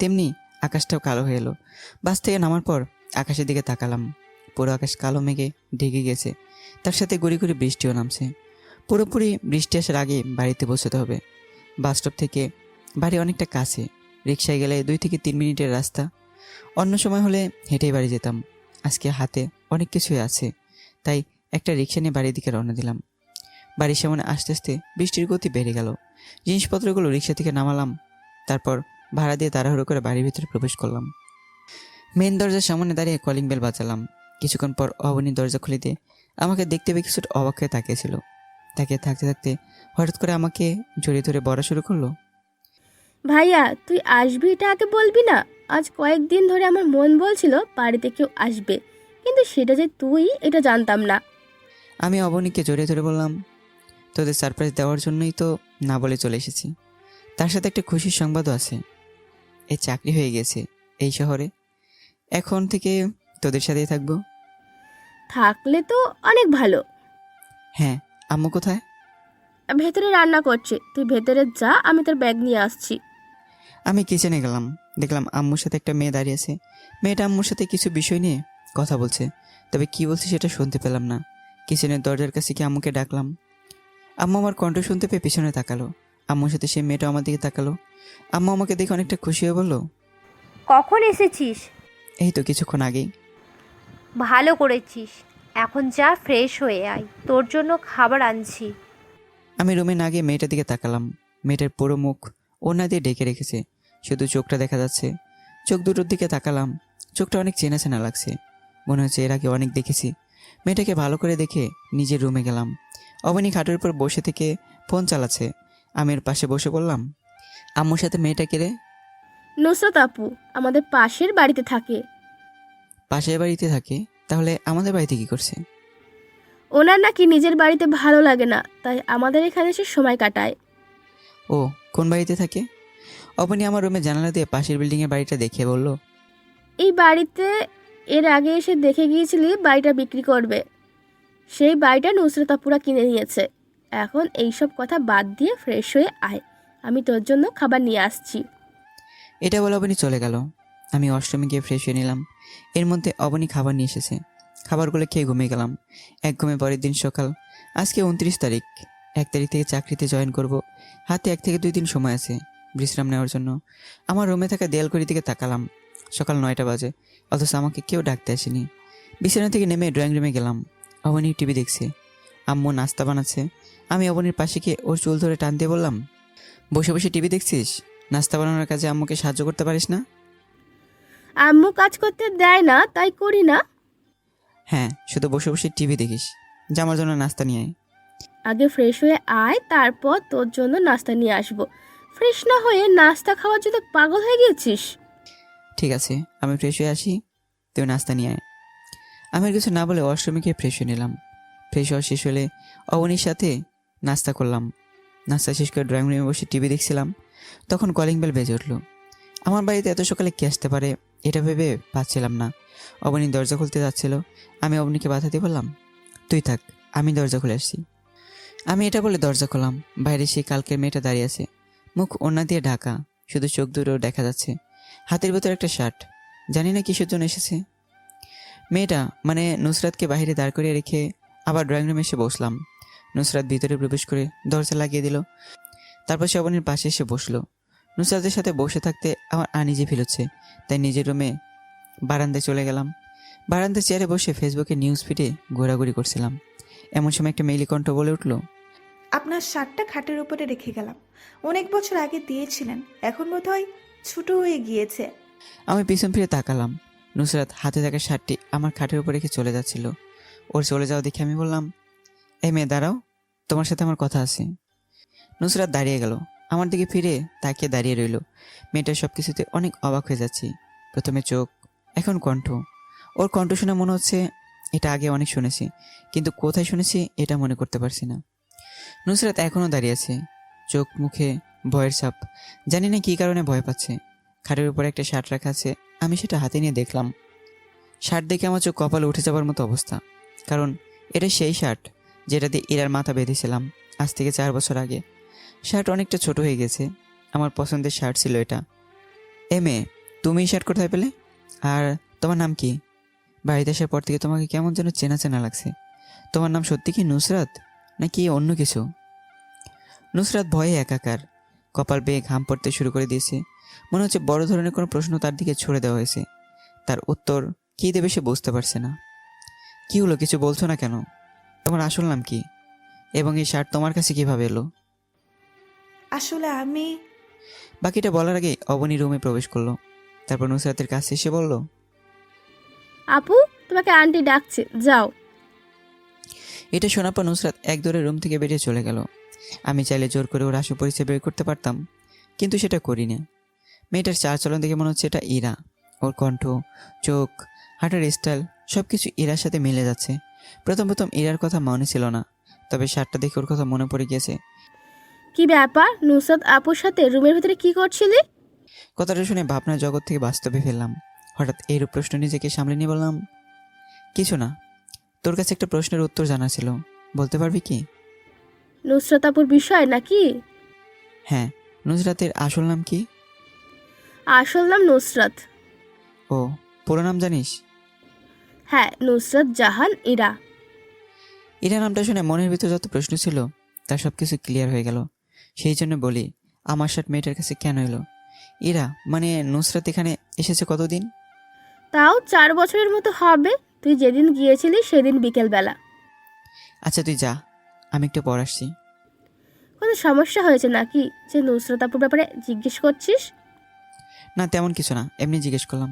তেমনি আকাশটাও কালো হয়ে এলো। বাস থেকে নামার পর আকাশের দিকে তাকালাম, পুরো আকাশ কালো মেঘে ঢেকে গেছে, তার সাথে গুড়ি গুড়ি বৃষ্টিও নামছে। পুরোপুরি বৃষ্টি আসার আগে বাড়িতে পৌঁছতে হবে। বাস স্টপ থেকে বাড়ি অনেকটা কাছে, রিক্সায় গেলে 2 থেকে 3 মিনিটের রাস্তা। অন্য সময় হলে হেঁটেই বাড়ি যেতাম, আজকে হাতে অনেক কিছুই আছে, তাই একটা রিক্সা নিয়ে বাড়ির দিকে রওনা দিলাম। বাড়ির সামনে আস্তে আস্তে বৃষ্টির গতি বেড়ে গেল। জিনিসপত্রগুলো রিক্সা থেকে নামালাম, তারপর ভাড়া দিয়ে তাড়াহুড়ো করে বাড়ির ভিতরে প্রবেশ করলাম। মেন দরজার সামনে দাঁড়িয়ে কলিং বেল বাজালাম। কিছুক্ষণ পর অবনী দরজা খুলে দিয়ে আমাকে দেখতে পেয়ে কিছুটা অবাক হয়ে তাকিয়েছিল। তাকিয়ে থাকতে থাকতে হঠাৎ করে আমাকে জড়িয়ে ধরে বলা শুরু করলো। ভাইয়া, তুই আসবি, এটা আগে বলবি না? আজ কয়েকদিন ধরে আমার মন বলছিল বাড়িতে কেউ আসবে, কিন্তু সেটা যে তুই এটা জানতাম না। আমি অবনীকে জড়িয়ে ধরে বললাম, তোদের সারপ্রাইজ দেওয়ার জন্যই তো না বলে চলে এসেছি। তার সাথে একটা খুশির সংবাদও আছে। এই চাকরি হয়ে গেছে এই শহরে। এখন থেকে তোদের সাথেই থাকবো। থাকলে তো অনেক ভালো। হ্যাঁ, আম্মু কোথায়? ভেতরে রান্না করছে, তুই ভেতরে যা, আমি তোর ব্যাগ নিয়ে আসছি। আমি কিচেনে গেলাম, দেখলাম আম্মুর সাথে একটা মেয়ে দাঁড়িয়ে আছে। মেয়েটা আম্মুর সাথে কিছু বিষয় নিয়ে কথা বলছে, তবে কি বলছে সেটা শুনতে পেলাম না। কিচেনের দরজার কাছে গিয়ে আম্মুকে ডাকলাম। আম্মু আমার কণ্ঠ শুনতে পেয়ে পিছনে তাকালো। আম্মুর সাথে সেই মেয়েটা আমার দিকে তাকালো। আম্মু আমাকে দেখে অনেকটা খুশি হয়ে বলল, কখন এসেছিস? এই তো কিছুক্ষণ আগেই। ভালো করেছিস। এখন যা ফ্রেশ হয়ে আয়, তোর জন্য খাবার আনছি। আমি রুমে না গিয়ে মেয়েটার দিকে তাকালাম। মেয়েটার পুরো মুখ ওড়না দিয়ে ঢেকে রেখেছে, শুধু চোখটা দেখা যাচ্ছে। চোখ দুটোর দিকে তাকালাম, চোখটা অনেক চেনা চেনা লাগছে, মনে হচ্ছে এর আগে অনেক দেখেছি। মেয়েটাকে ভালো করে দেখে নিজের রুমে গেলাম। অবনী খাটের উপর বসে থেকে ফোন চালাচ্ছে। আমি এর পাশে বসে বললাম, আম্মুর সাথে মেয়েটা কে? নুসরাত আপু আমাদের পাশের বাড়িতে থাকে। পাশের বাড়িতে থাকে? তাহলে আমাদের বাড়িতে কি করছে? ওনার নাকি নিজের বাড়িতে ভালো লাগে না, তাই আমাদের এখানে এসে সময় কাটায়। ও কোন বাড়িতে থাকে? অবনী আমার রুমে জানালা দিয়ে পাশের বিল্ডিংয়ের বাড়িটা দেখে বলল, এই বাড়িতে এর আগে এসে দেখে গিয়েছিলি বাড়িটা বিক্রি করবে। সেই বাড়িটা নুসরাত আপুরা কিনে নিয়েছে। এখন এইসব কথা বাদ দিয়ে ফ্রেশ হয়ে আয়, আমি তোর জন্য খাবার নিয়ে আসছি। এটা বলে অবনী চলে গেল। আমি অষ্টমী গিয়ে ফ্রেশ হয়ে নিলাম। এর মধ্যে অবনী খাবার নিয়ে এসেছে। খাবারগুলো খেয়ে ঘুমিয়ে গেলাম। এক ঘুমে পরের দিন সকাল। আজকে 29 তারিখ। 1 তারিখ থেকে চাকরিতে জয়েন করব। হাতে 1 থেকে 2 দিন সময় আছে বিশ্রাম নেওয়ার জন্য। আমার রুমে থাকা দেয়ালঘড়ির দিকে তাকালাম। সকাল 9টা বাজে, অথচ আমাকে কেউ ডাকতে আসেনি। বিছানা থেকে নেমে ড্রয়িং রুমে গেলাম। অবনী টিভি দেখছে, আম্মু নাস্তা বানাচ্ছে। আমি অবনীর পাশে গিয়ে ওর চুল ধরে টান দিয়ে বললাম, বসে বসে টিভি দেখছিস? নাস্তা বানানোর কাজে আম্মুকে সাহায্য করতে পারিস না? আম্মু কাজ করতে দেয় না, তাই করি না। হ্যাঁ, শুধু বসে বসে টিভি দেখিস। যা আমার জন্য নাস্তা নিয়ে আয়। আগে ফ্রেশ হয়ে আয়, তারপর তোর জন্য নাস্তা নিয়ে আসবো। ফ্রেশ না হয়ে নাস্তা খাওয়ার জন্য পাগল হয়ে গেছিস? ঠিক আছে, আমি ফ্রেশ হয়ে আসি, তুই নাস্তা নিয়ে আয়। আমি আর কিছু না বলে অষ্টমীকে ফ্রেশ হয়ে নিলাম। ফ্রেশ হওয়া শেষ হলে অবনীর সাথে নাস্তা করলাম। নাস্তা শেষ করে ড্রয়িং রুমে বসে টিভি দেখছিলাম। তখন কলিং বেল বেজে উঠল। আমার বাড়িতে এত সকালে কে আসতে পারে এটা ভেবে পাচ্ছিলাম না। অবনী দরজা খুলতে যাচ্ছিল। আমি অবনীকে বাধা দিয়ে বললাম, তুই থাক, আমি দরজা খুলে আসছি। আমি এটা বলে দরজা খোলাম। বাইরে সেই কালকের মেয়েটা দাঁড়িয়ে আছে, মুখ ওড়না দিয়ে ঢাকা, শুধু চোখ দুটো দেখা যাচ্ছে। হাতের ভেতর একটা শার্ট, জানি না কিসের জন্য এসেছে। মেয়েটা মানে নুসরাতকে বাইরে দাঁড় করিয়ে রেখে আবার ড্রয়িং রুমে এসে বসলাম। নুসরাত ভিতরে প্রবেশ করে দরজা লাগিয়ে দিল। তারপর সে অবনীর পাশে এসে বসলো। নুসরাতের সাথে বসে থাকতে আমার আনইজি ফিল হচ্ছে, তাই নিজের রুমে বারান্দায় চলে গেলাম। বারান্দার চেয়ারে বসে ফেসবুকে নিউজ ফিডে ঘোরাঘুরি করছিলাম। এমন সময় একটা মেইলি কণ্ঠ বলে উঠল, আপনার শার্টটা খাটের উপরে রেখে গেলাম। অনেক বছর আগে দিয়েছিলেন, এখন বোধহয় ছোট হয়ে গিয়েছে। আমি পিছন ফিরে তাকালাম। নুসরাত হাতে থাকা শার্টটি আমার খাটের উপর রেখে চলে যাচ্ছিল। ওর চলে যাওয়া দেখে আমি বললাম, এই মেয়ে দাঁড়াও, তোমার সাথে আমার কথা আছে। নুসরাত দাঁড়িয়ে গেল, আমার দিকে ফিরে তাকিয়ে দাঁড়িয়ে রইল। মেয়েটার সব কিছুতে অনেক অবাক হয়ে যাচ্ছি। প্রথমে চোখ, এখন কণ্ঠ। ওর কণ্ঠ শুনে মনে হচ্ছে এটা আগে অনেক শুনেছি, কিন্তু কোথায় শুনেছি এটা মনে করতে পারছি না। নুসরাত এখনও দাঁড়িয়ে আছে, চোখ মুখে ভয়ের ছাপ। জানি না কী কারণে ভয় পাচ্ছে। খাটের উপরে একটা শার্ট রাখা আছে, আমি সেটা হাতে নিয়ে দেখলাম। শার্ট দেখে আমার চোখ কপালে উঠে যাবার মতো অবস্থা, কারণ এটা সেই শার্ট যেটা দিয়ে ইরার মাথা বেঁধেছিলাম আজ থেকে 4 বছর আগে। শার্ট অনেকটা ছোট হয়ে গেছে, আমার পছন্দের শার্ট ছিল এটা। এ মেয়ে, তুমি এই শার্ট কোথায় পেলে? আর তোমার নাম কি? বাড়িতে আসার পর থেকে তোমাকে কেমন যেন চেনা চেনা লাগছে। তোমার নাম সত্যি কি নুসরাত, নাকি অন্য কিছু? নুসরাত ভয়ে একাকার, কপাল বেয়ে ঘাম পড়তে শুরু করে দিয়েছে। মনে হচ্ছে বড় ধরনের কোনো প্রশ্ন তার দিকে ছুড়ে দেওয়া হয়েছে। তার উত্তর কী দেবে সে বুঝতে পারছে না। কি হলো, কিছু বলছো না কেন? তোমার আসল নাম কি, এবং এই শার্ট তোমার কাছে কিভাবে এলো? আসলে আমি বাকিটা বলার আগে অবনী রুমে প্রবেশ করলো। তারপর নুসরাতের কাছে এসে বলল, আপু তোমাকে আন্টি ডাকছে, যাও। এটা শোনার পর নুসরাত এক দৌড়ে রুম থেকে বেরিয়ে চলে গেল। আমি চাইলে জোর করে ওর আসল পরিচয় বের করতে পারতাম, কিন্তু সেটা করি না। মেয়েটার চালচলন দেখে মনে হচ্ছে এটা ইরা। ওর কণ্ঠ, চোখ, হাঁটার স্টাইল সব কিছু ইরার সাথে মিলে যাচ্ছে। প্রথম প্রথম ইরার কথা মনে ছিল না, তবে শার্টটা দেখে ওর কথা মনে পড়ে গিয়েছে। কি ব্যাপার, নুসরাত আপুর সাথে রুমের ভিতরে কি করছিলি? কথাটা শুনে ভাবনার জগৎ থেকে বাস্তবে ফেললাম। হঠাৎ এইরূপ প্রশ্ন নিজেকে সামলে নিয়ে বললাম, কিছু না, তোর কাছে একটা প্রশ্নের উত্তর জানা ছিল, বলতে পারবি কি? নুসরাত আপুর বিষয় নাকি? হ্যাঁ। নুসরাতের আসল নাম কি? আসল নাম নুসরাত। ও, পুরো নাম জানিস? হ্যাঁ, নুসরাত জাহান ইরা। ইরা নামটা শুনে মনের ভিতর যত প্রশ্ন ছিল তার সব কিছু ক্লিয়ার হয়ে গেল। সেই জন্য বলি, আমার শার্ট মেয়েটার কাছে কেন এলো? ইরা মানে নুসরাত এখানে এসেছে কতদিন? তাও 4 বছরের মতো হবে। তুই যেদিন গিয়েছিলি সেদিন বিকেলবেলা। আচ্ছা তুই যা, আমি একটু পর আসছি। কোনো সমস্যা হয়েছে নাকি যে নুসরাত আপুর ব্যাপারে জিজ্ঞেস করছিস? না তেমন কিছু না, এমনি জিজ্ঞেস করলাম।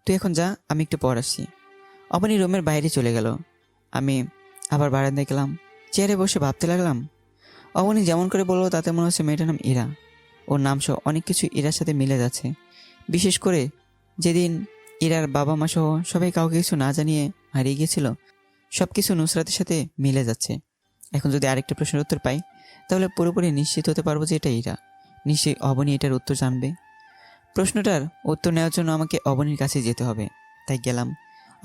তুই এখন যা, আমি একটু পর আসছি। অবনী রুমের বাইরে চলে গেল। আমি আবার বারান্দায় গেলাম, চেয়ারে বসে ভাবতে লাগলাম। অবনী যেমন করে বললো তাতে মনে হচ্ছে মেয়েটার নাম ইরা। ওর নাম সহ অনেক কিছু ইরার সাথে মিলে যাচ্ছে। বিশেষ করে যেদিন ইরার বাবা মা সহ সবাই কাউকে কিছু না জানিয়ে হারিয়ে গিয়েছিল, সব কিছু নুসরাতের সাথে মিলে যাচ্ছে। এখন যদি আরেকটা প্রশ্নের উত্তর পাই তাহলে পুরোপুরি নিশ্চিত হতে পারবো যে এটা ইরা। নিশ্চয়ই অবনী এটার উত্তর জানবে। প্রশ্নটার উত্তর নেওয়ার জন্য আমাকে অবনীর কাছে যেতে হবে। তাই গেলাম,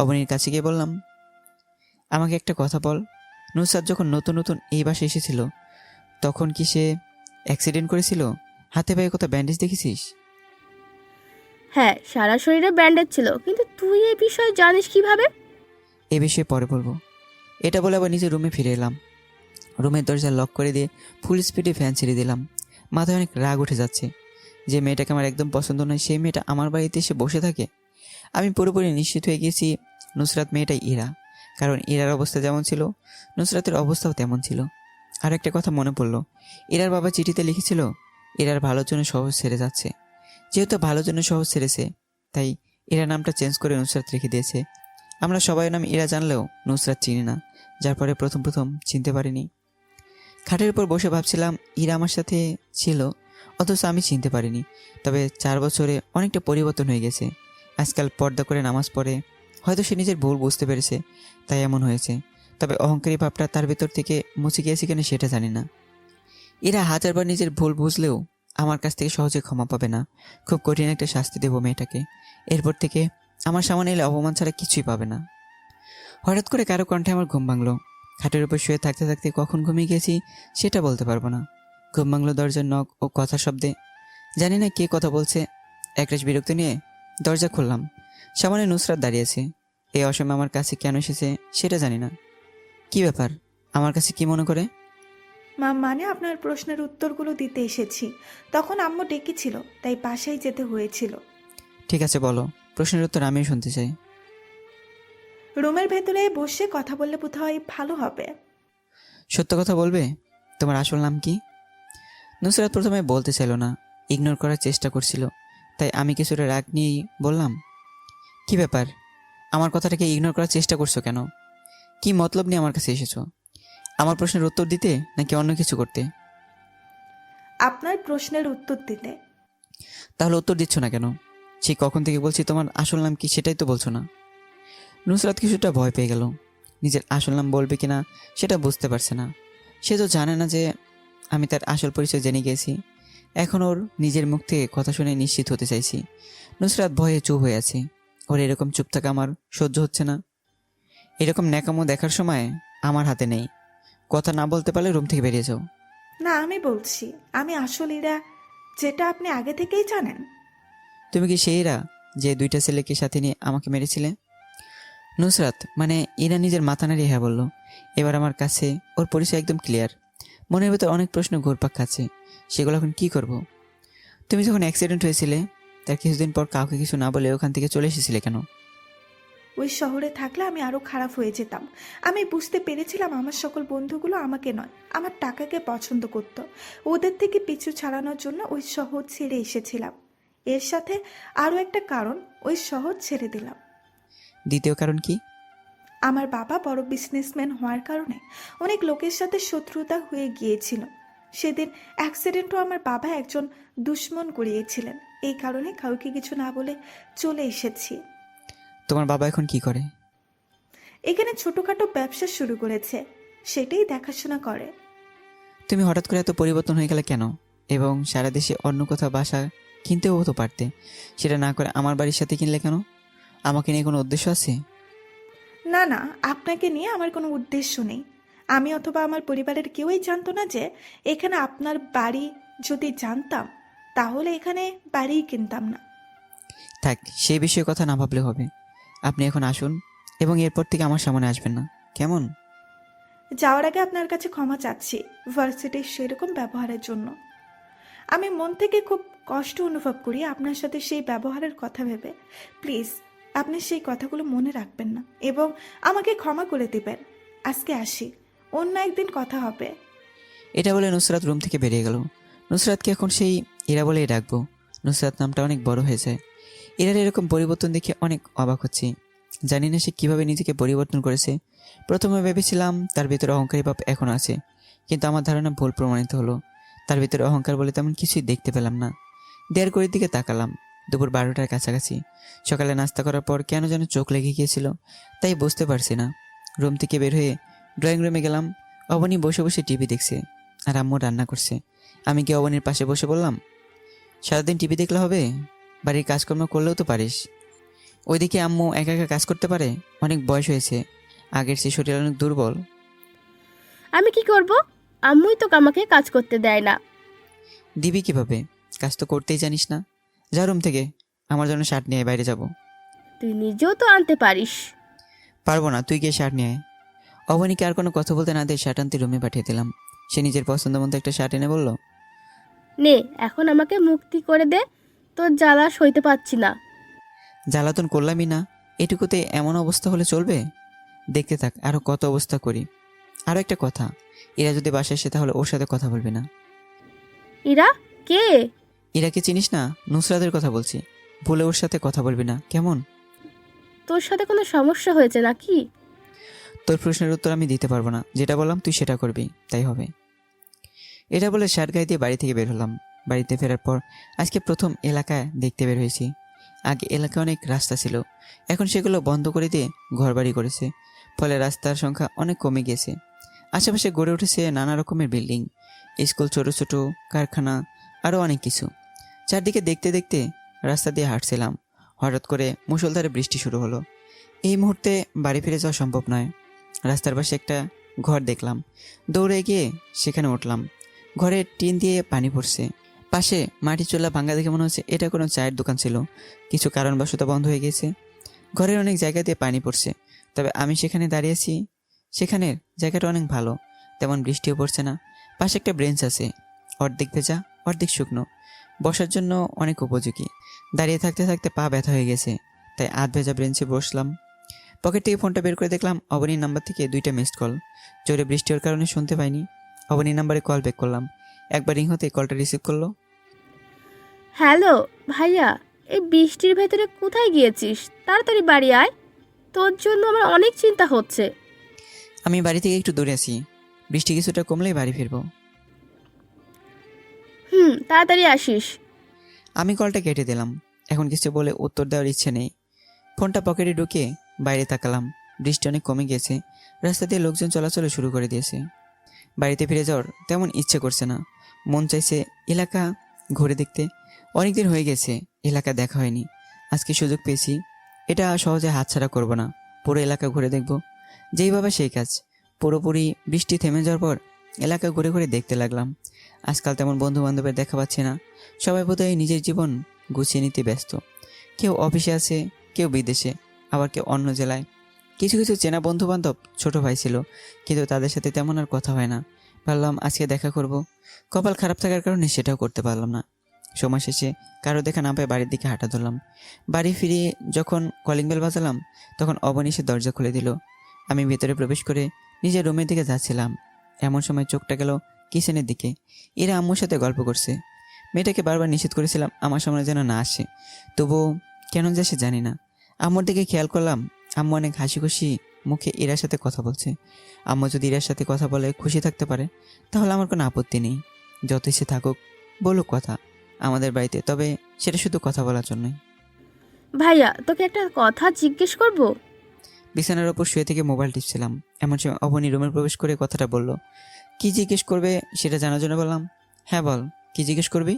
অবনীর কাছে গিয়ে বললাম, আমাকে একটা কথা বল, নুসরাত যখন নতুন নতুন এই বাসে এসেছিল তখন কি সে অ্যাক্সিডেন্ট করেছিল? হাতে পায়ে কোথাও ব্যান্ডেজ দেখেছিস? হ্যাঁ, সারা শরীরে ব্যান্ডেজ ছিল, কিন্তু তুই এই বিষয়ে জানিস কিভাবে? এ বিষয়ে পরে বলবো। এটা বলে আবার নিজের রুমে ফিরে এলাম। রুমের দরজা লক করে দিয়ে ফুল স্পিডে ফ্যান ছেড়ে দিলাম। মাথায় অনেক রাগ উঠে যাচ্ছে। যে মেয়েটাকে আমার একদম পছন্দ নয় সেই মেয়েটা আমার বাড়িতে এসে বসে থাকে। আমি পুরোপুরি নিশ্চিত হয়ে গেছি নুসরাত মেয়েটাই ইরা। কারণ ইরার অবস্থা যেমন ছিল নুসরাতের অবস্থাও তেমন ছিল। আর একটা কথা মনে পড়লো, ইরার বাবা চিঠিতে লিখেছিল ইরার ভালোর জন্য শহর ছেড়ে যাচ্ছে। যেহেতু ভালোর জন্য শহর ছেড়েছে তাই ইরা নামটা চেঞ্জ করে নুসরাত রেখে দিয়েছে। আমরা সবাই নাম ইরা জানলেও নুসরাত চিনি না, যার পরে প্রথম প্রথম চিনতে পারিনি। খাটের উপর বসে ভাবছিলাম ইরা আমার সাথে ছিল অথচ আমি চিনতে পারিনি। তবে 4 বছরে অনেকটা পরিবর্তন হয়ে গেছে। আজকাল পর্দা করে নামাজ পড়ে, হয়তো সে নিজের ভুল বুঝতে পেরেছে তাই এমন হয়েছে। তবে অহংকারী ভাবটা তার ভেতর থেকে মুছে গিয়েছে কেন সেটা জানি না। এরা হাজারবার নিজের ভুল বুঝলেও আমার কাছ থেকে সহজে ক্ষমা পাবে না। খুব কঠিন একটা শাস্তি দেবো মেয়েটাকে। এরপর থেকে আমার সামনে এলে অপমান ছাড়া কিছুই পাবে না। হঠাৎ করে কারো কণ্ঠে আমার ঘুম ভাঙলো। খাটের উপর শুয়ে থাকতে থাকতে কখন ঘুমিয়ে গেছি সেটা বলতে পারবো না। ঘুম ভাঙলো দরজার নখ ও কথা শব্দে। জানি না কে কথা বলছে। একরাশ বিরক্তি নিয়ে দরজা খুললাম। সামনে নুসরাত দাঁড়িয়েছে। এই অসময়ে আমার কাছে কেন এসেছে সেটা জানি না। কি ব্যাপার, আমার কাছে কি মনে করে? মানে আপনার প্রশ্নের উত্তরগুলো দিতে এসেছি। তখন আম্মু ডেকেছিল, তাই বাসায় যেতে হয়েছিল। ঠিক আছে বলো, প্রশ্নের উত্তর আমিও শুনতে চাই। রুমের ভেতরে বসে কথা বললে বোধহয় ভালো হবে। সত্য কথা বলবে, তোমার আসল নাম কি? নুসরাত প্রথমে বলতে চাইল না, ইগনোর করার চেষ্টা করছিল। তাই আমি কিছুটা রাগ নিয়েই বললাম, কি ব্যাপার, আমার কথাটাকে ইগনোর করার চেষ্টা করছো কেন? কি মতলব নিয়ে আমার কাছে এসেছো? আমার প্রশ্নের উত্তর দিতে নাকি অন্য কিছু করতে? আপনার প্রশ্নের উত্তর দিতে। তাহলে উত্তর দিচ্ছ না কেন? সেই কখন থেকে বলছি তোমার আসল নাম কি সেটাই তো বলছো না। নুসরাত কিছুটা ভয় পেয়ে গেল। নিজের আসল নাম বলবে কিনা সেটা বুঝতে পারছে না। সে তো জানে না যে আমি তার আসল পরিচয় জেনে গেছি। এখন ওর নিজের মুখ থেকে কথা শুনে নিশ্চিত হতে চাইছি। নুসরাত ভয়ে চুপ হয়ে আছে। ওর এরকম চুপ থাকা আমার সহ্য হচ্ছে না। এরকম ন্যাকামো দেখার সময় আমার হাতে নেই। কথা না বলতে পারলে রুম থেকে বেরিয়ে যাও। না, আমি বলছি আমি আসল ইরা, যেটা আপনি আগে থেকেই জানেন। তুমি কি সেইরা যে 2টা ছেলেকে সাথে নিয়ে আমাকে মেরেছিলে? নুসরাত মানে ইরা নিজের মাথা নাড়িয়ে হ্যাঁ বলল। এবার আমার কাছে ওর পরিচয় একদম ক্লিয়ার। মনের ভেতর অনেক প্রশ্ন ঘুরপাক খাচ্ছে, সেগুলো এখন কি করব? তুমি যখন অ্যাক্সিডেন্ট হয়েছিলে তার কিছুদিন পর কাউকে কিছু না বলে ওখান থেকে চলে এসেছিলে কেন? ওই শহরে থাকলে আমি আরো খারাপ হয়ে যেতাম। আমি বুঝতে পেরেছিলাম আমার সকল বন্ধুগুলো আমাকে নয়, আমার টাকাকে পছন্দ করত। ওদের থেকে পিছু ছাড়ানোর জন্য ওই শহর ছেড়ে এসেছিলাম। এর সাথে আরও একটা কারণ, ওই শহর ছেড়ে দিলাম। দ্বিতীয় কারণ কি? আমার বাবা বড় বিজনেসম্যান হওয়ার কারণে অনেক লোকের সাথে শত্রুতা হয়ে গিয়েছিল। সেদিন অ্যাক্সিডেন্টও আমার বাবা একজন দুশ্মন করিয়েছিলেন। এই কারণে কাউকে কিছু না বলে চলে এসেছি। তোমার বাবা এখন কি করে? এখানে ছোটখাটো ব্যবসা শুরু করেছে, সেটাই দেখাশোনা করে। তুমি হঠাৎ করে এত পরিবর্তন হয়ে গেলে কেন? এবং সারা দেশে অন্য কোথাও বাসা কিনতেও হতো পারতে, সেটা না করে আমার বাড়ির সাথে কিনলে কেন? আমাকে নিয়ে কোনো উদ্দেশ্য আছে? না না, আপনাকে নিয়ে আমার কোনো উদ্দেশ্য নেই। আমি অথবা আমার পরিবারের কেউই জানতো না যে এখানে আপনার বাড়ি। যদি জানতাম তাহলে এখানে বাড়িই কিনতাম না। থাক, সেই বিষয়ে কথা না ভাবলে হবে। আপনি এখন আসুন এবং এরপর থেকে আমার সামনে আসবেন না, কেমন? যাওয়ার আগে আপনার কাছে ক্ষমা চাচ্ছি ভার্সিটির সেরকম ব্যবহারের জন্য। আমি মন থেকে খুব কষ্ট অনুভব করি আপনার সাথে সেই ব্যবহারের কথা ভেবে। প্লিজ আপনি সেই কথাগুলো মনে রাখবেন না এবং আমাকে ক্ষমা করে দেবেন। আজকে আসি, অন্য একদিন কথা হবে। এটা বলে নুসরাত রুম থেকে বেরিয়ে গেল। নুসরাতকে এখন সেই ইরা বলেই ডাকবো। নুসরাত নামটা অনেক বড় হয়ে যায়। ইরার এরকম পরিবর্তন দেখে অনেক অবাক হচ্ছি। জানি না সে কীভাবে নিজেকে পরিবর্তন করেছে। প্রথমে ভেবেছিলাম তার ভিতরে অহংকারী ভাব এখন আছে, কিন্তু আমার ধারণা ভুল প্রমাণিত হলো। তার ভিতরে অহংকার বলে তেমন কিছুই দেখতে পেলাম না। দেড় ঘড়ির দিকে তাকালাম, দুপুর 12টার কাছাকাছি। সকালে নাস্তা করার পর কেন যেন চোখ লেগে গিয়েছিল, তাই বুঝতে পারছি না। রুম থেকে বের হয়ে ড্রয়িং রুমে গেলাম। অবনী বসে বসে টিভি দেখছে আর আম্মু রান্না করছে। আমি কি অবনীর পাশে বসে বললাম, সারাদিন টিভি দেখলে হবে? বাড়ির কাজকর্ম করলেও তো পারিস। ওইদিকে আম্মু একা একা কাজ করতে পারে, অনেক বয়স হয়েছে, আগের সে শরীর অনেক দুর্বল। আমি কি করব? আম্মুই তো আমাকে কাজ করতে দেয় না। দিবি কিভাবে? কাজ তো করতেই জানিস না। যা রুম থেকে, আমার জন্য শার্ট নিয়ে আয়, বাইরে যাব। তুই নিজেও তো আনতে পারিস। পারবো না, তুই গিয়ে শার্ট নিয়ে আয়। অবনীকে আর কোনো কথা বলতে না দিয়ে শার্ট আনতে রুমে পাঠিয়ে দিলাম। সে নিজের পছন্দ মতো একটা শার্ট এনে বলল, নে, এখন আমাকে মুক্তি করে দে, তোর জ্বালা সইতে পারছি না। জ্বালাতন করলামই না, এটুকুতে এমন অবস্থা হলে চলবে? দেখতে থাক আরও কত অবস্থা করি। আরও একটা কথা, এরা যদি বাসায় আসে তাহলে ওর সাথে কথা বলবি না। ইরা কে? ইরাকে চিনিস না? নুসরাতের কথা বলছি। ভুলে ওর সাথে কথা বলবি না, কেমন? তোর সাথে কোনো সমস্যা হয়েছে নাকি? তোর প্রশ্নের উত্তর আমি দিতে পারবো না। যেটা বললাম তুই সেটা করবি, তাই হবে। এটা বলে শার্ট গায়ে দিয়ে বাড়ি থেকে বের হলাম। বাড়িতে ফেরার পর আজকে প্রথম এলাকায় দেখতে বের হয়েছি। আগে এলাকায় অনেক রাস্তা ছিল, এখন সেগুলো বন্ধ করে দিয়ে ঘরবাড়ি করেছে, ফলে রাস্তার সংখ্যা অনেক কমে গিয়েছে। আশেপাশে গড়ে উঠেছে নানা রকমের বিল্ডিং, স্কুল, ছোট ছোট কারখানা, আরও অনেক কিছু। চারদিকে দেখতে দেখতে রাস্তা দিয়ে হাঁটছিলাম। হঠাৎ করে মুষলধারে বৃষ্টি শুরু হলো। এই মুহূর্তে বাড়ি ফিরে যাওয়া সম্ভব নয়। রাস্তার পাশে একটা ঘর দেখলাম, দৌড়ে গিয়ে সেখানে উঠলাম। ঘরে টিন দিয়ে পানি পড়ছে। পাশে মাটি চুলা ভাঙ্গা দেখে মনে হচ্ছে এটা কোনো চায়ের দোকান ছিল, কিছু কারণবশত বন্ধ হয়ে গেছে। ঘরের অনেক জায়গা দিয়ে পানি পড়ছে, তবে আমি সেখানে দাঁড়িয়েছি, সেখানের জায়গাটা অনেক ভালো, তেমন বৃষ্টিও পড়ছে না। পাশে একটা ব্রেঞ্চ আছে, অর্ধেক ভেজা অর্ধেক শুকনো, বসার জন্য অনেক উপযোগী। দাঁড়িয়ে থাকতে থাকতে পা ব্যথা হয়ে গেছে, তাই আধ ভেজা ব্রেঞ্চে বসলাম। পকেট থেকে ফোনটা বের করে দেখলাম অবনীর নাম্বার থেকে 2টা মিসড কল। জোরে বৃষ্টি হওয়ার কারণে শুনতে পাইনি। অবনীর নাম্বারে কল ব্যাক করলাম। একবার রিং হতে কলটা রিসিভ করলো। হ্যালো ভাইয়া, এই বৃষ্টির ভেতরে কোথায় গিয়েছিস? তাড়াতাড়ি বাড়ি আয়, তোর জন্য আমার অনেক চিন্তা হচ্ছে। আমি বাড়ি থেকে একটু দূরে আছি, বৃষ্টি কিছুটা কমলেই বাড়ি ফিরবো। তাড়াতাড়ি আসিস। আমি কলটা কেটে দিলাম। এখন কিছু বলে উত্তর দেওয়ার ইচ্ছে নেই। ফোনটা পকেটে ঢুকে বাইরে তাকালাম। বৃষ্টি অনেক কমে গেছে, রাস্তা দিয়ে লোকজন চলাচল শুরু করে দিয়েছে। বাড়িতে ফিরে যাওয়ার তেমন ইচ্ছে করছে না, মন চাইছে এলাকা ঘুরে দেখতে। অনেকদিন হয়ে গেছে এলাকা দেখা হয়নি, আজকে সুযোগ পেয়েছি, এটা সহজে হাতছাড়া করব না। পুরো এলাকা ঘুরে দেখব, যেইভাবে সেই কাজ। পুরোপুরি বৃষ্টি থেমে যাওয়ার পর এলাকা ঘুরে ঘুরে দেখতে লাগলাম। আজকাল তেমন বন্ধু বান্ধবের দেখা পাচ্ছি না, সবাই বোধহয় নিজের জীবন গুছিয়ে নিতে ব্যস্ত। কেউ অফিসে আছে, কেউ বিদেশে, আবার কেউ অন্য জেলায়। কিছু কিছু চেনা বন্ধু বান্ধব ছোট ভাই ছিল, কিন্তু তাদের সাথে তেমন আর কথা হয় না। ভাবলাম আজকে দেখা করব, কপাল খারাপ থাকার কারণে সেটাও করতে পারলাম না। সময় শেষে কারো দেখা না পেয়ে বাড়ির দিকে হাঁটা ধরলাম। বাড়ি ফিরে যখন কলিং বেল বাজালাম, তখন অবনী এসে দরজা খুলে দিল। আমি ভেতরে প্রবেশ করে নিজের রুমের দিকে যাচ্ছিলাম, এমন সময় চোখটা গেল কিচেনের দিকে। এরা আম্মুর সাথে গল্প করছে। মেয়েটাকে বারবার নিষেধ করেছিলাম আমার সামনে যেন না আসে, তবুও কেন যে সে জানি না। আম্মুর দিকে খেয়াল করলাম, আম্মু অনেক হাসি খুশি মুখে ইরার সাথে কথা বলছে। আম্মু যদি ইরার সাথে কথা বলে খুশি থাকতে পারে তাহলে আমার কোনো আপত্তি নেই, যতই সে থাকুক, বলুক কথা আমাদের বাড়িতে, তবে সেটা শুধু কথা বলার জন্যই। ভাইয়া তোকে একটা কথা জিজ্ঞেস করব। বিছানার ওপর শুয়ে থেকে মোবাইল টিপছিলাম, এমন সময় অবনী রুমে প্রবেশ করে কথাটা বলল। কি জিজ্ঞেস করবে সেটা জানার জন্য বললাম, হ্যাঁ বল, কি জিজ্ঞেস করবি?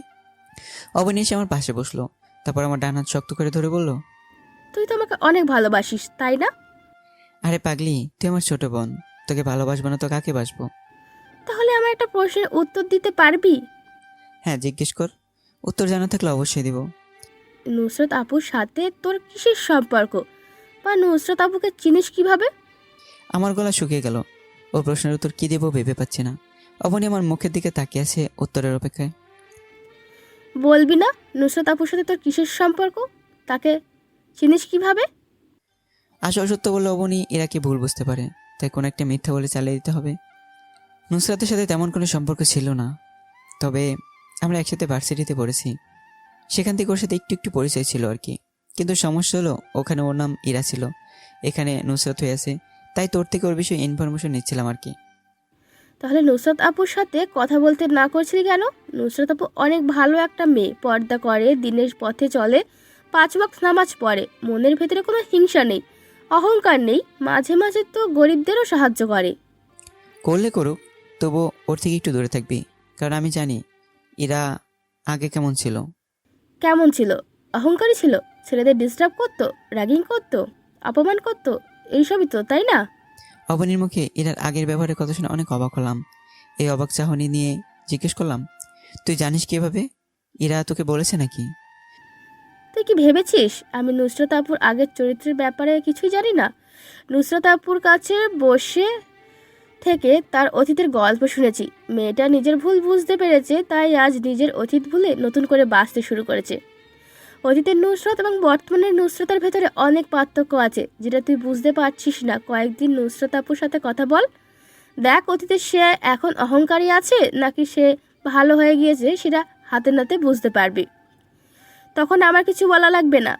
অবনী এসে আমার পাশে বসলো, তারপর আমার ডান হাত শক্ত করে ধরে বলল, তুই তো আমাকে অনেক ভালোবাসিস তাই না? আরে পাগলি, তুই আমার ছোট বোন, তোকে ভালোবাসবো না তো কাকে বাসবো? তাহলে আমার একটা প্রশ্নের উত্তর দিতে পারবি? হ্যাঁ জিজ্ঞেস কর, উত্তর জানা থাকলে অবশ্যই দিব। নুসরত আপুর সাথে তোর কিসের সম্পর্ক, বা নুসরত আপুকে চিনিস কিভাবে? আমার গলা শুকিয়ে গেল, ও প্রশ্নের উত্তর কি দেবো ভেবে পাচ্ছি না। অবনী আমার মুখের দিকে তাকিয়ে আছে উত্তরের অপেক্ষায়। বলবি না নুসরত আপুর সাথে তোর কিসের সম্পর্ক, তাকে চিনিস কিভাবে? আসল সত্য বললে অবনী এরা কি ভুল বুঝতে পারে, তাই কোনো একটা মিথ্যা বলে চালিয়ে দিতে হবে। নুসরাতের সাথে তেমন কোনো সম্পর্ক ছিল না, তবে আমরা একসাথে ভার্সিটিতে পড়েছি, সেখান থেকে ওর সাথে একটু একটু পরিচয় ছিল আর কি। কিন্তু সমস্যা হলো ওখানে ওর নাম ইরা ছিল, এখানে নুসরাত হয়ে আছে, তাই তোর থেকে ওর বিষয়ে ইনফরমেশন নিচ্ছিলাম আর কি। তাহলে নুসরত আপুর সাথে কথা বলতে না করছিলি কেন? নুসরত আপু অনেক ভালো একটা মেয়ে, পর্দা করে, দিনের পথে চলে, 5 ওয়াক্ত নামাজ পড়ে, মনের ভেতরে কোনো হিংসা নেই, অহংকার নেই, মাঝে মাঝে তো গরিবদেরও সাহায্য করে। করলে করুক, তবু ওর থেকে একটু দূরে থাকবি, কারণ আমি জানি এরা আগে কেমন ছিল। কেমন ছিল? অহংকারী ছিল, ছেলেদের ডিস্টার্ব করতো, র্যাগিং করতো, অপমান করতো, এইসবই তো, তাই না? অবনীর মুখে এরার আগের ব্যবহারের কথা শুনে অনেক অবাক হলাম। এই অবাক চাহনি নিয়ে জিজ্ঞেস করলাম, তুই জানিস কিভাবে? এরা তোকে বলেছে নাকি? তুই কি ভেবেছিস আমি নুসরত আপুর আগের চরিত্রের ব্যাপারে কিছুই জানি না? নুসরত আপুর কাছে বসে থেকে তার অতীতের গল্প শুনেছি। মেয়েটা নিজের ভুল বুঝতে পেরেছে, তাই আজ নিজের অতীত ভুলে নতুন করে বাঁচতে শুরু করেছে। অতীতের নুসরত এবং বর্তমানের নুসরতের ভেতরে অনেক পার্থক্য আছে, যেটা তুই বুঝতে পারছিস না। কয়েকদিন নুসরত আপুর সাথে কথা বল, দেখ অতীতে সে এখন অহংকারী আছে নাকি সে ভালো হয়ে গিয়েছে, সেটা হাতে নাতে বুঝতে পারবি। তখন আমার কিছু বলা লাগবে না।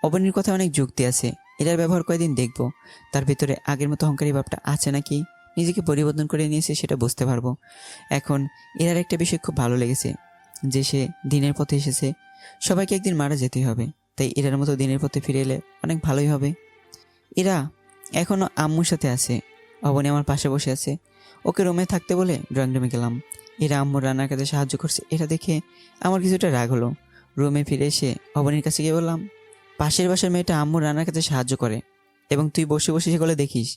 অবনীর কথা অনেক যুক্তি আছে, এরার ব্যবহার কয়েকদিন দেখবো, তার ভিতরে আগের মতো অহংকারী ভাবটা আছে নাকি নিজেকে পরিবর্তন করে নিয়েছে সেটা বুঝতে পারবো। এখন এরার একটা বিষয় খুব ভালো লেগেছে, যে সে দিনের পথে এসেছে, সবাইকে একদিন মারা যেতেই হবে, তাই এরার মতো দিনের পথে ফিরে এলে অনেক ভালোই হবে। এরা এখনও আম্মুর সাথে আছে, অবনী আমার পাশে বসে আছে, ওকে রুমে থাকতে বলে ড্রয়িং রুমে গেলাম। এরা আম্মুর রান্নার কাজে সাহায্য করছে, এটা দেখে আমার কিছুটা রাগ হলো। রুমে ফিরে এসে অবনীর কাছে গিয়ে বললাম, পাশের বাসার মেয়েটা আম্মুর রান্নার কাজে সাহায্য করে এবং তুই বসে বসে সেগুলো দেখিস,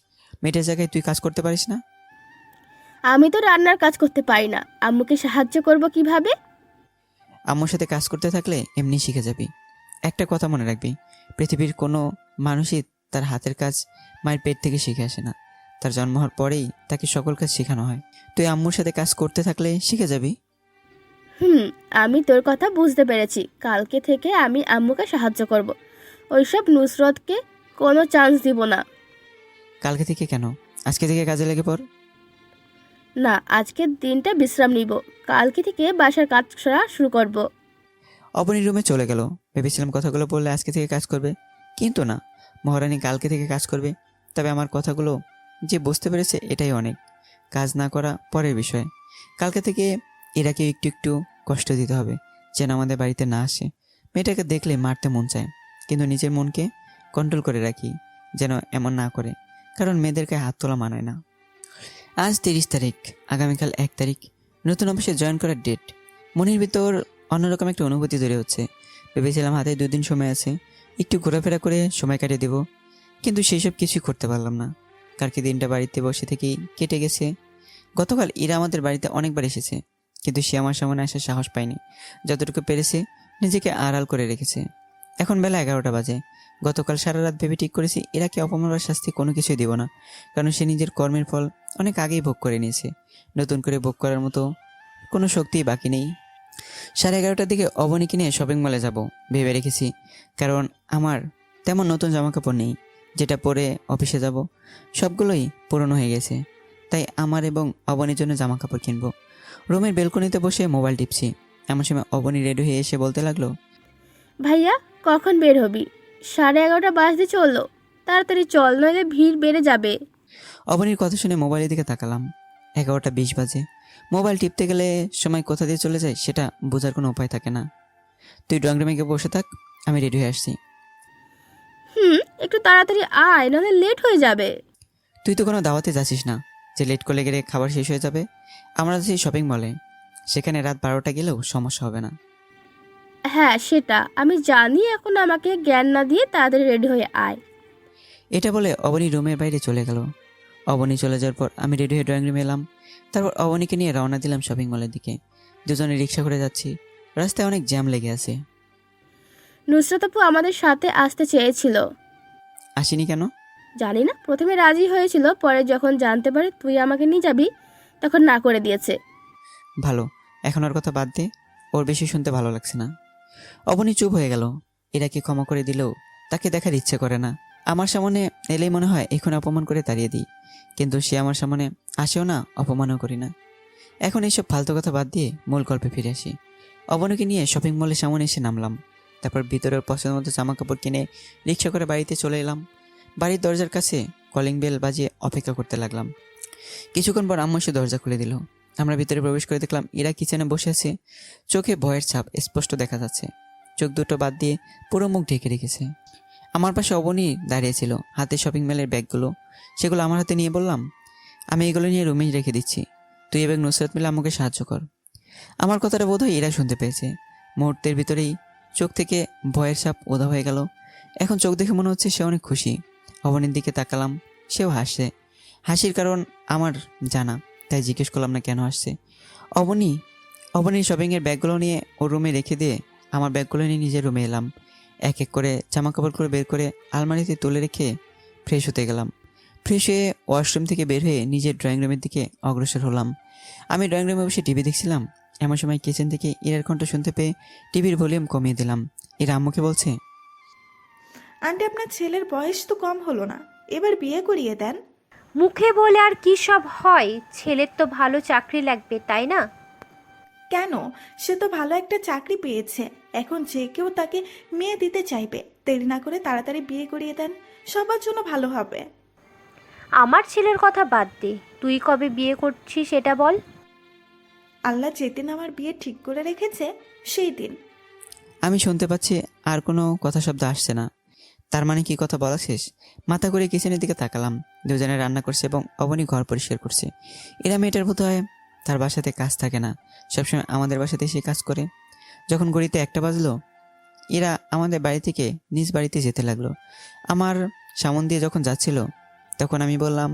মেয়েটার জায়গায় তুই কাজ করতে পারিস না? আমি তো রান্নার কাজ করতে পারি না, আম্মুকে সাহায্য করব কিভাবে? আম্মুর সাথে কাজ করতে থাকলে এমনি শিখে যাবি। একটা কথা মনে রাখবি, পৃথিবীর কোনো মানুষই তার হাতের কাজ মায়ের পেট থেকে শিখে আসে না, তার জন্ম হওয়ার পরেই তাকে সকল কাজ শেখানো হয়। তুই আম্মুর সাথে কাজ করতে থাকলে শিখে যাবি। আমি তোর কথা বুঝতে পেরেছি। কালকে থেকে আমি আম্মুকে সাহায্য করব, ওইসব নুসরতকে কোনো চান্স দিব না। কালকে থেকে কেন, আজকে থেকে কাজে লেগে পড়। না, আজকের দিনটা বিশ্রাম নিব, কালকে থেকে বাসার কাজ করা শুরু করব। অবনীর রুমে চলে গেল। ভেবেছিলাম কথাগুলো বললে আজকে থেকে কাজ করবে, কিন্তু না, মহারানী কালকে থেকে কাজ করবে। তবে আমার কথাগুলো যে বুঝতে পেরেছে এটাই অনেক, কাজ না করা পরের বিষয়। কালকে থেকে এরাকে একটু একটু কষ্ট দিতে হবে, যেন আমাদের বাড়িতে না আসে। মেয়েটাকে দেখলে মারতে মন চায়, কিন্তু নিজের মনকে কন্ট্রোল করে রাখি যেন এমন না করে, কারণ মেয়েদেরকে হাত তোলা মানায় না। আজ 30 তারিখ, আগামীকাল 1 তারিখ, নতুন অফিসে জয়েন করার ডেট। মনের ভিতর অন্যরকম একটা অনুভূতি তৈরি হচ্ছে। ভেবেছিলাম হাতে 2 দিন সময় আছে, একটু ঘোরাফেরা করে সময় কাটিয়ে দেব, কিন্তু সেই সব কিছুই করতে পারলাম না। কালকে দিনটা বাড়িতে বসে থেকেই কেটে গেছে। গতকাল ইরা আমাদের বাড়িতে অনেকবার এসেছে, কিন্তু সে আমার সামনে আসার সাহস পায়নি। যতটুকু পেরেছে নিজেকে আড়াল করে রেখেছে। এখন বেলা 11টা বাজে। গতকাল সারা রাত ভেবে ঠিক করেছি ইরাকে অপমান বা শাস্তি কোনো কিছুই দেব না, কারণ সে নিজের কর্মের ফল অনেক আগেই ভোগ করে নিয়েছে। নতুন করে ভোগ করার মতো কোনো শক্তিই বাকি নেই। 11:30টার দিকে অবনীকে নিয়ে শপিং মলে যাব ভেবে রেখেছি, কারণ আমার তেমন নতুন জামাকাপড় নেই, যেটা পরে অফিসে যাব সবগুলোই পুরনো হয়ে গেছে। তাই আমার এবং অবনীর জন্য জামাকাপড় কিনবো। রুমের বেলকনিতে বসে মোবাইল টিপছি, এমন সময় অবনী রেডি হয়ে এসে বলতে লাগলো, ভাইয়া কখন বের হবি? 11:30 বাজতে চললো, তাড়াতাড়ি চল, নইলে ভিড় বেড়ে যাবে। অবনীর কথা শুনে মোবাইলের দিকে তাকালাম। 11:20 বাজে। মোবাইল টিপতে গেলে সময় কোথা দিয়ে চলে যায় সেটা বোঝার কোনো উপায় থাকে না। তুই ড্রয়িং রুমে গিয়ে বসে থাক, আমি রেডি হয়ে আসছি। একটু তাড়াতাড়ি আয়, নাহলে লেট হয়ে যাবে। তুই তো কোনো দাওয়াতে যাচ্ছিস না যে লেট করলে গেলে খাবার শেষ হয়ে যাবে। আমরা যাচ্ছি শপিং মলে, সেখানে রাত 12টা গেলেও সমস্যা হবে না। হ্যাঁ সেটা আমি জানি, এখন আমাকে জ্ঞান না দিয়ে তাড়াতাড়ি রেডি হয়ে আয়। এটা বলে অবনী রুমের বাইরে চলে গেল। অবনী চলে যাওয়ার পর আমি রেডি হয়ে ড্রয়িং রুমে এলাম। তারপর অবনীকে নিয়ে রওনা দিলাম শপিং মলের দিকে। দুজনে রিক্সা করে যাচ্ছি, রাস্তায় অনেক জ্যাম লেগে আছে। নুসরাত আপু আমাদের সাথে আসতে চেয়েছিল, আসিনি কেন? জানি না, প্রথমে রাজি হয়েছিল, পরে যখন জানতে পারে তুই আমাকে নিয়ে যাবি তখন না করে দিয়েছে। ভালো, এখন ওর কথা বাদ দে, ওর বেশি শুনতে ভালো লাগছে না। অবনী চুপ হয়ে গেল। এরাকে ক্ষমা করে দিলেও তাকে দেখার ইচ্ছে করে না। আমার সামনে এলেই মনে হয় এখন অপমান করে তাড়িয়ে দিই, কিন্তু সে আমার সামনে আসেও না, অপমানও করি না। এখন এইসব ফালতু কথা বাদ দিয়ে মূল গল্পে ফিরে আসি। অবনীকে নিয়ে শপিং মলের সামনে এসে নামলাম। তারপর ভিতরের পছন্দ মতো জামা কাপড় কিনে রিক্সা করে বাড়িতে চলে এলাম। বাড়ির দরজার কাছে কলিং বেল বাজিয়ে অপেক্ষা করতে লাগলাম। কিছুক্ষণ পর আম্মু এসে দরজা খুলে দিল। আমরা ভিতরে প্রবেশ করে দেখলাম ইরা কিচেনে বসে আছে। চোখে ভয়ের ছাপ স্পষ্ট দেখা যাচ্ছে। চোখ দুটো বাদ দিয়ে পুরো মুখ ঢেকে রেখেছে। আমার পাশে অবনী দাঁড়িয়েছিল, হাতে শপিং মলের ব্যাগগুলো। সেগুলো আমার হাতে নিয়ে বললাম, আমি এগুলো নিয়ে রুমে রেখে দিচ্ছি, তুই এবং নুসরাত মিলে আমাকে সাহায্য কর। আমার কথাটা বোধহয় এরা শুনতে পেয়েছে। মুহূর্তের ভিতরেই চোখ থেকে ভয়ের ছাপ ওদা হয়ে গেল। এখন চোখ দেখে মনে হচ্ছে সে অনেক খুশি। অবনীর দিকে তাকালাম, সেও হাসছে। হাসির কারণ আমার জানা, তাই জিজ্ঞেস করলাম না কেন হাসছে। অবনীর শপিংয়ের ব্যাগগুলো নিয়ে ওর রুমে রেখে দিয়ে আমার ব্যাগগুলো নিয়ে নিজের রুমে এলাম। এক এক করে জামা কাপড়গুলো বের করে আলমারিতে তুলে রেখে ফ্রেশ হতে গেলাম। ফ্রেশ হয়ে ওয়াশরুম থেকে বের হয়ে নিজের ড্রয়িং রুমের দিকে অগ্রসর হলাম। আমি ড্রয়িং রুমে বসে টিভি দেখছিলাম। এমন সময় কিচেন থেকে ইরার কণ্ঠ শুনতে পেয়ে টিভির ভলিউম কমিয়ে দিলাম। ইরা আম্মুকে বলছে, আন্টি, আপনার ছেলের বয়স তো কম হলো না, এবার বিয়ে করিয়ে দেন। মুখে বলে আর কি সব হয়, ছেলের তো ভালো চাকরি লাগবে, তাই না? কেন? সে তো ভালো একটা চাকরি পেয়েছে, এখন যে কেউ তাকে মেয়ে দিতে চাইবে। দেরি না করে তাড়াতাড়ি বিয়ে করিয়ে দেন, সবার জন্য ভালো হবে। আমার ছেলের কথা বাদ দে, তুই কবে বিয়ে করছিস সেটা বল। আল্লাহ যেদিন আমার বিয়ে ঠিক করে রেখেছে সেই দিন। আমি শুনতে পাচ্ছি আর কোনো কথা শব্দ আসছে না। তার মানে কি কথা বলা শেষ? মাথা করে কিচেনের দিকে তাকালাম। দুজনে রান্না করছে এবং অবনী ঘর পরিষ্কার করছে। এরা মেয়েটার বোধ হয় তার বাসাতে কাজ থাকে না, সবসময় আমাদের বাসাতে এসে কাজ করে। যখন ঘড়িতে 1টা বাজলো, এরা আমাদের বাড়ি থেকে নিজ বাড়িতে যেতে লাগলো। আমার সামন দিয়ে যখন যাচ্ছিল তখন আমি বললাম,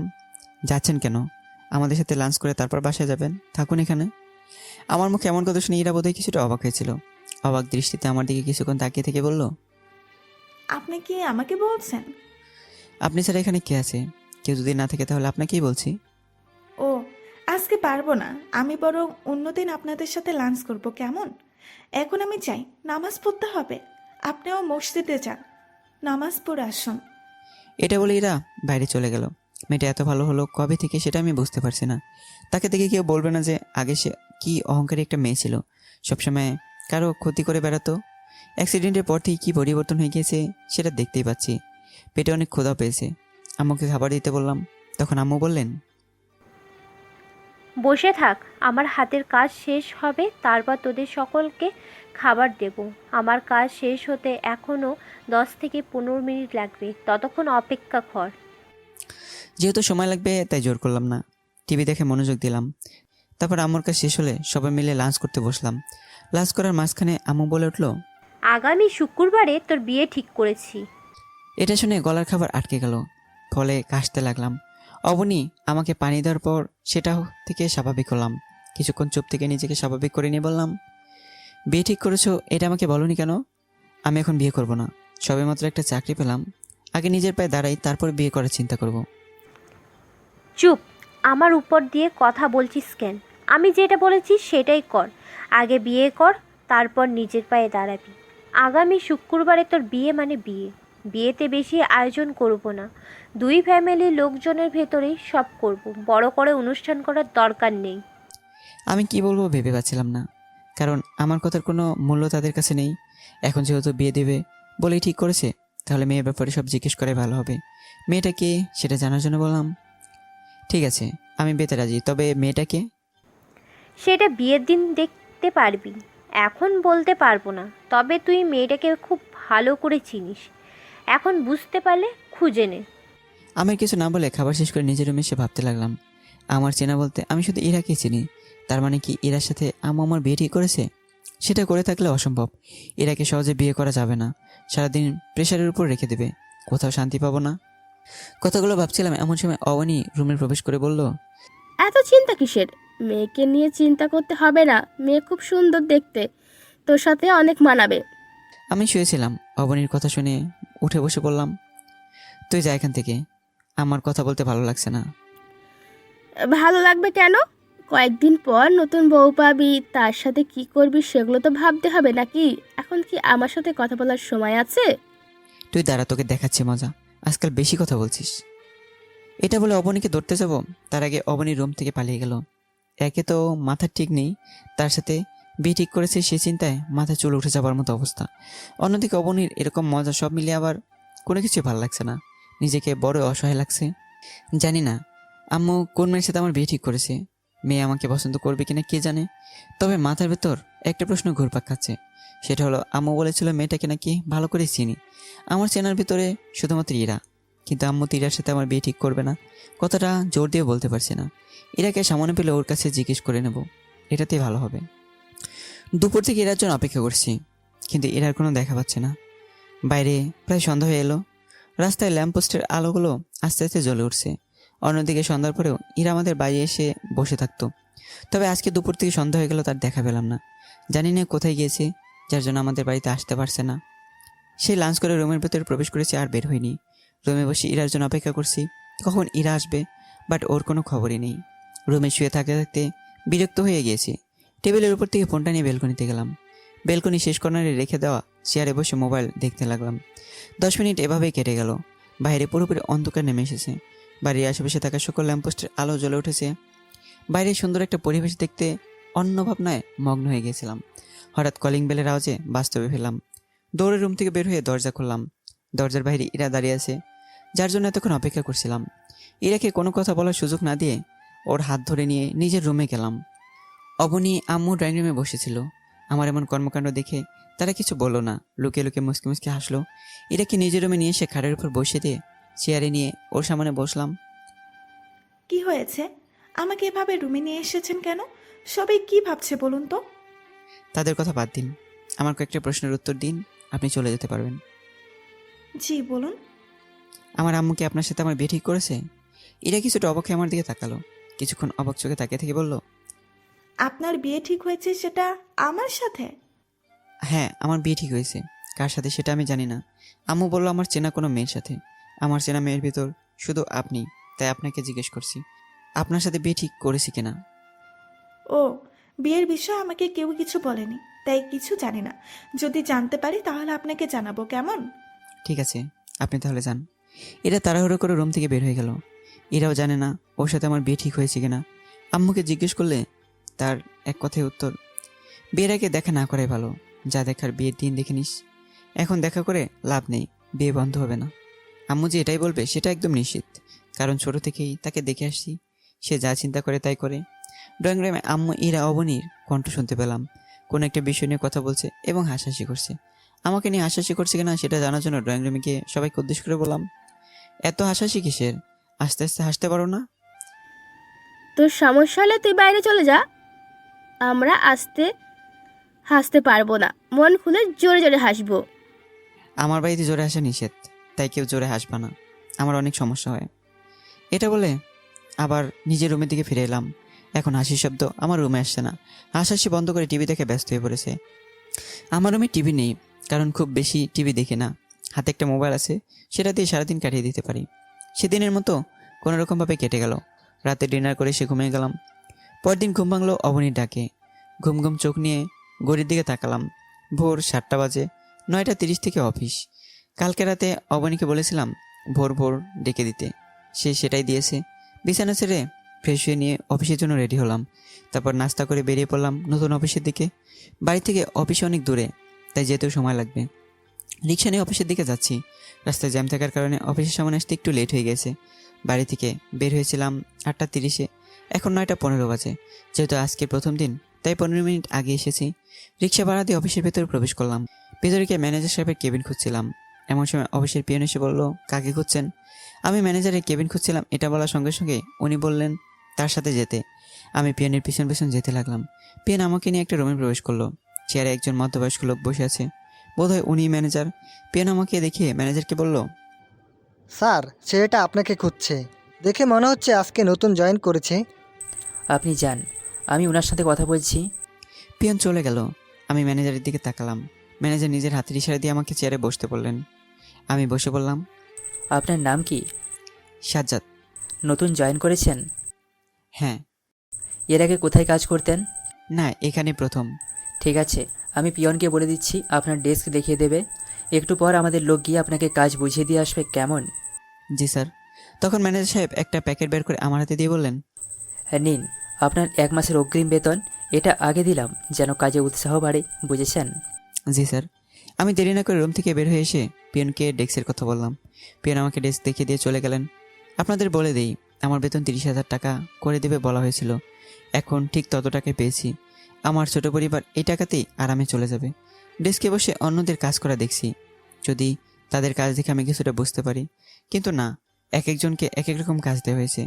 যাচ্ছেন কেন? আমাদের সাথে লাঞ্চ করে তারপর বাসায় যাবেন, থাকুন এখানে। আমার মুখে এমন কথা শুনে এরা বোধহয় কিছুটা অবাক হয়েছিল। অবাক দৃষ্টিতে আমার দিকে কিছুক্ষণ তাকিয়ে থেকে বলল, আপনি কি আমাকে বলছেন? আপনি ছাড়া এখানে কে আছে? কেউ যদি না থাকে তাহলে আপনাকেই বলছি। ও, আজকে পারবো না, আমি বরং অন্যদিন আপনাদের সাথে লাঞ্চ করব, কেমন? এখন আমি চাই, নামাজ পড়তে হবে। আপনিও মসজিদে যান, নামাজ পড়ে আসুন। এটা বলে এরা বাইরে চলে গেল। মেয়েটা এত ভালো হলো কবে থেকে সেটা আমি বুঝতে পারছি না। তাকে দেখে কেউ বলবে না যে আগে সে কি অহংকারী একটা মেয়ে ছিল, সবসময় কারো ক্ষতি করে বেড়াতো। অ্যাক্সিডেন্টের পর থেকে কী পরিবর্তন হয়ে গিয়েছে সেটা দেখতেই পাচ্ছি। পেটে অনেক ক্ষুধা পেয়েছে। আম্মুকে খাবার দিতে বললাম, তখন আম্মু বললেন, বসে থাক, আমার হাতের কাজ শেষ হবে, তারপর তোদের সকলকে খাবার দেব। আমার কাজ শেষ হতে এখনও 10 থেকে 15 মিনিট লাগবে, ততক্ষণ অপেক্ষা কর। যেহেতু সময় লাগবে তাই জোর করলাম না, টিভি দেখে মনোযোগ দিলাম। তারপর আম্মুর কাজ শেষ হলে সবাই মিলে লাঞ্চ করতে বসলাম। লাঞ্চ করার মাঝখানে আম্মু বলে উঠলো, আগামী শুক্রবারে তোর বিয়ে ঠিক করেছি। এটা শুনে গলার খাবার আটকে গেল, ফলে কাশতে লাগলাম। অবনী আমাকে পানি দেওয়ার পর সেটা থেকে স্বাভাবিক হলাম। কিছুক্ষণ চুপ থেকে নিজেকে স্বাভাবিক করে নিয়ে বললাম, বিয়ে ঠিক করেছো এটা আমাকে বলনি কেন? আমি এখন বিয়ে করব না, সবেমাত্র একটা চাকরি পেলাম, আগে নিজের পায়ে দাঁড়াই, তারপর বিয়ে করার চিন্তা করব। চুপ, আমার উপর দিয়ে কথা বলছিস কেন? আমি যেটা বলেছি সেটাই কর। আগে বিয়ে কর, তারপর নিজের পায়ে দাঁড়াবি। আগামী শুক্রবারে তোর বিয়ে মানে বিয়ে। বিয়েতে বেশি আয়োজন করব না, 2 ফ্যামিলির লোকজনের ভেতরেই সব করব, বড় করে অনুষ্ঠান করার দরকার নেই। আমি কি বলবো ভেবে পাচ্ছিলাম না, কারণ আমার কথার কোনো মূল্য তাদের কাছে নেই। এখন যেহেতু বিয়ে দেবে বলেই ঠিক করেছে, তাহলে মেয়ের ব্যাপারে সব জিজ্ঞেস করে ভালো হবে। মেয়েটা কে সেটা জানার জন্য বললাম, ঠিক আছে আমি বিয়েতে রাজি, তবে মেয়েটা কে? সেটা বিয়ের দিন দেখতে পারবি, এখন বলতে পারবো না। তবে তুই মেয়েটাকে খুব ভালো করে চিনিস, এখন বুঝতে পারলে খুঁজে নে। আমি কিছু না বলে খাবার শেষ করে নিজের রুমে এসে ভাবতে লাগলাম, আমার চেনা বলতে আমি শুধু ইরাকে চিনি। তার মানে কি ইরার সাথে আম্মু আমার বিয়ে ঠিক করেছে? সেটা করে থাকলে অসম্ভব। ইরাকে সহজে বিয়ে করা যাবে না, সারাদিন প্রেশারের উপর রেখে দেবে, কোথাও শান্তি পাবো না। কথাগুলো ভাবছিলাম এমন সময় অবনী রুমে প্রবেশ করে বলল, এত চিন্তা কিসের? মেয়েকে নিয়ে চিন্তা করতে হবে না, মেয়ে খুব সুন্দর দেখতে, তোর সাথে অনেক মানাবে। আমি শুয়েছিলাম, অবনীর কথা শুনে উঠে বসে বললাম, তুই যা এখান থেকে, আমার কথা বলতে ভালো লাগছে না। ভালো লাগবে কেন? কয়েকদিন পর নতুন বউ পাবি, তার সাথে কি করবি সেগুলো তো ভাবতে হবে নাকি? এখন কি আমার সাথে কথা বলার সময় আছে? তুই দাঁড়া, তোকে দেখাচ্ছি মজা, আজকাল বেশি কথা বলছিস। এটা বলে অবনীকে ধরতে যাব, তার আগে অবনী রুম থেকে পালিয়ে গেল। একে তো মাথা ঠিক নেই, তার সাথে বিয়ে ঠিক করেছে সে চিন্তায় মাথা চুল উঠে যাবার মতো অবস্থা। অন্যদিকে অবনীর এরকম মজা সব মিলিয়ে আবার কোনো কিছু ভালো লাগছে না, নিজেকে বড় অসহায় লাগছে। জানি না আম্মু কোন মেয়ের সাথে আমার বিয়ে ঠিক করেছে, মেয়ে আমাকে পছন্দ করবে কিনা কে জানে। তবে মাথার ভেতর একটা প্রশ্ন ঘুরপাক খাচ্ছে, সেটা হলো আম্মু বলেছিল মেয়েটাকে নাকি ভালো করে চিনি। আমার চেনার ভিতরে শুধুমাত্র ইরা, কিন্তু আম্মু তো ইরার সাথে আমার বিয়ে ঠিক করবে না, কথাটা জোর দিয়ে বলতে পারছি না। ইরাকে সামনে পেলে ওর কাছে জিজ্ঞেস করে নেব, এটাতেই ভালো হবে। দুপুর থেকে ইরার জন্য অপেক্ষা করছি, কিন্তু ইরার কোনো দেখা পাচ্ছে না। বাইরে প্রায় সন্ধ্যা হয়ে এলো, রাস্তায় ল্যাম্পপোস্টের আলোগুলো আস্তে আস্তে জ্বলে উঠছে। অন্যদিকে সন্ধ্যার পরেও ইরা আমাদের বাইরে এসে বসে থাকতো, তবে আজকে দুপুর থেকে সন্ধ্যা হয়ে গেল, তার দেখা পেলাম না। জানি না কোথায় গিয়েছে, যার জন্য আমাদের বাড়িতে আসতে পারছে না। সেই লাঞ্চ করে রুমের ভেতরে প্রবেশ করেছি, আর বের হয়নি। রুমে বসে ইরার জন্য অপেক্ষা করছি কখন ইরা আসবে, বাট ওর কোনো খবরই নেই। রুমে শুয়ে থাকতে থাকতে বিরক্ত হয়ে গিয়েছি। টেবিলের উপর থেকে ফোনটা নিয়ে বেলকনিতে গেলাম। বেলকনি শেষ কর্নারে রেখে দেওয়া চেয়ারে বসে মোবাইল দেখতে লাগলাম। 10 মিনিট এভাবেই কেটে গেল। বাইরে পুরোপুরি অন্ধকার নেমে এসেছে, বাড়ির আশেপাশে থাকা সকল ল্যাম্পপোস্টের আলো জ্বলে উঠেছে। বাইরে সুন্দর একটা পরিবেশ দেখতে অন্য ভাবনায় মগ্ন হয়ে গিয়েছিলাম। হঠাৎ কলিং বেলের আওয়াজে বাস্তবে ফেললাম। দৌড়ে রুম থেকে বের হয়ে দরজা খুললাম। দরজার বাইরে ইরা দাঁড়িয়ে আছে, যার জন্য এতক্ষণ অপেক্ষা করছিলাম। ইরাকে কোনো কথা বলার সুযোগ না দিয়ে ওর হাত ধরে নিয়ে নিজের রুমে গেলাম। অবনী আম্মু ড্রয়িং রুমে বসেছিল। আমার এমন কর্মকাণ্ড দেখে তারা কিছু বলল না, লুকিয়ে লুকিয়ে মুসকি মুসকি হাসলো। ইরাকে নিজের রুমে নিয়ে এসে খাটের উপর বসিয়ে দিয়ে চেয়ারে নিয়ে ওর সামনে বসলাম। কি হয়েছে? আমাকে এভাবে রুমে নিয়ে এসেছেন কেন? সবাই কি ভাবছে বলুন তো? তাদের কথা বাদ দিন, আমার কয়েকটা প্রশ্নের উত্তর দিন, আপনি চলে যেতে পারবেন। জি বলুন। আমার আম্মুকে আপনার সাথে আমার বিয়ে ঠিক করেছে? ইরা কিছুটা অবাক হয়ে আমার দিকে তাকালো, কিছুক্ষণ অবাক চোখে তাকিয়ে থেকে বলল, আপনার বিয়ে ঠিক হয়েছে সেটা আমার সাথে? হ্যাঁ আমার বিয়ে ঠিক হয়েছে। কার সাথে সেটা আমি জানি না। আম্মু বলল আমার চেনা কোনো মেয়ের সাথে। আমার চেনা মেয়ের ভিতর শুধু আপনি, তাই আপনাকে জিজ্ঞেস করছি আপনার সাথে বিয়ে ঠিক করেছি কিনা। ও, বিয়ের বিষয়ে আমাকে কেউ কিছু বলেনি, তাই কিছু জানি না। যদি জানতে পারি তাহলে আপনাকে জানাবো, কেমন? ঠিক আছে, আপনি তাহলে যান। এরা তাড়াহুড়ো করে রুম থেকে বের হয়ে গেল। এরাও জানে না ওর সাথে আমার বিয়ে ঠিক হয়েছে কিনা। আম্মুকে জিজ্ঞেস করলে তার এক কথায় উত্তর, বিয়ের আগে দেখা না করাই ভালো, যা দেখার বিয়ের দিন দেখে নিস। এখন দেখা করে লাভ নেই, বিয়ে বন্ধ হবে না। আম্মু যে এটাই বলবে সেটা একদম নিশ্চিত, কারণ ছোট থেকেই তাকে দেখে আসছি, সে যা চিন্তা করে তাই করে। ড্রয়িং রুমে আম্মু ইরা অবনীর কণ্ঠ শুনতে পেলাম, কোনো একটা বিষয় নিয়ে কথা বলছে এবং হাসাহাসি করছে। আমাকে নিয়ে হাসাহাসি করছে কিনা সেটা জানার জন্য ড্রয়িং রুমে গিয়ে সবাইকে উদ্দেশ্য করে বললাম, এত হাসাহাসি কিসের? আস্তে আস্তে হাসতে পারো না? তোর সমস্যা হলে তুই বাইরে চলে যা, আমরা হাসতে পারবো না, মন খুলে জোরে জোরে হাসবো। আমার বাড়িতে জোরে হাসা নিষেধ, তাই কেউ জোরে হাসবা না, আমার অনেক সমস্যা হয়। এটা বলে আবার নিজের রুমের দিকে ফিরে এলাম। এখন হাসির শব্দ আমার রুমে আসছে না। হাসাহাসি বন্ধ করে টিভি দেখে ব্যস্ত হয়ে পড়েছে। আমার রুমে টিভি নেই, কারণ খুব বেশি টিভি দেখি না। হাতে একটা মোবাইল আছে, সেটা দিয়ে সারাদিন কাটিয়ে দিতে পারি। সেদিনের মতো কোনো রকমভাবে কেটে গেল। রাতে ডিনার করে সে ঘুমিয়ে গেলাম। পরদিন ঘুম ভাঙলো অবনীর ডাকে। ঘুম ঘুম চোখ নিয়ে ঘড়ির দিকে তাকালাম। ভোর 7টা বাজে, 9:30 থেকে অফিস। কালকে রাতে অবনীকে বলেছিলাম ভোর ভোর ডেকে দিতে, সে সেটাই দিয়েছে। বিছানা ছেড়ে ফ্রেশ হয়ে নিয়ে অফিসের জন্য রেডি হলাম। তারপর নাস্তা করে বেরিয়ে পড়লাম নতুন অফিসের দিকে। বাড়ি থেকে অফিস অনেক দূরে, তাই যেতেও সময় লাগবে। রিক্সা নিয়ে অফিসের দিকে যাচ্ছি। রাস্তায় জ্যাম থাকার কারণে অফিসের সামনে আসতে একটু লেট হয়ে গেছে। বাড়ি থেকে বের হয়েছিলাম 8:30-এ, এখন 9:15 বাজে। যেহেতু আজকে প্রথম দিন, তাই 15 মিনিট আগে এসেছি। রিক্সা ভাড়া দিয়ে অফিসের ভেতরে প্রবেশ করলাম। ভেতরে গিয়ে ম্যানেজার সাহেবের কেবিন খুঁজছিলাম। এমন সময় অফিসের পিয়ন এসে বলল, কাকে খুঁজছেন? আমি ম্যানেজারের কেবিন খুঁজছিলাম এটা বলার সঙ্গে সঙ্গে উনি বললেন তার সাথে যেতে। আমি পিয়নের পিছন পিছন যেতে লাগলাম। পিয়ন আমাকে নিয়ে একটা রুমে প্রবেশ করলো। চেয়ারে একজন মধ্যবয়স্ক লোক বসে আছে, বোধহয় উনি ম্যানেজার। পিয়ন আমাকে দেখে ম্যানেজারকে বলল, স্যার, ছেলেটা আপনাকে খুঁজছে। দেখে মনে হচ্ছে আজকে নতুন জয়েন করেছে। আপনি যান, আমি ওনার সাথে কথা বলছি। পিয়ন চলে গেল। আমি ম্যানেজারের দিকে তাকালাম। ম্যানেজার নিজের হাতের ইশারা দিয়ে আমাকে চেয়ারে বসতে বললেন। আমি বসে বললাম, আপনার নাম কি? সাজ্জাদ। নতুন জয়েন করেছেন? হ্যাঁ। এর আগে কোথায় কাজ করতেন? না, এখানে প্রথম। ঠিক আছে, আমি পিয়নকে বলে দিচ্ছি আপনার ডেস্ক দেখিয়ে দেবে। একটু পর আমাদের লোক গিয়ে আপনাকে কাজ বুঝিয়ে দিয়ে আসবে, কেমন? জি স্যার। তখন ম্যানেজার সাহেব একটা প্যাকেট বের করে আমার হাতে দিয়ে বললেন, হ্যাঁ নিন, আপনার 1 মাসের অগ্রিম বেতন। এটা আগে দিলাম যেন কাজে উৎসাহ বাড়ে, বুঝেছেন? জি স্যার। আমি দেরি না করে রুম থেকে বের হয়ে এসে পিয়নকে ডেস্কের কথা বললাম। পিয়ন আমাকে ডেস্ক দেখিয়ে দিয়ে চলে গেলেন। আপনাদের বলে দেই, আমার বেতন 30,000 টাকা করে দেবে বলা হয়েছিল। এখন ঠিক তত টাকায় পেয়েছি। আমার ছোট পরিবার এই টাকাতেই আরামে চলে যাবে। ডেস্কে বসে অন্যদের কাজ করা দেখছি, যদি তাদের কাজ দেখে আমি কিছুটা বুঝতে পারি। কিন্তু না, এক একজনকে এক এক রকম কাজ দেওয়া হয়েছে।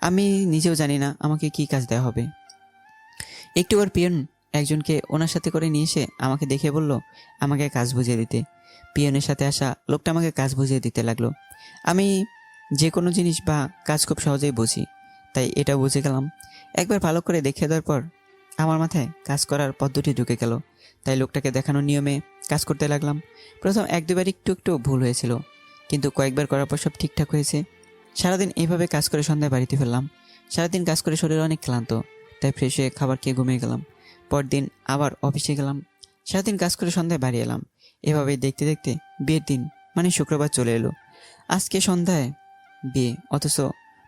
আমি নিজেও জানি না আমাকে কি কাজ দেওয়া হবে। একটু পর পিয়ন একজনকে ওনার সাথে করে নিয়ে এসে আমাকে দেখে বলল আমাকে কাজ বুঝিয়ে দিতে। পিয়নের সাথে আসা লোকটা আমাকে কাজ বুঝিয়ে দিতে লাগলো। আমি যে কোনো জিনিস বা কাজ খুব সহজেই বুঝি, তাই এটা বুঝে গেলাম। একবার ভালো করে দেখিয়ে দেওয়ার পর আমার মাথায় কাজ করার পদ্ধতি ঢুকে গেল। তাই লোকটাকে দেখানোর নিয়মে কাজ করতে লাগলাম। প্রথম 1-2বার একটু একটু ভুল হয়েছিল, কিন্তু কয়েকবার করার পর সব ঠিকঠাক হয়েছে। সারাদিন এইভাবে কাজ করে সন্ধ্যায় বাড়িতে ফিরলাম। সারাদিন কাজ করে শরীর অনেক ক্লান্ত, তাই ফ্রেশ হয়ে খাবার খেয়ে ঘুমিয়ে গেলাম। পরদিন আবার অফিসে গেলাম। সারাদিন কাজ করে সন্ধ্যায় বাড়ি এলাম। এভাবেই দেখতে দেখতে বিয়ের দিন মানে শুক্রবার চলে এলো। আজকে সন্ধ্যায় বিয়ে, অথচ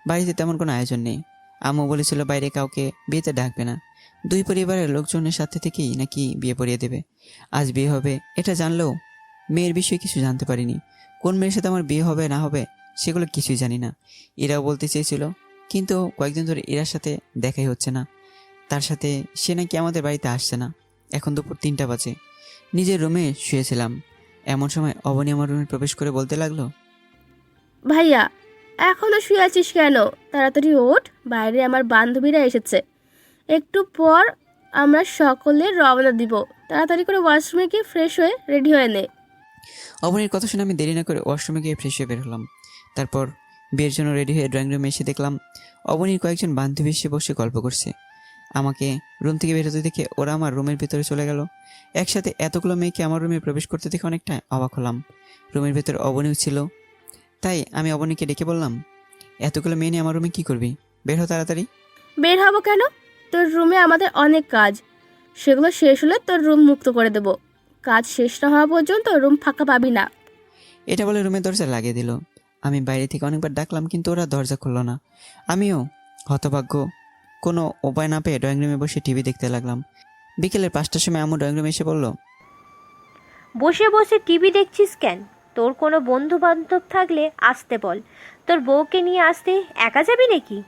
বাড়িতে তেমন কোনো আয়োজন নেই। আম্মু বলেছিল বাইরে কাউকে বিয়েতে ডাকবে না, দুই পরিবারের লোকজনের সাথে থেকেই নাকি বিয়ে পড়িয়ে দেবে। আজ বিয়ে হবে এটা জানলেও মেয়ের বিষয়ে কিছু জানতে পারিনি। কোন মেয়ের সাথে আমার বিয়ে হবে না হবে সেগুলো কিছুই জানি না। এরাও বলতে চেয়েছিল, কিন্তু কয়েকদিন ধরে এরার সাথে দেখাই হচ্ছে না। তার সাথে সে নাকি আমাদের বাড়িতে আসছে না। এখন দুপুর 3টা বাজে। নিজের রুমে শুয়েছিলাম, এমন সময় অবনী আমার রুমে প্রবেশ করে বলতে লাগলো, ভাইয়া, এখনো শুয়ে আছিস কেন? তাড়াতাড়ি ওঠ, বাইরে আমার বান্ধবীরা এসেছে। একটু পর আমরা সকলে রওনা দিব। তাড়াতাড়ি করে ওয়াশরুমে গিয়ে ফ্রেশ হয়ে রেডি হয়ে নে। অবনীর কথা শুনে আমি দেরি না করে ওয়াশরুমে গিয়ে ফ্রেশ হয়ে বের হলাম। তারপর বিয়ের জন্য রেডি হয়ে ড্রয়িং রুমে এসে দেখলাম অবনীর কয়েকজন বান্ধবী এসে বসে গল্প করছে। আমাকে রুম থেকে বেরোতে দেখে ওরা আমার রুমের ভিতরে চলে গেল। একসাথে এতগুলো মেয়েকে আমার রুমে প্রবেশ করতে দেখে অনেকটা অবাক হলাম। রুমের ভেতরে অবনীও ছিল, তাই আমি অবনীকে ডেকে বললাম, এতগুলো মেয়ে নিয়ে আমার রুমে কী করবি? বের হ তাড়াতাড়ি। বের হবো কেন? তোর রুমে আমাদের অনেক কাজ, সেগুলো শেষ হলে তোর রুম মুক্ত করে দেব। কাজ শেষ না হওয়া পর্যন্ত রুম ফাঁকা পাবি না। এটা বলে রুমের দরজা লাগিয়ে দিল। আমি বাইরে থেকে অনেকবার ডাকলাম, কিন্তু ওরা দরজা খুলল না। আমিও হতভাগ্য কোনো উপায় না পেয়ে ড্রয়িং রুমে বসে টিভি দেখতে লাগলাম। বিকেলের 5টার সময় আম্মু ড্রয়িং রুমে এসে বলল, বসে বসে টিভি দেখছিস কেন? তোর কোনো বন্ধু বান্ধব থাকলে আসতে বল। তোর বউকে নিয়ে আসতে একা যাবি নাকি?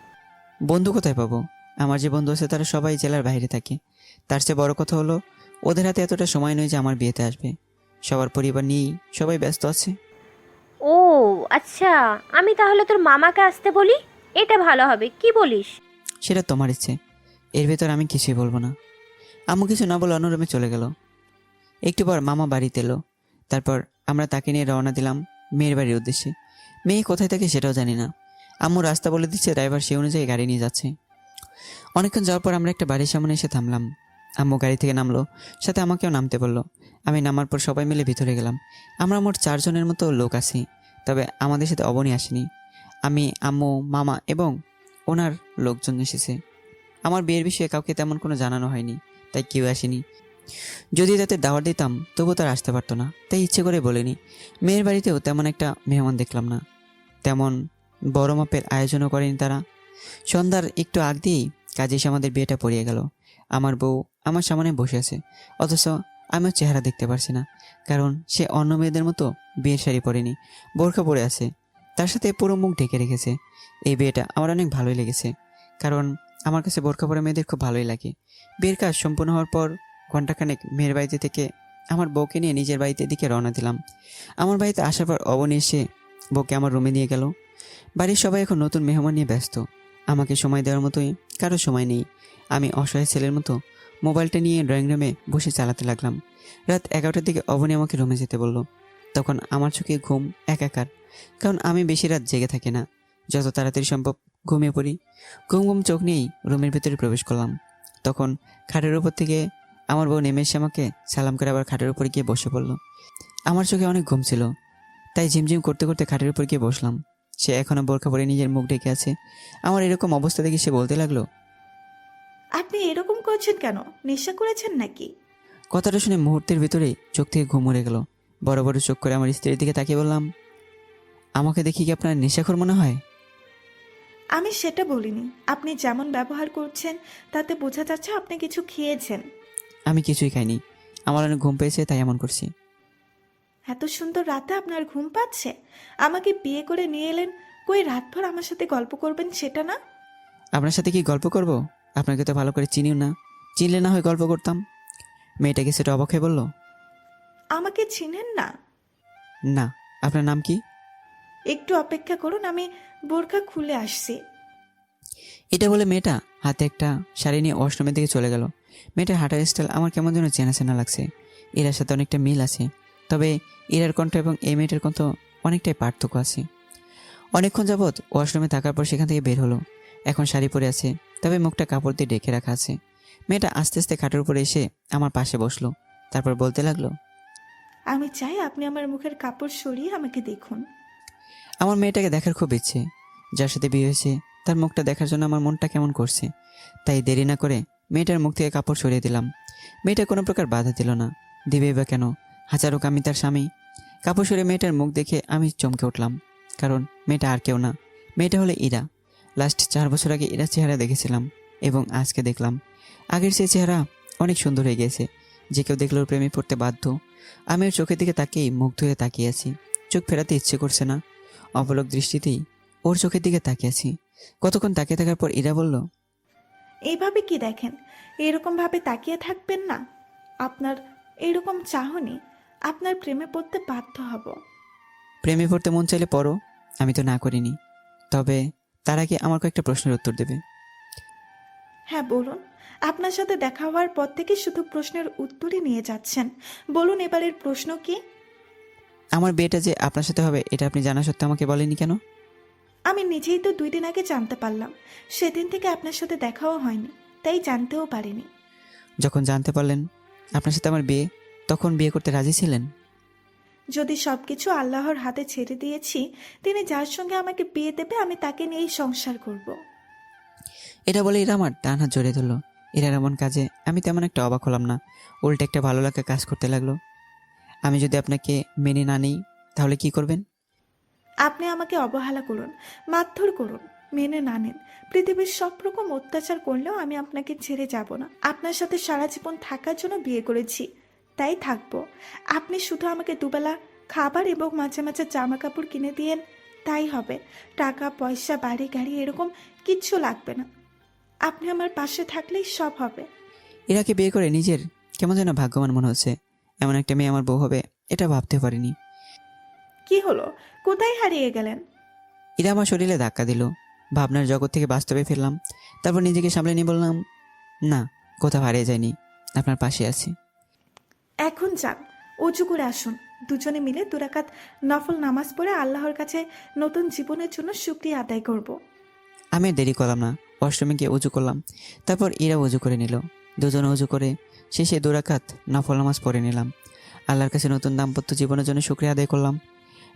বন্ধু কোথায় পাবো? আমার যে বন্ধু আছে তারা সবাই জেলার বাইরে থাকে। তার চেয়ে বড় কথা হলো ওদের হাতে এতটা সময় নয় যে আমার বিয়েতে আসবে। সবার পরিবার নিয়েই সবাই ব্যস্ত আছে। ও আচ্ছা, আমি তাহলে তোর মামাকে আসতে বলি, এটা ভালো হবে, কি বলিস? সেটা তোমার ইচ্ছে, এর ভেতর আমি কিছুই বলবো না। আম্মু কিছু না বলে অন্য রুমে চলে গেল। একটু পর মামা বাড়িতে এলো। তারপর আমরা তাকে নিয়ে রওনা দিলাম মেয়ের বাড়ির উদ্দেশ্যে। মেয়ে কোথায় থাকে সেটাও জানি না। আম্মু রাস্তা বলে দিচ্ছে, ড্রাইভার সেই অনুযায়ী গাড়ি নিয়ে যাচ্ছে। অনেকক্ষণ যাওয়ার পর আমরা একটা বাড়ির সামনে এসে থামলাম। আম্মু গাড়ি থেকে নামলো, সাথে আমাকেও নামতে বললো। আমি নামার পর সবাই মিলে ভিতরে গেলাম। আমরা মোট 4 জনের মতো লোক আছি, তবে আমাদের সাথে অবনী আসেনি। আমি, আম্মু, মামা এবং ওনার লোকজন এসেছে। আমার বিয়ের বিষয়ে কাউকে তেমন কোনো জানানো হয়নি, তাই কেউ আসেনি। যদি তাতে দাওয়াত দিতাম তবুও তারা আসতে পারতো না, তাই ইচ্ছে করে বলিনি। মেয়ের বাড়িতেও তেমন একটা মেহমান দেখলাম না, তেমন বড় মাপের আয়োজনও করেনি তারা। সন্ধ্যার একটু আগ দিয়েই কাজে এসে আমাদের বিয়েটা পড়িয়ে গেল। আমার বউ আমার সামনে বসে আছে, অথচ আমিও চেহারা দেখতে পারছি না, কারণ সে অন্য মেয়েদের মতো বিয়ের শাড়ি পরেনি, বোরখা পরে আছে। তার সাথে পুরো মুখ ঢেকে রেখেছে। এই বিয়েটা আমার অনেক ভালোই লেগেছে, কারণ আমার কাছে বোরখা পরা মেয়েদের খুব ভালোই লাগে। বিয়ের কাজ সম্পূর্ণ হওয়ার পর ঘণ্টাখানেক মেয়ের বাড়িতে থেকে আমার বউকে নিয়ে নিজের বাড়িতে দিকে রওনা দিলাম। আমার বাড়িতে আসার পর অবনী এসে বউকে আমার রুমে নিয়ে গেল। বাড়ির সবাই এখন নতুন মেহমান নিয়ে ব্যস্ত। আমাকে সময় দেওয়ার মতোই কারো সময় নেই। আমি অসহায় ছেলের মতো মোবাইলটা নিয়ে ড্রয়িং রুমে বসে চালাতে লাগলাম। রাত 11টার দিকে অবনী আমাকে রুমে যেতে বলল। তখন আমার চোখে ঘুম একাকার, কারণ আমি বেশি রাত জেগে থাকি না। যত তাড়াতাড়ি সম্ভব ঘুমিয়ে পড়ি। ঘুম ঘুম চোখ নিয়েই রুমের ভেতরে প্রবেশ করলাম। তখন খাটের উপর থেকে আমার বউ নেমে এসে আমাকে সালাম করে আবার খাটের উপর গিয়ে বসে পড়ল। আমার চোখে অনেক ঘুম ছিল, তাই ঝিমঝিম করতে করতে খাটের উপর গিয়ে বসলাম। সে এখনো বোরকা পরে নিজের মুখ ঢেকে আছে। আমার এরকম অবস্থা দেখে সে বলতে লাগলো, আপনি এরকম করছেন কেন? নেশা করেছেন নাকি? কথাটা শুনে মুহূর্তের ভিতরেই চোখ থেকে ঘুম উড়ে গেল। বড় বড় চোখ করে আমার স্ত্রীর দিকে তাকিয়ে বললাম, আমাকে দেখি কি আপনার নেশাখোর মনে হয়? আমি সেটা বলিনি। আপনি যেমন ব্যবহার করছেন তাতে বোঝা যাচ্ছে আপনি কিছু খেয়েছেন। আমি কিছুই খাইনি, আমার অনেক ঘুম পেয়েছে তাই এমন করছি। এত সুন্দর রাতে আপনার ঘুম পাচ্ছে? আমাকে বিয়ে করে নিয়ে এলেন, কই রাতভর আমার সাথে গল্প করবেন সেটা না? আপনার সাথে কি গল্প করব? আপনাকে তো ভালো করে চিনিও না, চিনলে না হয় গল্প করতাম। মেয়েটাকে সেটা অবাক হয়ে বলল, আমাকে চিনেন না? না। আপনার নাম কি? একটু অপেক্ষা করুন, আমি বোরখা খুলে আসছি। এটা বলে মেয়েটা হাতে একটা শাড়ি নিয়ে ওয়াশরুমের দিকে চলে গেল। মেয়েটার হাঁটার স্টাইল আমার কেমন যেন চেনা চেনা লাগছে। এরার সাথে অনেকটা মিল আছে, তবে এরার কণ্ঠ এবং এই মেয়েটার কণ্ঠ অনেকটাই পার্থক্য আছে। অনেকক্ষণ যাবৎ ওয়াশরুমে থাকার পর সেখান থেকে বের হলো। এখন শাড়ি পরে আছে, তবে মুখটা কাপড় দিয়ে ঢেকে রাখা আছে। মেয়েটা আস্তে আস্তে খাটের উপরে এসে আমার পাশে বসলো। তারপর বলতে লাগলো, আমি চাই আপনি আমার মুখের কাপড় সরিয়ে আমাকে দেখুন। আমার মেয়েটাকে দেখার খুব ইচ্ছে। যার সাথে বিয়ে হয়েছে তার মুখটা দেখার জন্য আমার মনটা কেমন করছে। তাই দেরি না করে মেয়েটার মুখ থেকে কাপড় সরিয়ে দিলাম। মেয়েটা কোনো প্রকার বাধা দিল না, দিবেই বা কেন, হাজারো আমি তার স্বামী। কাপড় সরিয়ে মেয়েটার মুখ দেখে আমি চমকে উঠলাম, কারণ মেয়েটা আর কেউ না, মেয়েটা হলো ইরা। লাস্ট 4 বছর আগে ইরার চেহারা দেখেছিলাম এবং আজকে দেখলাম আগের সেই চেহারা অনেক সুন্দর হয়ে গেছে। যে কেউ দেখলে ওর প্রেমে পড়তে বাধ্য। আমি ওর চোখের দিকে তাকিয়েই মুগ্ধ হয়ে তাকিয়ে আছি। চোখ ফেরাতে ইচ্ছে করছে না, অপলক দৃষ্টিতেই ওর চোখের দিকে তাকিয়ে আছি। কতক্ষণ তাকিয়ে থাকার পর ইরা বলল, এইভাবে কি দেখেন? এরকম ভাবে তাকিয়ে থাকবেন না। আপনার এরকম চাহনি, আপনার প্রেমে পড়তে বাধ্য হব। প্রেমে পড়তে মন চাইলে পড়ো, আমি তো না করিনি। তবে তার আগে আমার কয়েকটা প্রশ্নের উত্তর দেবে। হ্যাঁ বলুন। আপনার সাথে দেখা হওয়ার পর থেকে শুধু প্রশ্নের উত্তরই নিয়ে যাচ্ছেন। বলুন এবারের প্রশ্ন কি? আমার বিয়েটা যে আপনার সাথে হবে এটা আপনি জানা সত্ত্বেও আমাকে বলেনি কেন? আমি নিজেই তো 2 দিন আগে জানতে পারলাম। সেদিন থেকে আপনার সাথে দেখাও হয়নি, তাই জানতেও পারিনি। যখন জানতে পারলেন আপনার সাথে আমার বিয়ে, তখন বিয়ে করতে রাজি ছিলেন? যদি সবকিছু আল্লাহর হাতে ছেড়ে দিয়েছি, তিনি যার সঙ্গে আমাকে বিয়ে দেবে আমি তাকে নিয়েই সংসার করব। এটা বলে এরা আমার ডান হাত জড়িয়ে ধরলো। এরার এমন কাজে আমি তেমন একটা অবাক হলাম না, উল্টে একটা ভালো লাগা কাজ করতে লাগলো। আমি যদি আপনাকে মেনে না নিই তাহলে কি করবেন? আপনি আমাকে অবহেলা করুন, মারধর করুন, মেনে না নেন, পৃথিবীর সব রকম অত্যাচার করলেও আমি আপনাকে ছেড়ে যাব না। আপনার সাথে সারা জীবন থাকার জন্য বিয়ে করেছি, তাই থাকবো। আপনি শুধু আমাকে দুবেলা খাবার এবং মাঝে মাঝে জামা কাপড় কিনে দিয়েন, তাই হবে। টাকা পয়সা বাড়ি গাড়ি এরকম কিচ্ছু লাগবে না। আপনি আমার পাশে থাকলেই সব হবে। এরাকে বিয়ে করে নিজের কেমন যেন ভাগ্যবান মনে হচ্ছে। এমন একটা মেয়ে আমার বউ হবে এটা ভাবতে পারিনি। কি হলো? কোথায় হারিয়ে গেলেন? এরা আমার শরীরে ধাক্কা দিল। ভাবনার জগৎ থেকে বাস্তবে ফিরলাম। তারপর নিজেকে সামলে নিয়ে বললাম, না, কোথাও হারিয়ে যায়নি, আপনার পাশে আছি। এখন যান, অজু করে আসুন। দুজনে মিলে 2 রাকাত নফল নামাজ পড়ে আল্লাহর কাছে নতুন জীবনের জন্য শুকরিয়া আদায় করব। আমি আর দেরি করলাম না, ওয়াশরুমে গিয়ে উজু করলাম। তারপর এরা উজু করে নিল। দুজনে উজু করে শেষে 2 রাকাত নফল নামাজ পড়ে নিলাম। আল্লাহর কাছে নতুন দাম্পত্য জীবনের জন্য শুকরিয়া আদায় করলাম।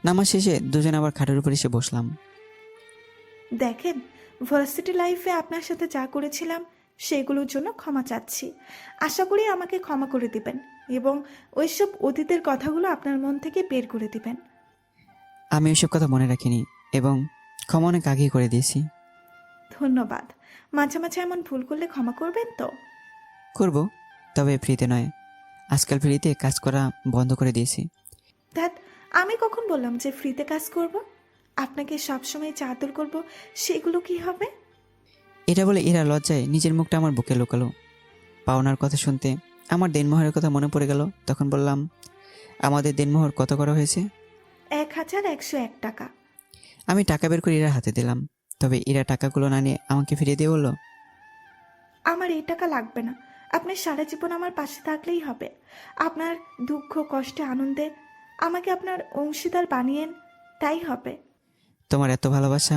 নামাজ শেষে দুজনে আবার খাটের উপর এসে বসলাম। দেখেন, ভার্সিটি লাইফে আপনার সাথে যা করেছিলাম সেগুলোর জন্য ক্ষমা চাচ্ছি। আশা করি আমাকে ক্ষমা করে দিবেন এবং ওইসব অতীতের কথাগুলো আপনার মন থেকে বের করে দিবেন। আমি ওইসব কথা মনে রাখিনি এবং ক্ষমা অনেক আগেই করে দিয়েছি। ধন্যবাদ। মাঝে মাঝে এমন ভুল করলে ক্ষমা করবেন তো? করব, তবে ফ্রিতে নয়। আজকাল ফ্রিতে কাজ করা বন্ধ করে দিয়েছি। ধ্যাত, আমি কখন বললাম যে ফ্রিতে কাজ করব? আপনাকে সবসময় যা আদর করব সেগুলো কি হবে? এটা বলে এরা লজ্জায় নিজের মুখটা আমার বুকে লুকালো। পাওনার কথা শুনতে আমার দেনমোহরের কথা মনে পড়ে গেল। তখন বললাম, আমাদের দেনমোহর কত করা হয়েছে? 1101 টাকা। আমি টাকা বের করে ইরার হাতে দিলাম। তবে ইরা টাকাগুলো না নিয়ে আমাকে ফিরিয়ে দিয়ে বলল, আমার এই টাকা লাগবে না, আপনি সারা জীবন আমার পাশে থাকলেই হবে। আপনার দুঃখ কষ্টে আনন্দে আমাকে আপনার অংশীদার বানিয়েন, তাই হবে। তোমার এত ভালোবাসা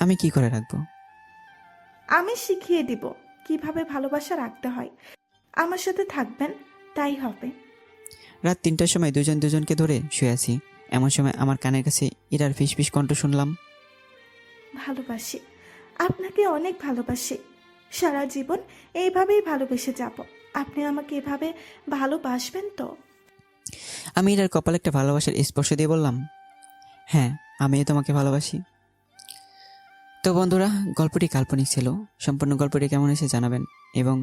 আমি কি করে রাখবো? আমি শিখিয়ে দিব কিভাবে ভালোবাসা রাখতে হয়। আমার সাথে থাকবেন, তাই হবে। রাত 3টার সময় দুজন দুজনকে ধরে শুয়ে আছি। এমন সময় আমার কানের কাছে ইরার ফিসফিস কণ্ঠ শুনলাম। ভালোবাসি, আপনাকে অনেক ভালোবাসি। সারা জীবন এইভাবেই ভালোবেসে যাব। আপনি আমাকে এভাবে ভালোবাসবেন তো? আমি ইরার কপালে একটা ভালোবাসার স্পর্শ দিয়ে বললাম, হ্যাঁ, আমিও তোমাকে ভালোবাসি। তো বন্ধুরা, গল্পটি কাল্পনিক ছিল। সম্পূর্ণ গল্পটি কেমন হয়েছে জানাবেন, এবং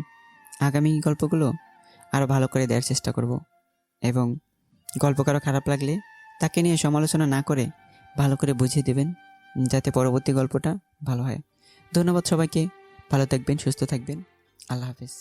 আগামী গল্পগুলো আরও ভালো করে দেওয়ার চেষ্টা করব। এবং গল্প কারো খারাপ লাগলে তাকে নিয়ে সমালোচনা না করে ভালো করে বুঝিয়ে দেবেন, যাতে পরবর্তী গল্পটা ভালো হয়। ধন্যবাদ সবাইকে। ভালো থাকবেন, সুস্থ থাকবেন। আল্লাহ হাফেজ।